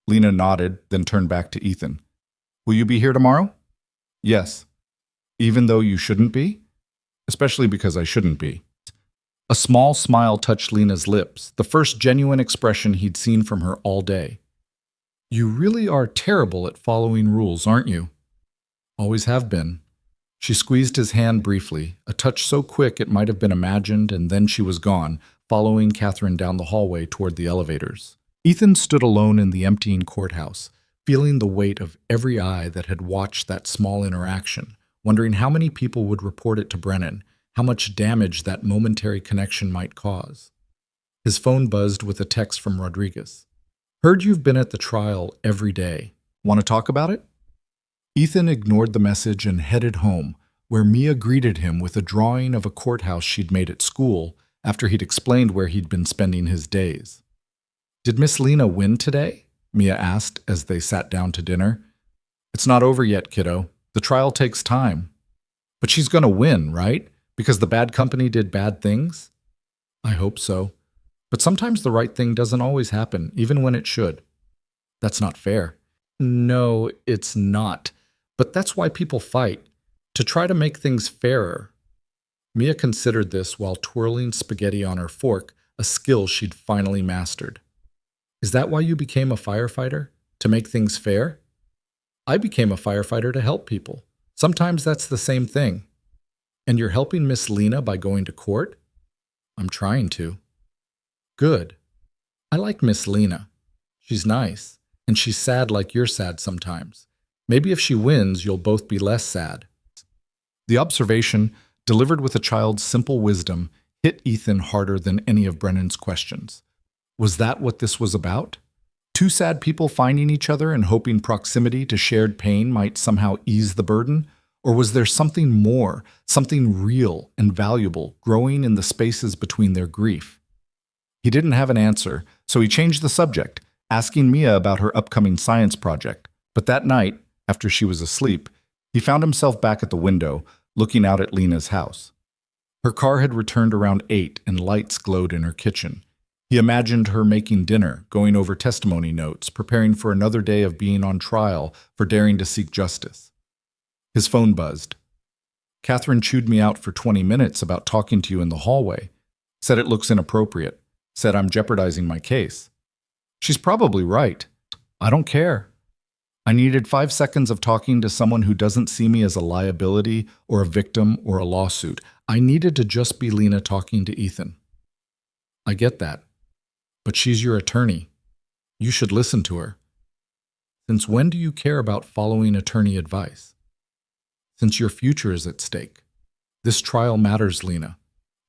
Lena nodded, then turned back to Ethan. "Will you be here tomorrow?" "Yes." "Even though you shouldn't be?" "Especially because I shouldn't be." A small smile touched Lena's lips, the first genuine expression he'd seen from her all day. "You really are terrible at following rules, aren't you?" "Always have been." She squeezed his hand briefly, a touch so quick it might have been imagined, and then she was gone, following Catherine down the hallway toward the elevators. Ethan stood alone in the emptying courthouse, feeling the weight of every eye that had watched that small interaction, wondering how many people would report it to Brennan, how much damage that momentary connection might cause. His phone buzzed with a text from Rodriguez. "Heard you've been at the trial every day. Want to talk about it?" Ethan ignored the message and headed home, where Mia greeted him with a drawing of a courthouse she'd made at school after he'd explained where he'd been spending his days. "Did Miss Lena win today?" Mia asked as they sat down to dinner. "It's not over yet, kiddo. The trial takes time." "But she's going to win, right? Because the bad company did bad things?" "I hope so. But sometimes the right thing doesn't always happen, even when it should." "That's not fair." "No, it's not. But that's why people fight, to try to make things fairer." Mia considered this while twirling spaghetti on her fork, a skill she'd finally mastered. "Is that why you became a firefighter? To make things fair?" "I became a firefighter to help people. Sometimes that's the same thing." "And you're helping Miss Lena by going to court?" "I'm trying to." "Good. I like Miss Lena. She's nice, and she's sad like you're sad sometimes. Maybe if she wins, you'll both be less sad." The observation, delivered with a child's simple wisdom, hit Ethan harder than any of Brennan's questions. Was that what this was about? Two sad people finding each other and hoping proximity to shared pain might somehow ease the burden? Or was there something more, something real and valuable growing in the spaces between their grief? He didn't have an answer, so he changed the subject, asking Mia about her upcoming science project. But that night, after she was asleep, he found himself back at the window, looking out at Lena's house. Her car had returned around 8 and lights glowed in her kitchen. He imagined her making dinner, going over testimony notes, preparing for another day of being on trial for daring to seek justice. His phone buzzed. "Catherine chewed me out for 20 minutes about talking to you in the hallway. Said it looks inappropriate. Said I'm jeopardizing my case." "She's probably right. I don't care. I needed 5 seconds of talking to someone who doesn't see me as a liability or a victim or a lawsuit. I needed to just be Lena talking to Ethan." "I get that. But she's your attorney. You should listen to her." Since when do you care about following attorney advice? Since your future is at stake. This trial matters, Lena,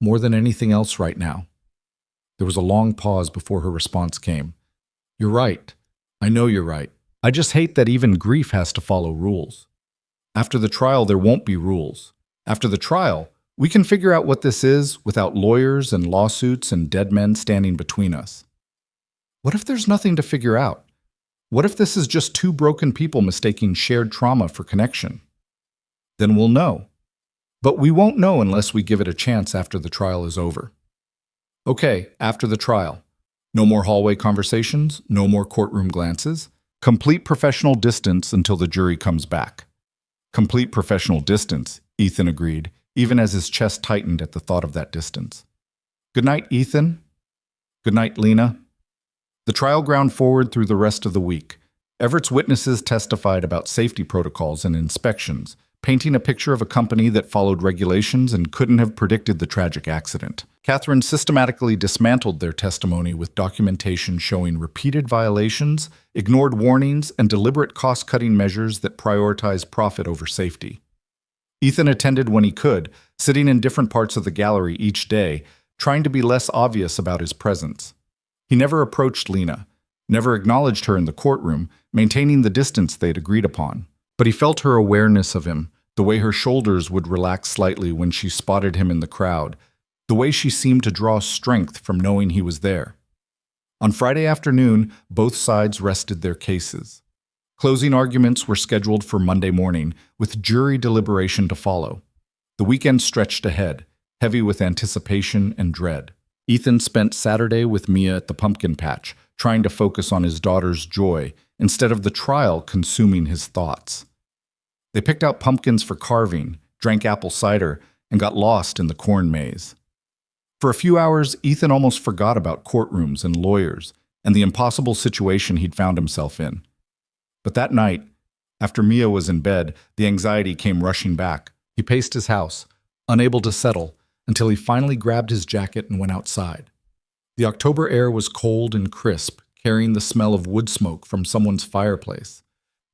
more than anything else right now. There was a long pause before her response came. You're right. I know you're right. I just hate that even grief has to follow rules. After the trial, there won't be rules. After the trial, we can figure out what this is without lawyers and lawsuits and dead men standing between us. What if there's nothing to figure out? What if this is just two broken people mistaking shared trauma for connection? Then we'll know. But we won't know unless we give it a chance after the trial is over. Okay, after the trial. No more hallway conversations, no more courtroom glances. Complete professional distance until the jury comes back. Complete professional distance, Ethan agreed, even as his chest tightened at the thought of that distance. Good night, Ethan. Good night, Lena. The trial ground forward through the rest of the week. Everett's witnesses testified about safety protocols and inspections, painting a picture of a company that followed regulations and couldn't have predicted the tragic accident. Catherine systematically dismantled their testimony with documentation showing repeated violations, ignored warnings, and deliberate cost-cutting measures that prioritize profit over safety. Ethan attended when he could, sitting in different parts of the gallery each day, trying to be less obvious about his presence. He never approached Lena, never acknowledged her in the courtroom, maintaining the distance they'd agreed upon. But he felt her awareness of him, the way her shoulders would relax slightly when she spotted him in the crowd, the way she seemed to draw strength from knowing he was there. On Friday afternoon, both sides rested their cases. Closing arguments were scheduled for Monday morning, with jury deliberation to follow. The weekend stretched ahead, heavy with anticipation and dread. Ethan spent Saturday with Mia at the pumpkin patch, trying to focus on his daughter's joy, instead of the trial consuming his thoughts. They picked out pumpkins for carving, drank apple cider, and got lost in the corn maze. For a few hours, Ethan almost forgot about courtrooms and lawyers and the impossible situation he'd found himself in. But that night, after Mia was in bed, the anxiety came rushing back. He paced his house, unable to settle, until he finally grabbed his jacket and went outside. The October air was cold and crisp, carrying the smell of wood smoke from someone's fireplace.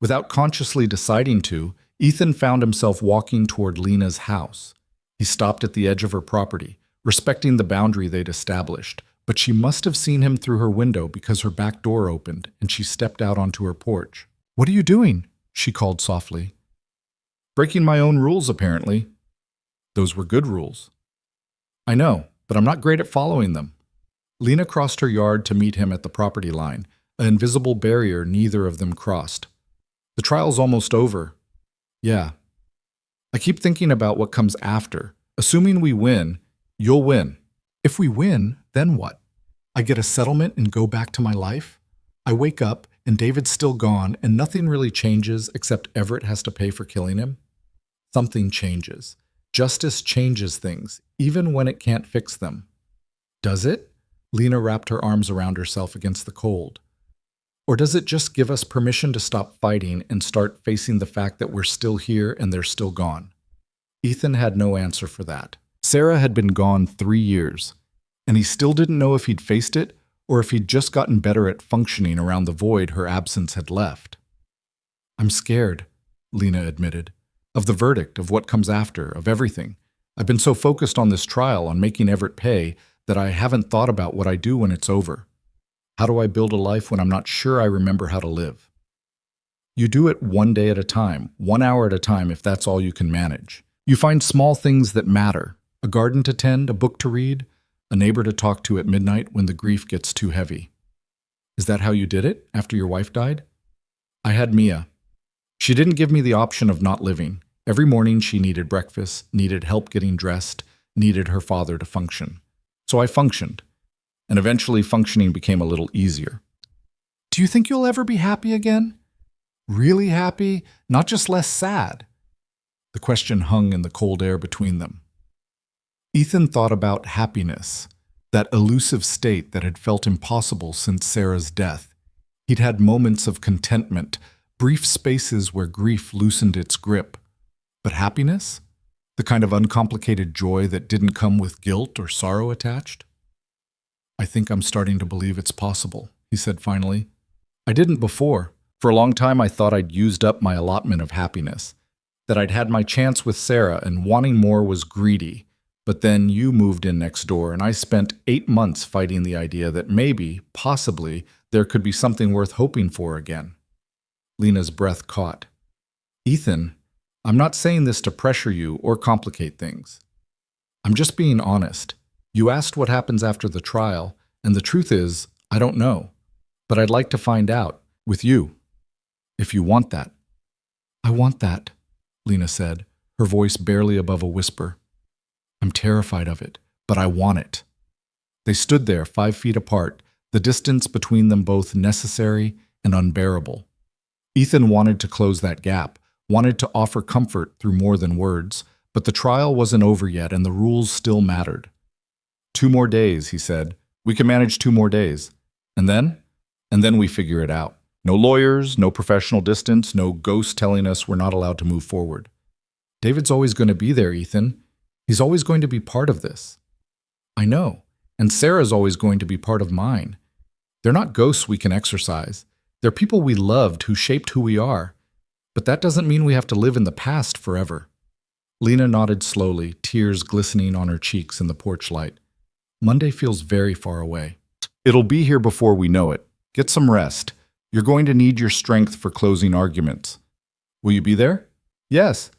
Without consciously deciding to, Ethan found himself walking toward Lena's house. He stopped at the edge of her property, respecting the boundary they'd established, but she must have seen him through her window because her back door opened and she stepped out onto her porch. "What are you doing?" she called softly. "Breaking my own rules, apparently." "Those were good rules." "I know, but I'm not great at following them." Lena crossed her yard to meet him at the property line, an invisible barrier neither of them crossed. "The trial's almost over." "Yeah. I keep thinking about what comes after. Assuming we win, you'll win. If we win, then what? I get a settlement and go back to my life? I wake up and David's still gone and nothing really changes except Everett has to pay for killing him? Something changes. Justice changes things, even when it can't fix them. Does it? Lena wrapped her arms around herself against the cold. Or does it just give us permission to stop fighting and start facing the fact that we're still here and they're still gone? Ethan had no answer for that. Sarah had been gone 3 years, and he still didn't know if he'd faced it or if he'd just gotten better at functioning around the void her absence had left. "I'm scared," Lena admitted, "of the verdict, of what comes after, of everything. I've been so focused on this trial, on making Everett pay, that I haven't thought about what I do when it's over. How do I build a life when I'm not sure I remember how to live?" You do it one day at a time, 1 hour at a time if that's all you can manage. You find small things that matter, a garden to tend, a book to read, a neighbor to talk to at midnight when the grief gets too heavy. Is that how you did it after your wife died? I had Mia. She didn't give me the option of not living. Every morning she needed breakfast, needed help getting dressed, needed her father to function. So I functioned, and eventually functioning became a little easier. Do you think you'll ever be happy again? Really happy, not just less sad? The question hung in the cold air between them. Ethan thought about happiness, that elusive state that had felt impossible since Sarah's death. He'd had moments of contentment, brief spaces where grief loosened its grip. But happiness? The kind of uncomplicated joy that didn't come with guilt or sorrow attached? "I think I'm starting to believe it's possible," he said finally. "I didn't before, For a long time, I thought I'd used up my allotment of happiness, that I'd had my chance with Sarah and wanting more was greedy. But then you moved in next door, and I spent 8 months fighting the idea that maybe, possibly, there could be something worth hoping for again. Lena's breath caught. Ethan, I'm not saying this to pressure you or complicate things. I'm just being honest. You asked what happens after the trial, and the truth is, I don't know. But I'd like to find out, with you, if you want that. I want that, Lena said, her voice barely above a whisper. I'm terrified of it, but I want it. They stood there 5 feet apart, the distance between them both necessary and unbearable. Ethan wanted to close that gap, wanted to offer comfort through more than words, but the trial wasn't over yet and the rules still mattered. 2 more days, he said. We can manage 2 more days. And then we figure it out. No lawyers, no professional distance, no ghosts telling us we're not allowed to move forward. David's always going to be there, Ethan. He's always going to be part of this. I know, and Sarah's always going to be part of mine. They're not ghosts we can exorcise. They're people we loved who shaped who we are. But that doesn't mean we have to live in the past forever. Lena nodded slowly, tears glistening on her cheeks in the porch light. Monday feels very far away. It'll be here before we know it. Get some rest. You're going to need your strength for closing arguments. Will you be there? Yes.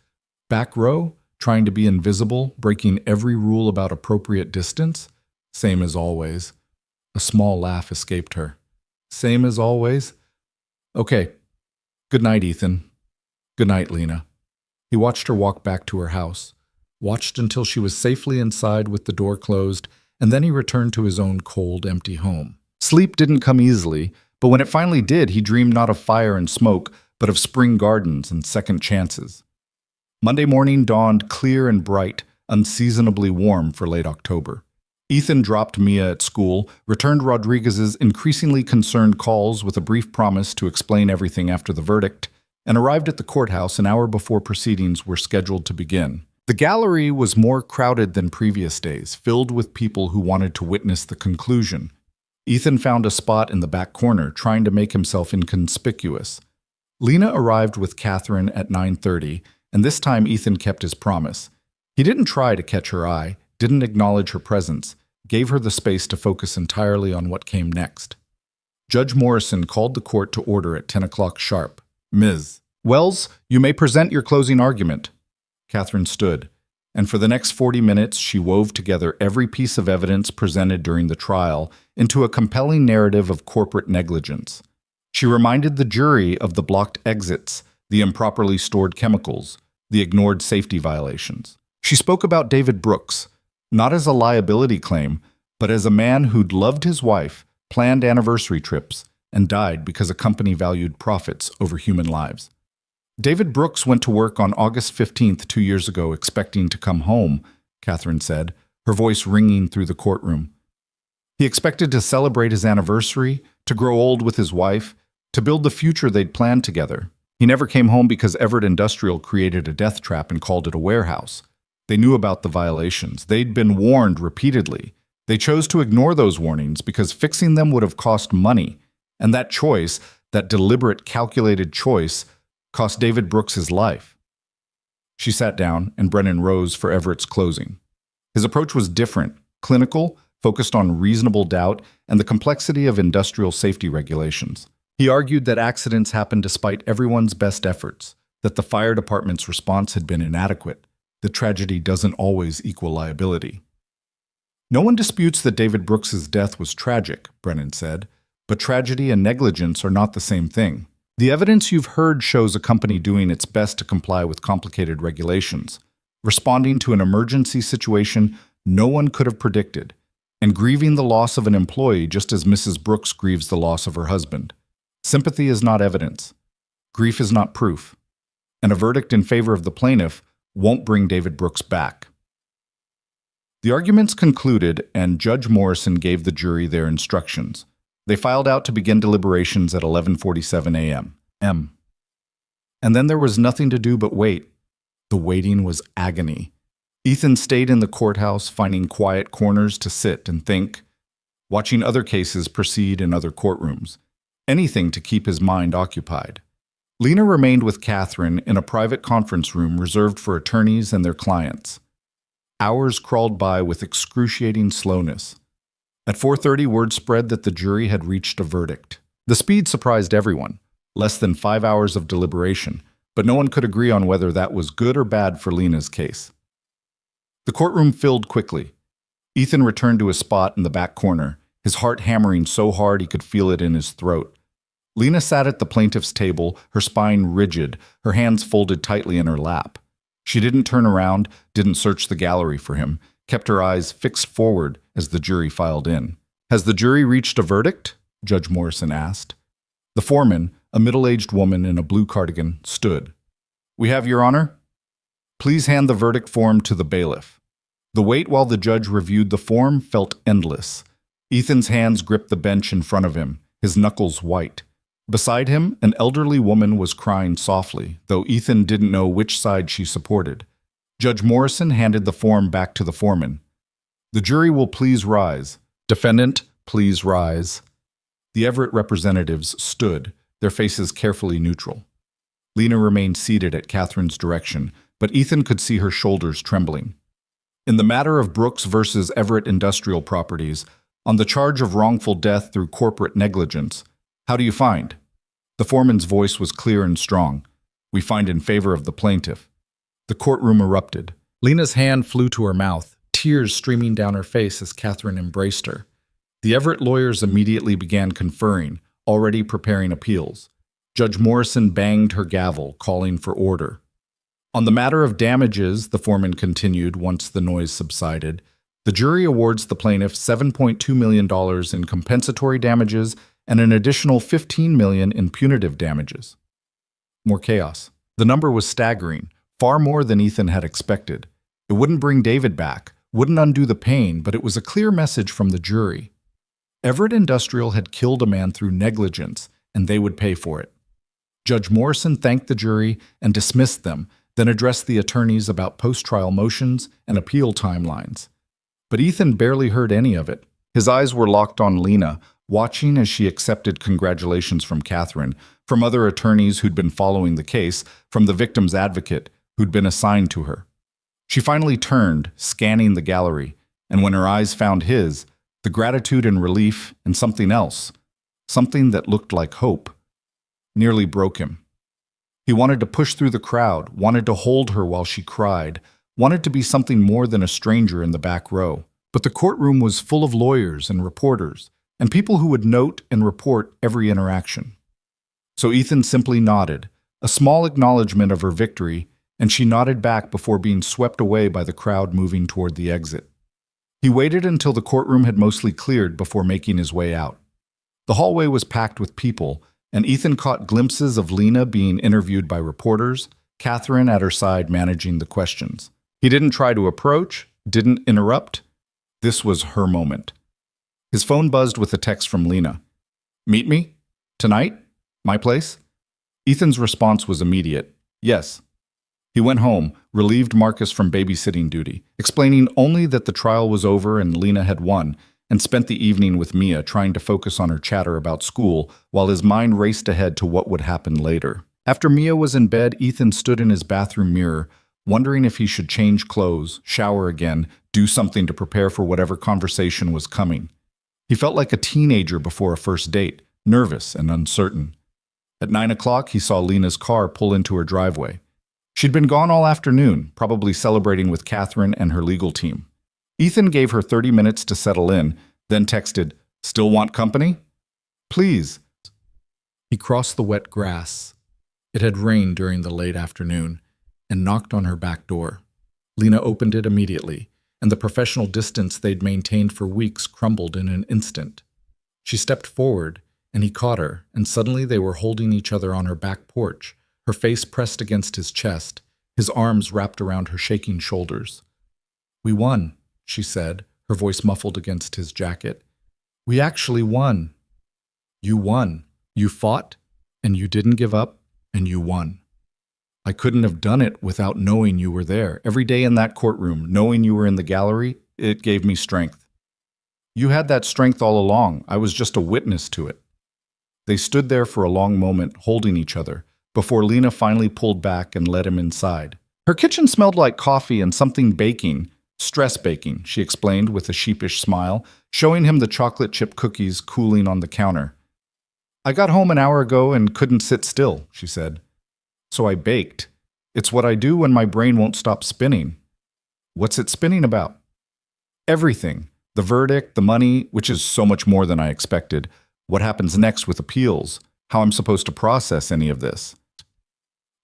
Back row, trying to be invisible, breaking every rule about appropriate distance? Same as always. A small laugh escaped her. Same as always? Okay. Good night, Ethan. Good night, Lena. He watched her walk back to her house, watched until she was safely inside with the door closed, and then he returned to his own cold, empty home. Sleep didn't come easily, but when it finally did, he dreamed not of fire and smoke, but of spring gardens and second chances. Monday morning dawned clear and bright, unseasonably warm for late October. Ethan dropped Mia at school, returned Rodriguez's increasingly concerned calls with a brief promise to explain everything after the verdict, and arrived at the courthouse an hour before proceedings were scheduled to begin. The gallery was more crowded than previous days, filled with people who wanted to witness the conclusion. Ethan found a spot in the back corner, trying to make himself inconspicuous. Lena arrived with Catherine at 9:30, and this time Ethan kept his promise. He didn't try to catch her eye, didn't acknowledge her presence, gave her the space to focus entirely on what came next. Judge Morrison called the court to order at 10 o'clock sharp. Ms. Wells, you may present your closing argument. Catherine stood, and for the next 40 minutes she wove together every piece of evidence presented during the trial into a compelling narrative of corporate negligence. She reminded the jury of the blocked exits, the improperly stored chemicals, the ignored safety violations. She spoke about David Brooks, not as a liability claim, but as a man who'd loved his wife, planned anniversary trips, and died because a company valued profits over human lives. David Brooks went to work on August 15th 2 years ago expecting to come home, Catherine said, her voice ringing through the courtroom. He expected to celebrate his anniversary, to grow old with his wife, to build the future they'd planned together. He never came home because Everett Industrial created a death trap and called it a warehouse. They knew about the violations. They'd been warned repeatedly. They chose to ignore those warnings because fixing them would have cost money. And that choice, that deliberate, calculated choice, cost David Brooks his life. She sat down, and Brennan rose for Everett's closing. His approach was different, clinical, focused on reasonable doubt and the complexity of industrial safety regulations. He argued that accidents happen despite everyone's best efforts, that the fire department's response had been inadequate, that tragedy doesn't always equal liability. No one disputes that David Brooks's death was tragic, Brennan said, but tragedy and negligence are not the same thing. The evidence you've heard shows a company doing its best to comply with complicated regulations, responding to an emergency situation no one could have predicted, and grieving the loss of an employee just as Mrs. Brooks grieves the loss of her husband. Sympathy is not evidence. Grief is not proof. And a verdict in favor of the plaintiff won't bring David Brooks back. The arguments concluded, and Judge Morrison gave the jury their instructions. They filed out to begin deliberations at 11:47 a.m. And then there was nothing to do but wait. The waiting was agony. Ethan stayed in the courthouse, finding quiet corners to sit and think, watching other cases proceed in other courtrooms. anything to keep his mind occupied. Lena remained with Catherine in a private conference room reserved for attorneys and their clients. Hours crawled by with excruciating slowness. At 4:30, word spread that the jury had reached a verdict. The speed surprised everyone. Less than 5 hours of deliberation, but no one could agree on whether that was good or bad for Lena's case. The courtroom filled quickly. Ethan returned to his spot in the back corner, his heart hammering so hard he could feel it in his throat. Lena sat at the plaintiff's table, her spine rigid, her hands folded tightly in her lap. She didn't turn around, didn't search the gallery for him, kept her eyes fixed forward as the jury filed in. "Has the jury reached a verdict?" Judge Morrison asked. The foreman, a middle-aged woman in a blue cardigan, stood. "We have, Your Honor." "Please hand the verdict form to the bailiff." The wait while the judge reviewed the form felt endless. Ethan's hands gripped the bench in front of him, his knuckles white. Beside him, an elderly woman was crying softly, though Ethan didn't know which side she supported. Judge Morrison handed the form back to the foreman. "The jury will please rise. Defendant, please rise." The Everett representatives stood, their faces carefully neutral. Lena remained seated at Catherine's direction, but Ethan could see her shoulders trembling. "In the matter of Brooks versus Everett Industrial Properties, on the charge of wrongful death through corporate negligence, how do you find?" The foreman's voice was clear and strong. "We find in favor of the plaintiff." The courtroom erupted. Lena's hand flew to her mouth, tears streaming down her face as Catherine embraced her. The Everett lawyers immediately began conferring, already preparing appeals. Judge Morrison banged her gavel, calling for order. "On the matter of damages," the foreman continued once the noise subsided, "the jury awards the plaintiff $7.2 million in compensatory damages and an additional $15 million in punitive damages." More chaos. The number was staggering, far more than Ethan had expected. It wouldn't bring David back, wouldn't undo the pain, but it was a clear message from the jury. Everett Industrial had killed a man through negligence, and they would pay for it. Judge Morrison thanked the jury and dismissed them, then addressed the attorneys about post-trial motions and appeal timelines. But Ethan barely heard any of it. His eyes were locked on Lena, watching as she accepted congratulations from Catherine, from other attorneys who'd been following the case, from the victim's advocate who'd been assigned to her. She finally turned, scanning the gallery, and when her eyes found his, the gratitude and relief and something else, something that looked like hope, nearly broke him. He wanted to push through the crowd, wanted to hold her while she cried, wanted to be something more than a stranger in the back row. But the courtroom was full of lawyers and reporters, and people who would note and report every interaction. So Ethan simply nodded, a small acknowledgement of her victory, and she nodded back before being swept away by the crowd moving toward the exit. He waited until the courtroom had mostly cleared before making his way out. The hallway was packed with people, and Ethan caught glimpses of Lena being interviewed by reporters, Catherine at her side managing the questions. He didn't try to approach, didn't interrupt. This was her moment. His phone buzzed with a text from Lena. "Meet me? Tonight? My place?" Ethan's response was immediate. "Yes." He went home, relieved Marcus from babysitting duty, explaining only that the trial was over and Lena had won, and spent the evening with Mia trying to focus on her chatter about school while his mind raced ahead to what would happen later. After Mia was in bed, Ethan stood in his bathroom mirror, wondering if he should change clothes, shower again, do something to prepare for whatever conversation was coming. He felt like a teenager before a first date, nervous and uncertain. At 9 o'clock, he saw Lena's car pull into her driveway. She'd been gone all afternoon, probably celebrating with Catherine and her legal team. Ethan gave her 30 minutes to settle in, then texted, "Still want company?" "Please." He crossed the wet grass. It had rained during the late afternoon, and knocked on her back door. Lena opened it immediately, and the professional distance they'd maintained for weeks crumbled in an instant. She stepped forward, and he caught her, and suddenly they were holding each other on her back porch, her face pressed against his chest, his arms wrapped around her shaking shoulders. "We won," she said, her voice muffled against his jacket. "We actually won." "You won. You fought, and you didn't give up, and you won. I couldn't have done it without knowing you were there. Every day in that courtroom, knowing you were in the gallery, it gave me strength. You had that strength all along. I was just a witness to it." They stood there for a long moment, holding each other, before Lena finally pulled back and let him inside. Her kitchen smelled like coffee and something baking. Stress baking, she explained with a sheepish smile, showing him the chocolate chip cookies cooling on the counter. I got home an hour ago and couldn't sit still, she said. So I baked. It's what I do when my brain won't stop spinning. What's it spinning about? Everything. The verdict, the money, which is so much more than I expected. What happens next with appeals? How I'm supposed to process any of this?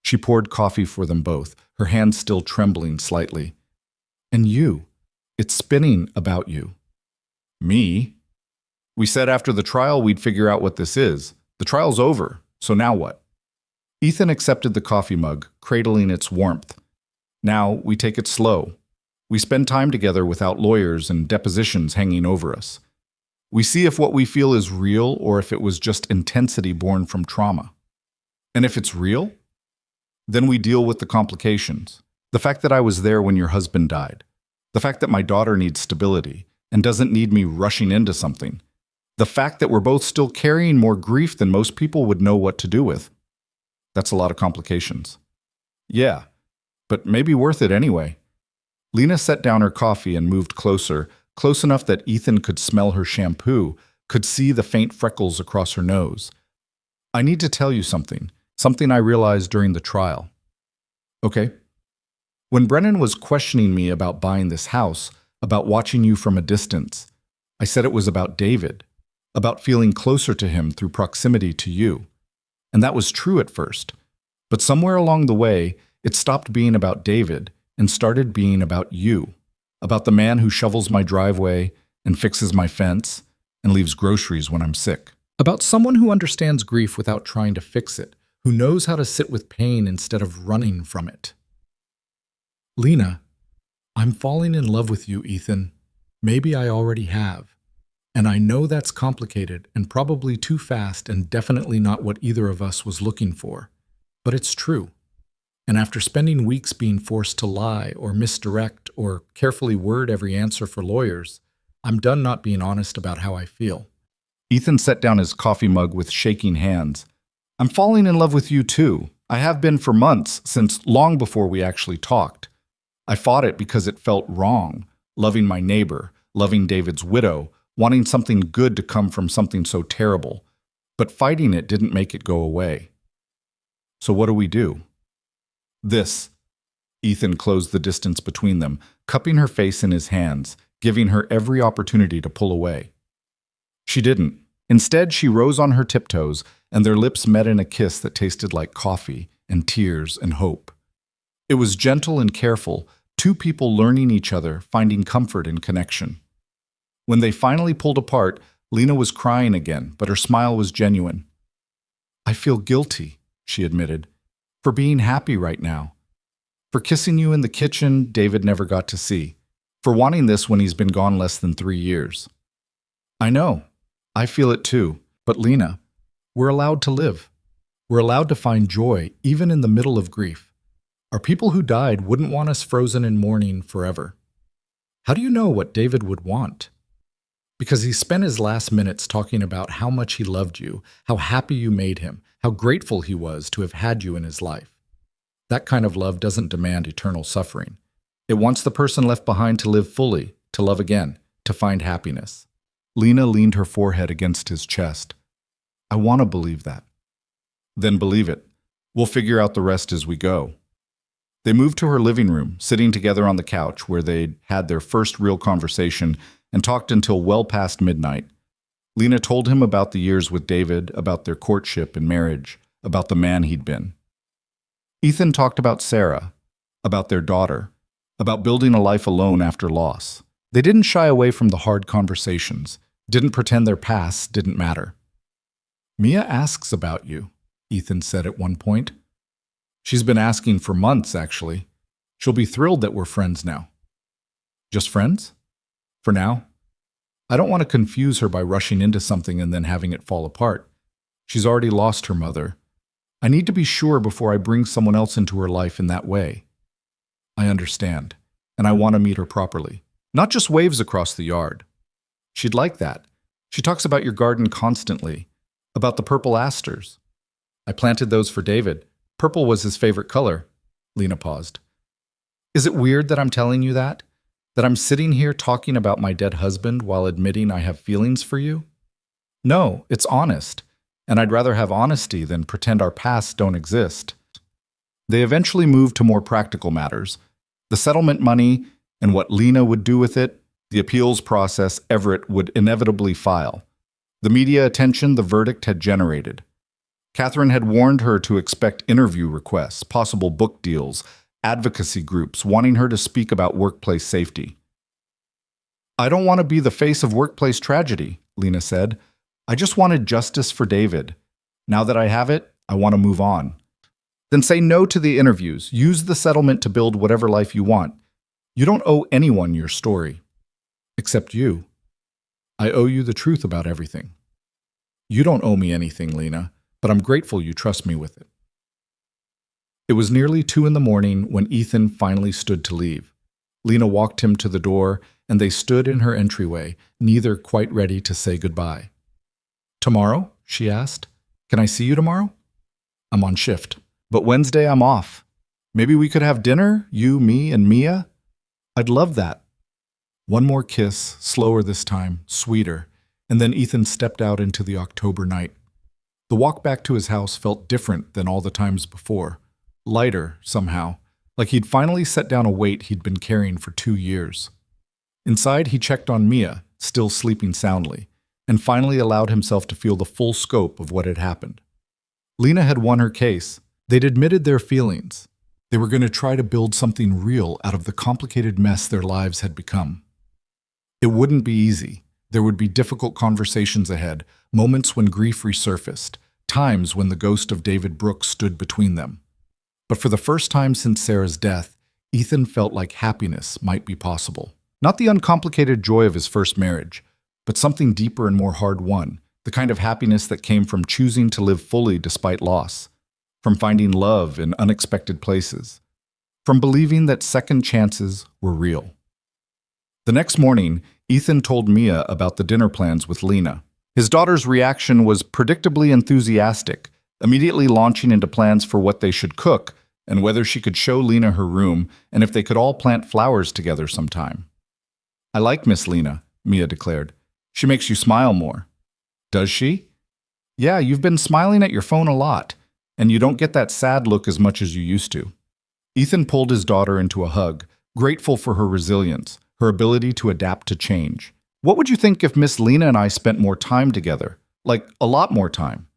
She poured coffee for them both, her hands still trembling slightly. And you. It's spinning about you. Me? We said after the trial we'd figure out what this is. The trial's over, so now what? Ethan accepted the coffee mug, cradling its warmth. Now we take it slow. We spend time together without lawyers and depositions hanging over us. We see if what we feel is real or if it was just intensity born from trauma. And if it's real, then we deal with the complications. The fact that I was there when your husband died. The fact that my daughter needs stability and doesn't need me rushing into something. The fact that we're both still carrying more grief than most people would know what to do with. That's a lot of complications. Yeah, but maybe worth it anyway. Lena set down her coffee and moved closer, close enough that Ethan could smell her shampoo, could see the faint freckles across her nose. I need to tell you something I realized during the trial. Okay? When Brennan was questioning me about buying this house, about watching you from a distance, I said it was about David, about feeling closer to him through proximity to you. And that was true at first. But somewhere along the way, it stopped being about David and started being about you, about the man who shovels my driveway and fixes my fence and leaves groceries when I'm sick. About someone who understands grief without trying to fix it, who knows how to sit with pain instead of running from it. Lena, I'm falling in love with you, Ethan. Maybe I already have. And I know that's complicated and probably too fast and definitely not what either of us was looking for. But it's true. And after spending weeks being forced to lie or misdirect or carefully word every answer for lawyers, I'm done not being honest about how I feel. Ethan set down his coffee mug with shaking hands. I'm falling in love with you too. I have been for months, since long before we actually talked. I fought it because it felt wrong, loving my neighbor, loving David's widow, wanting something good to come from something so terrible. But fighting it didn't make it go away. So what do we do? This. Ethan closed the distance between them, cupping her face in his hands, giving her every opportunity to pull away. She didn't. Instead, she rose on her tiptoes, and their lips met in a kiss that tasted like coffee and tears and hope. It was gentle and careful, two people learning each other, finding comfort in connection. When they finally pulled apart, Lena was crying again, but her smile was genuine. I feel guilty, she admitted, for being happy right now. For kissing you in the kitchen David never got to see. For wanting this when he's been gone less than 3 years. I know. I feel it too. But Lena, we're allowed to live. We're allowed to find joy, even in the middle of grief. Our people who died wouldn't want us frozen in mourning forever. How do you know what David would want? Because he spent his last minutes talking about how much he loved you, how happy you made him, how grateful he was to have had you in his life. That kind of love doesn't demand eternal suffering. It wants the person left behind to live fully, to love again, to find happiness. Lena leaned her forehead against his chest. I want to believe that. Then believe it. We'll figure out the rest as we go. They moved to her living room, sitting together on the couch where they'd had their first real conversation and talked until well past midnight. Lena told him about the years with David, about their courtship and marriage, about the man he'd been. Ethan talked about Sarah, about their daughter, about building a life alone after loss. They didn't shy away from the hard conversations, didn't pretend their pasts didn't matter. Mia asks about you, Ethan said at one point. She's been asking for months, actually. She'll be thrilled that we're friends now. Just friends? For now? I don't want to confuse her by rushing into something and then having it fall apart. She's already lost her mother. I need to be sure before I bring someone else into her life in that way. I understand, and I want to meet her properly. Not just waves across the yard. She'd like that. She talks about your garden constantly, About the purple asters. I planted those for David. Purple was his favorite color. Lena paused. Is it weird that I'm telling you that? That I'm sitting here talking about my dead husband while admitting I have feelings for you? No, it's honest. And I'd rather have honesty than pretend our pasts don't exist. They eventually moved to more practical matters. The settlement money and what Lena would do with it, the appeals process Everett would inevitably file, the media attention the verdict had generated. Catherine had warned her to expect interview requests, possible book deals, advocacy groups wanting her to speak about workplace safety. I don't want to be the face of workplace tragedy, Lena said. I just wanted justice for David. Now that I have it, I want to move on. Then say no to the interviews. Use the settlement to build whatever life you want. You don't owe anyone your story. Except you. I owe you the truth about everything. You don't owe me anything, Lena, but I'm grateful you trust me with it. It was nearly 2 a.m. when Ethan finally stood to leave. Lena walked him to the door, and they stood in her entryway, neither quite ready to say goodbye. Tomorrow? She asked. Can I see you tomorrow? I'm on shift, but Wednesday I'm off. Maybe we could have dinner, you, me, and Mia? I'd love that. One more kiss, slower this time, sweeter, and then Ethan stepped out into the October night. The walk back to his house felt different than all the times before. Lighter, somehow, like he'd finally set down a weight he'd been carrying for 2 years. Inside, he checked on Mia, still sleeping soundly, and finally allowed himself to feel the full scope of what had happened. Lena had won her case. They'd admitted their feelings. They were going to try to build something real out of the complicated mess their lives had become. It wouldn't be easy. There would be difficult conversations ahead, moments when grief resurfaced, times when the ghost of David Brooks stood between them. But for the first time since Sarah's death, Ethan felt like happiness might be possible. Not the uncomplicated joy of his first marriage, but something deeper and more hard-won, the kind of happiness that came from choosing to live fully despite loss, from finding love in unexpected places, from believing that second chances were real. The next morning, Ethan told Mia about the dinner plans with Lena. His daughter's reaction was predictably enthusiastic, immediately launching into plans for what they should cook and whether she could show Lena her room and if they could all plant flowers together sometime. I like Miss Lena, Mia declared. She makes you smile more. Does she? Yeah, you've been smiling at your phone a lot, and you don't get that sad look as much as you used to. Ethan pulled his daughter into a hug, grateful for her resilience, her ability to adapt to change. What would you think if Miss Lena and I spent more time together? Like, a lot more time.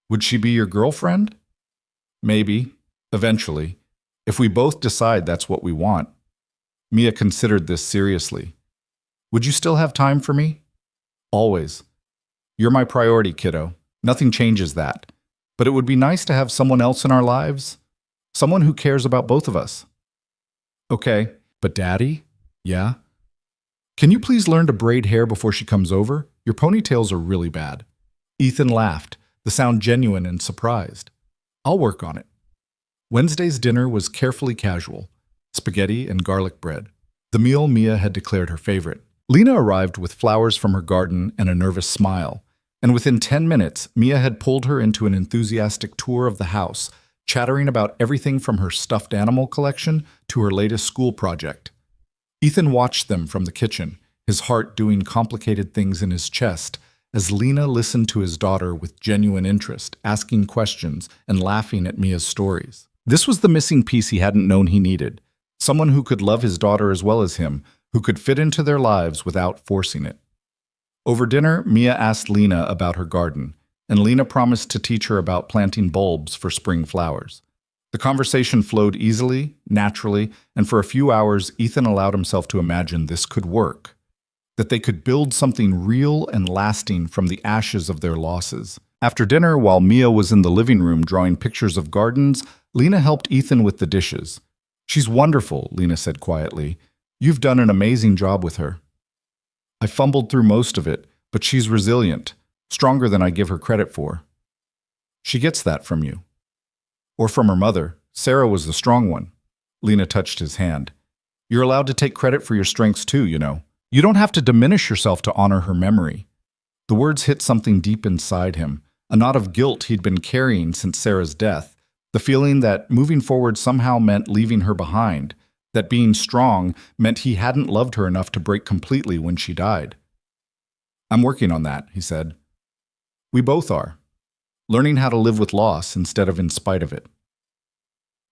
Would she be your girlfriend? Maybe, eventually, if we both decide that's what we want. Mia considered this seriously. Would you still have time for me? Always. You're my priority, kiddo. Nothing changes that. But it would be nice to have someone else in our lives. Someone who cares about both of us. Okay, but Daddy? Yeah? Can you please learn to braid hair before she comes over? Your ponytails are really bad. Ethan laughed, the sound genuine and surprised. I'll work on it. Wednesday's dinner was carefully casual. Spaghetti and garlic bread. The meal Mia had declared her favorite. Lena arrived with flowers from her garden and a nervous smile, and within 10 minutes, Mia had pulled her into an enthusiastic tour of the house, chattering about everything from her stuffed animal collection to her latest school project. Ethan watched them from the kitchen, his heart doing complicated things in his chest, as Lena listened to his daughter with genuine interest, asking questions and laughing at Mia's stories. This was the missing piece he hadn't known he needed, someone who could love his daughter as well as him, who could fit into their lives without forcing it. Over dinner, Mia asked Lena about her garden, and Lena promised to teach her about planting bulbs for spring flowers. The conversation flowed easily, naturally, and for a few hours, Ethan allowed himself to imagine this could work, that they could build something real and lasting from the ashes of their losses. After dinner, while Mia was in the living room drawing pictures of gardens, Lena helped Ethan with the dishes. She's wonderful, Lena said quietly. You've done an amazing job with her. I fumbled through most of it, but she's resilient, stronger than I give her credit for. She gets that from you. Or from her mother. Sarah was the strong one. Lena touched his hand. You're allowed to take credit for your strengths too, you know. You don't have to diminish yourself to honor her memory. The words hit something deep inside him, a knot of guilt he'd been carrying since Sarah's death, the feeling that moving forward somehow meant leaving her behind, that being strong meant he hadn't loved her enough to break completely when she died. "I'm working on that," he said. "We both are. Learning how to live with loss instead of in spite of it."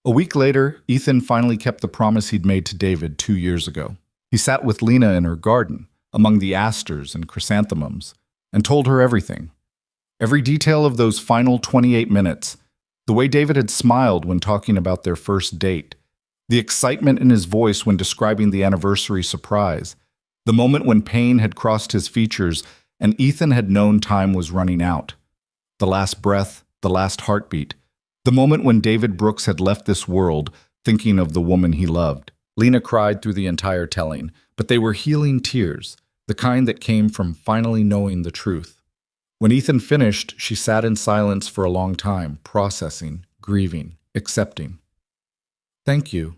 A week later, Ethan finally kept the promise he'd made to David 2 years ago. He sat with Lena in her garden, among the asters and chrysanthemums, and told her everything. Every detail of those final 28 minutes, the way David had smiled when talking about their first date, the excitement in his voice when describing the anniversary surprise, the moment when pain had crossed his features and Ethan had known time was running out, the last breath, the last heartbeat, the moment when David Brooks had left this world thinking of the woman he loved. Lena cried through the entire telling, but they were healing tears, the kind that came from finally knowing the truth. When Ethan finished, she sat in silence for a long time, processing, grieving, accepting. "Thank you,"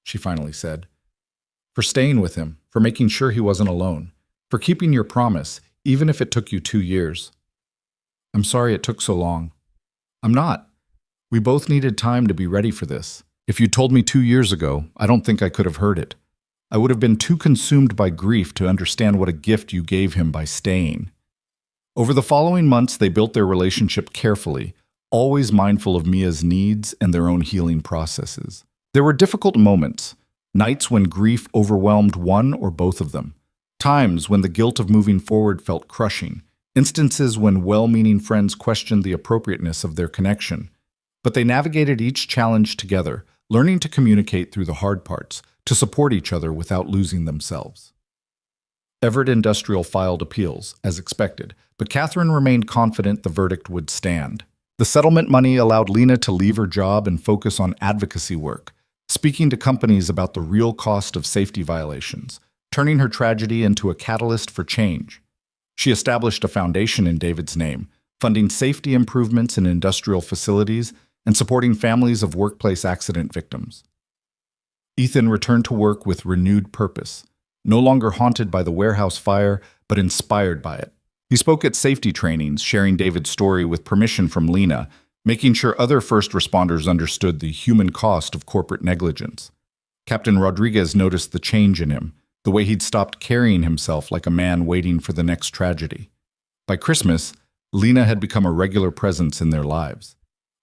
she finally said, "for staying with him, for making sure he wasn't alone, for keeping your promise, even if it took you 2 years. I'm sorry it took so long." "I'm not. We both needed time to be ready for this. If you told me 2 years ago, I don't think I could have heard it. I would have been too consumed by grief to understand what a gift you gave him by staying." Over the following months, they built their relationship carefully, always mindful of Mia's needs and their own healing processes. There were difficult moments, nights when grief overwhelmed one or both of them, times when the guilt of moving forward felt crushing, instances when well-meaning friends questioned the appropriateness of their connection. But they navigated each challenge together, learning to communicate through the hard parts, to support each other without losing themselves. Everett Industrial filed appeals, as expected, but Catherine remained confident the verdict would stand. The settlement money allowed Lena to leave her job and focus on advocacy work, speaking to companies about the real cost of safety violations, turning her tragedy into a catalyst for change. She established a foundation in David's name, funding safety improvements in industrial facilities and supporting families of workplace accident victims. Ethan returned to work with renewed purpose, no longer haunted by the warehouse fire, but inspired by it. He spoke at safety trainings, sharing David's story with permission from Lena, making sure other first responders understood the human cost of corporate negligence. Captain Rodriguez noticed the change in him, the way he'd stopped carrying himself like a man waiting for the next tragedy. By Christmas, Lena had become a regular presence in their lives.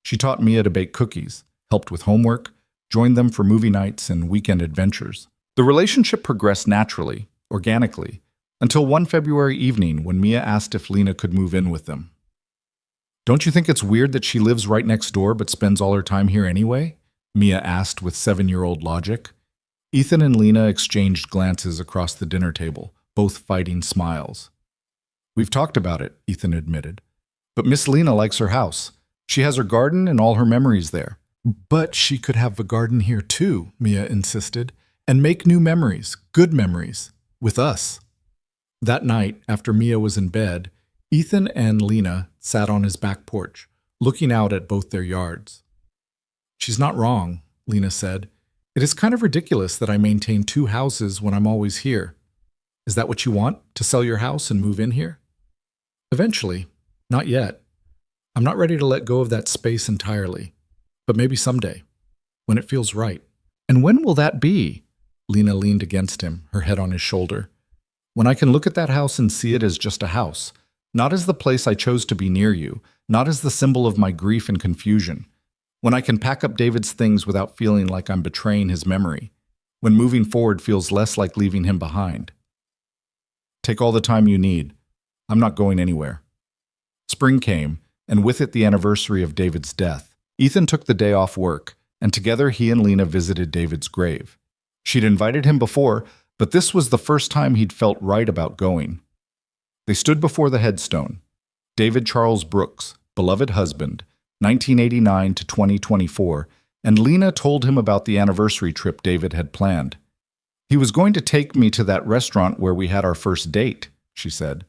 She taught Mia to bake cookies, helped with homework, joined them for movie nights and weekend adventures. The relationship progressed naturally, organically, until one February evening when Mia asked if Lena could move in with them. "Don't you think it's weird that she lives right next door but spends all her time here anyway?" Mia asked with 7-year-old logic. Ethan and Lena exchanged glances across the dinner table, both fighting smiles. "We've talked about it," Ethan admitted. "But Miss Lena likes her house. She has her garden and all her memories there." "But she could have a garden here too," Mia insisted, "and make new memories, good memories, with us." That night, after Mia was in bed, Ethan and Lena sat on his back porch, looking out at both their yards. "She's not wrong," Lena said. "It is kind of ridiculous that I maintain 2 houses when I'm always here. Is that what you want, to sell your house and move in here?" "Eventually. Not yet. I'm not ready to let go of that space entirely. But maybe someday, when it feels right." "And when will that be?" Lena leaned against him, her head on his shoulder. "When I can look at that house and see it as just a house, not as the place I chose to be near you, not as the symbol of my grief and confusion. When I can pack up David's things without feeling like I'm betraying his memory. When moving forward feels less like leaving him behind. Take all the time you need. I'm not going anywhere." Spring came, and with it the anniversary of David's death. Ethan took the day off work, and together he and Lena visited David's grave. She'd invited him before, but this was the first time he'd felt right about going. They stood before the headstone. David Charles Brooks, beloved husband, 1989 to 2024, and Lena told him about the anniversary trip David had planned. "He was going to take me to that restaurant where we had our first date," she said.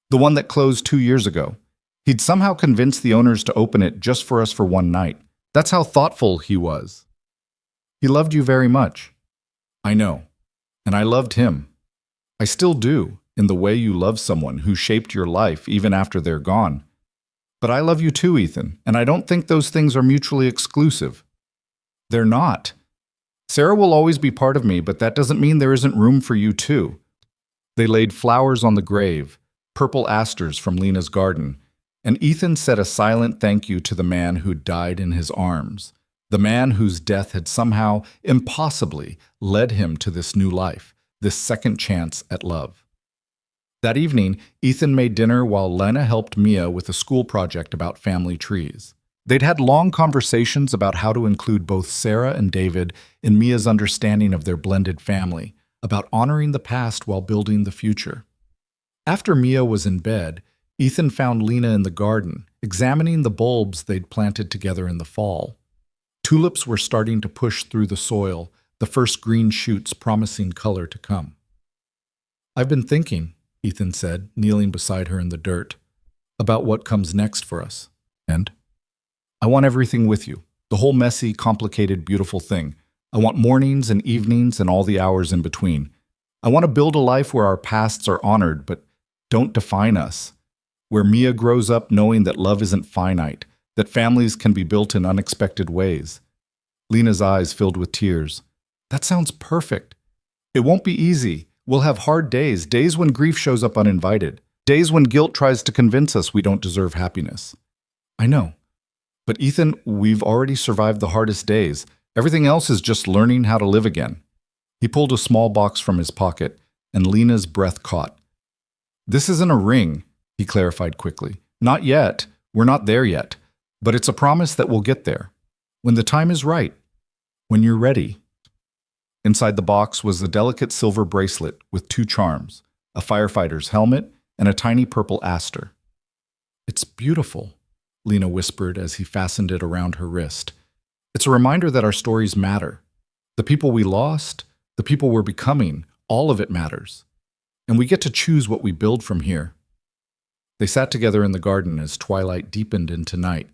"The one that closed 2 years ago. He'd somehow convinced the owners to open it just for us for one night. That's how thoughtful he was. He loved you very much." "I know. And I loved him. I still do, in the way you love someone who shaped your life even after they're gone. But I love you too, Ethan, and I don't think those things are mutually exclusive. They're not. Sarah will always be part of me, but that doesn't mean there isn't room for you too. They laid flowers on the grave, purple asters from Lena's garden, and Ethan said a silent thank you to the man who died in his arms, the man whose death had somehow, impossibly, led him to this new life, this second chance at love. That evening, Ethan made dinner while Lena helped Mia with a school project about family trees. They'd had long conversations about how to include both Sarah and David in Mia's understanding of their blended family, about honoring the past while building the future. After Mia was in bed, Ethan found Lena in the garden, examining the bulbs they'd planted together in the fall. Tulips were starting to push through the soil, the first green shoots promising color to come. "I've been thinking," Ethan said, kneeling beside her in the dirt, "about what comes next for us. And I want everything with you, the whole messy, complicated, beautiful thing. I want mornings and evenings and all the hours in between. I want to build a life where our pasts are honored but don't define us, where Mia grows up knowing that love isn't finite, that families can be built in unexpected ways." Lena's eyes filled with tears. "That sounds perfect. It won't be easy. We'll have hard days, days when grief shows up uninvited, days when guilt tries to convince us we don't deserve happiness." "I know. But Ethan, we've already survived the hardest days. Everything else is just learning how to live again." He pulled a small box from his pocket, and Lena's breath caught. "This isn't a ring," he clarified quickly. "Not yet. We're not there yet. But it's a promise that we'll get there. When the time is right. When you're ready." Inside the box was a delicate silver bracelet with 2 charms, a firefighter's helmet and a tiny purple aster. "It's beautiful," Lena whispered as he fastened it around her wrist. "It's a reminder that our stories matter. The people we lost, the people we're becoming, all of it matters. And we get to choose what we build from here." They sat together in the garden as twilight deepened into night,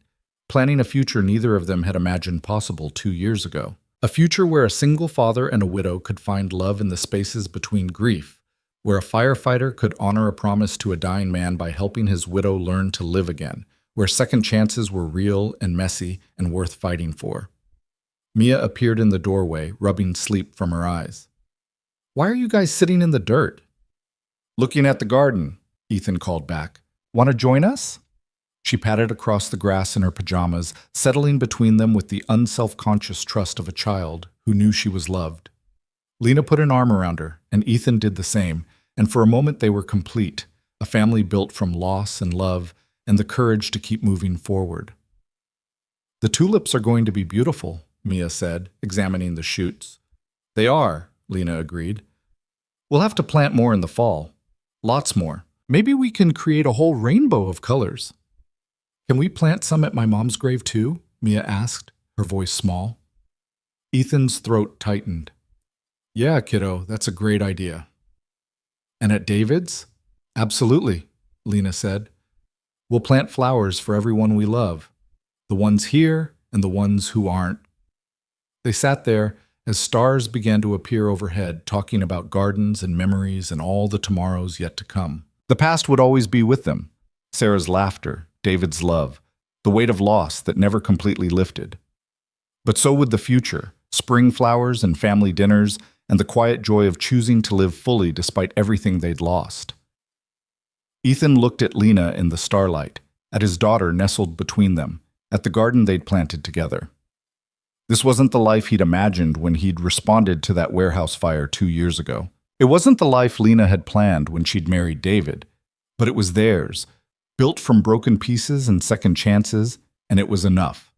planning a future neither of them had imagined possible 2 years ago. A future where a single father and a widow could find love in the spaces between grief, where a firefighter could honor a promise to a dying man by helping his widow learn to live again, where second chances were real and messy and worth fighting for. Mia appeared in the doorway, rubbing sleep from her eyes. "Why are you guys sitting in the dirt?" "Looking at the garden," Ethan called back. "Want to join us?" She patted across the grass in her pajamas, settling between them with the unself-conscious trust of a child who knew she was loved. Lena put an arm around her, and Ethan did the same, and for a moment they were complete, a family built from loss and love and the courage to keep moving forward. "The tulips are going to be beautiful," Mia said, examining the shoots. "They are," Lena agreed. "We'll have to plant more in the fall. Lots more. Maybe we can create a whole rainbow of colors." "Can we plant some at my mom's grave too?" Mia asked, her voice small. Ethan's throat tightened. "Yeah, kiddo, that's a great idea." "And at David's?" "Absolutely," Lena said. "We'll plant flowers for everyone we love, the ones here and the ones who aren't." They sat there as stars began to appear overhead, talking about gardens and memories and all the tomorrows yet to come. The past would always be with them. Sarah's laughter, David's love, the weight of loss that never completely lifted. But so would the future, spring flowers and family dinners, and the quiet joy of choosing to live fully despite everything they'd lost. Ethan looked at Lena in the starlight, at his daughter nestled between them, at the garden they'd planted together. This wasn't the life he'd imagined when he'd responded to that warehouse fire 2 years ago. It wasn't the life Lena had planned when she'd married David, but it was theirs, built from broken pieces and second chances, and it was enough.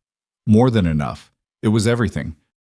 More than enough. It was everything.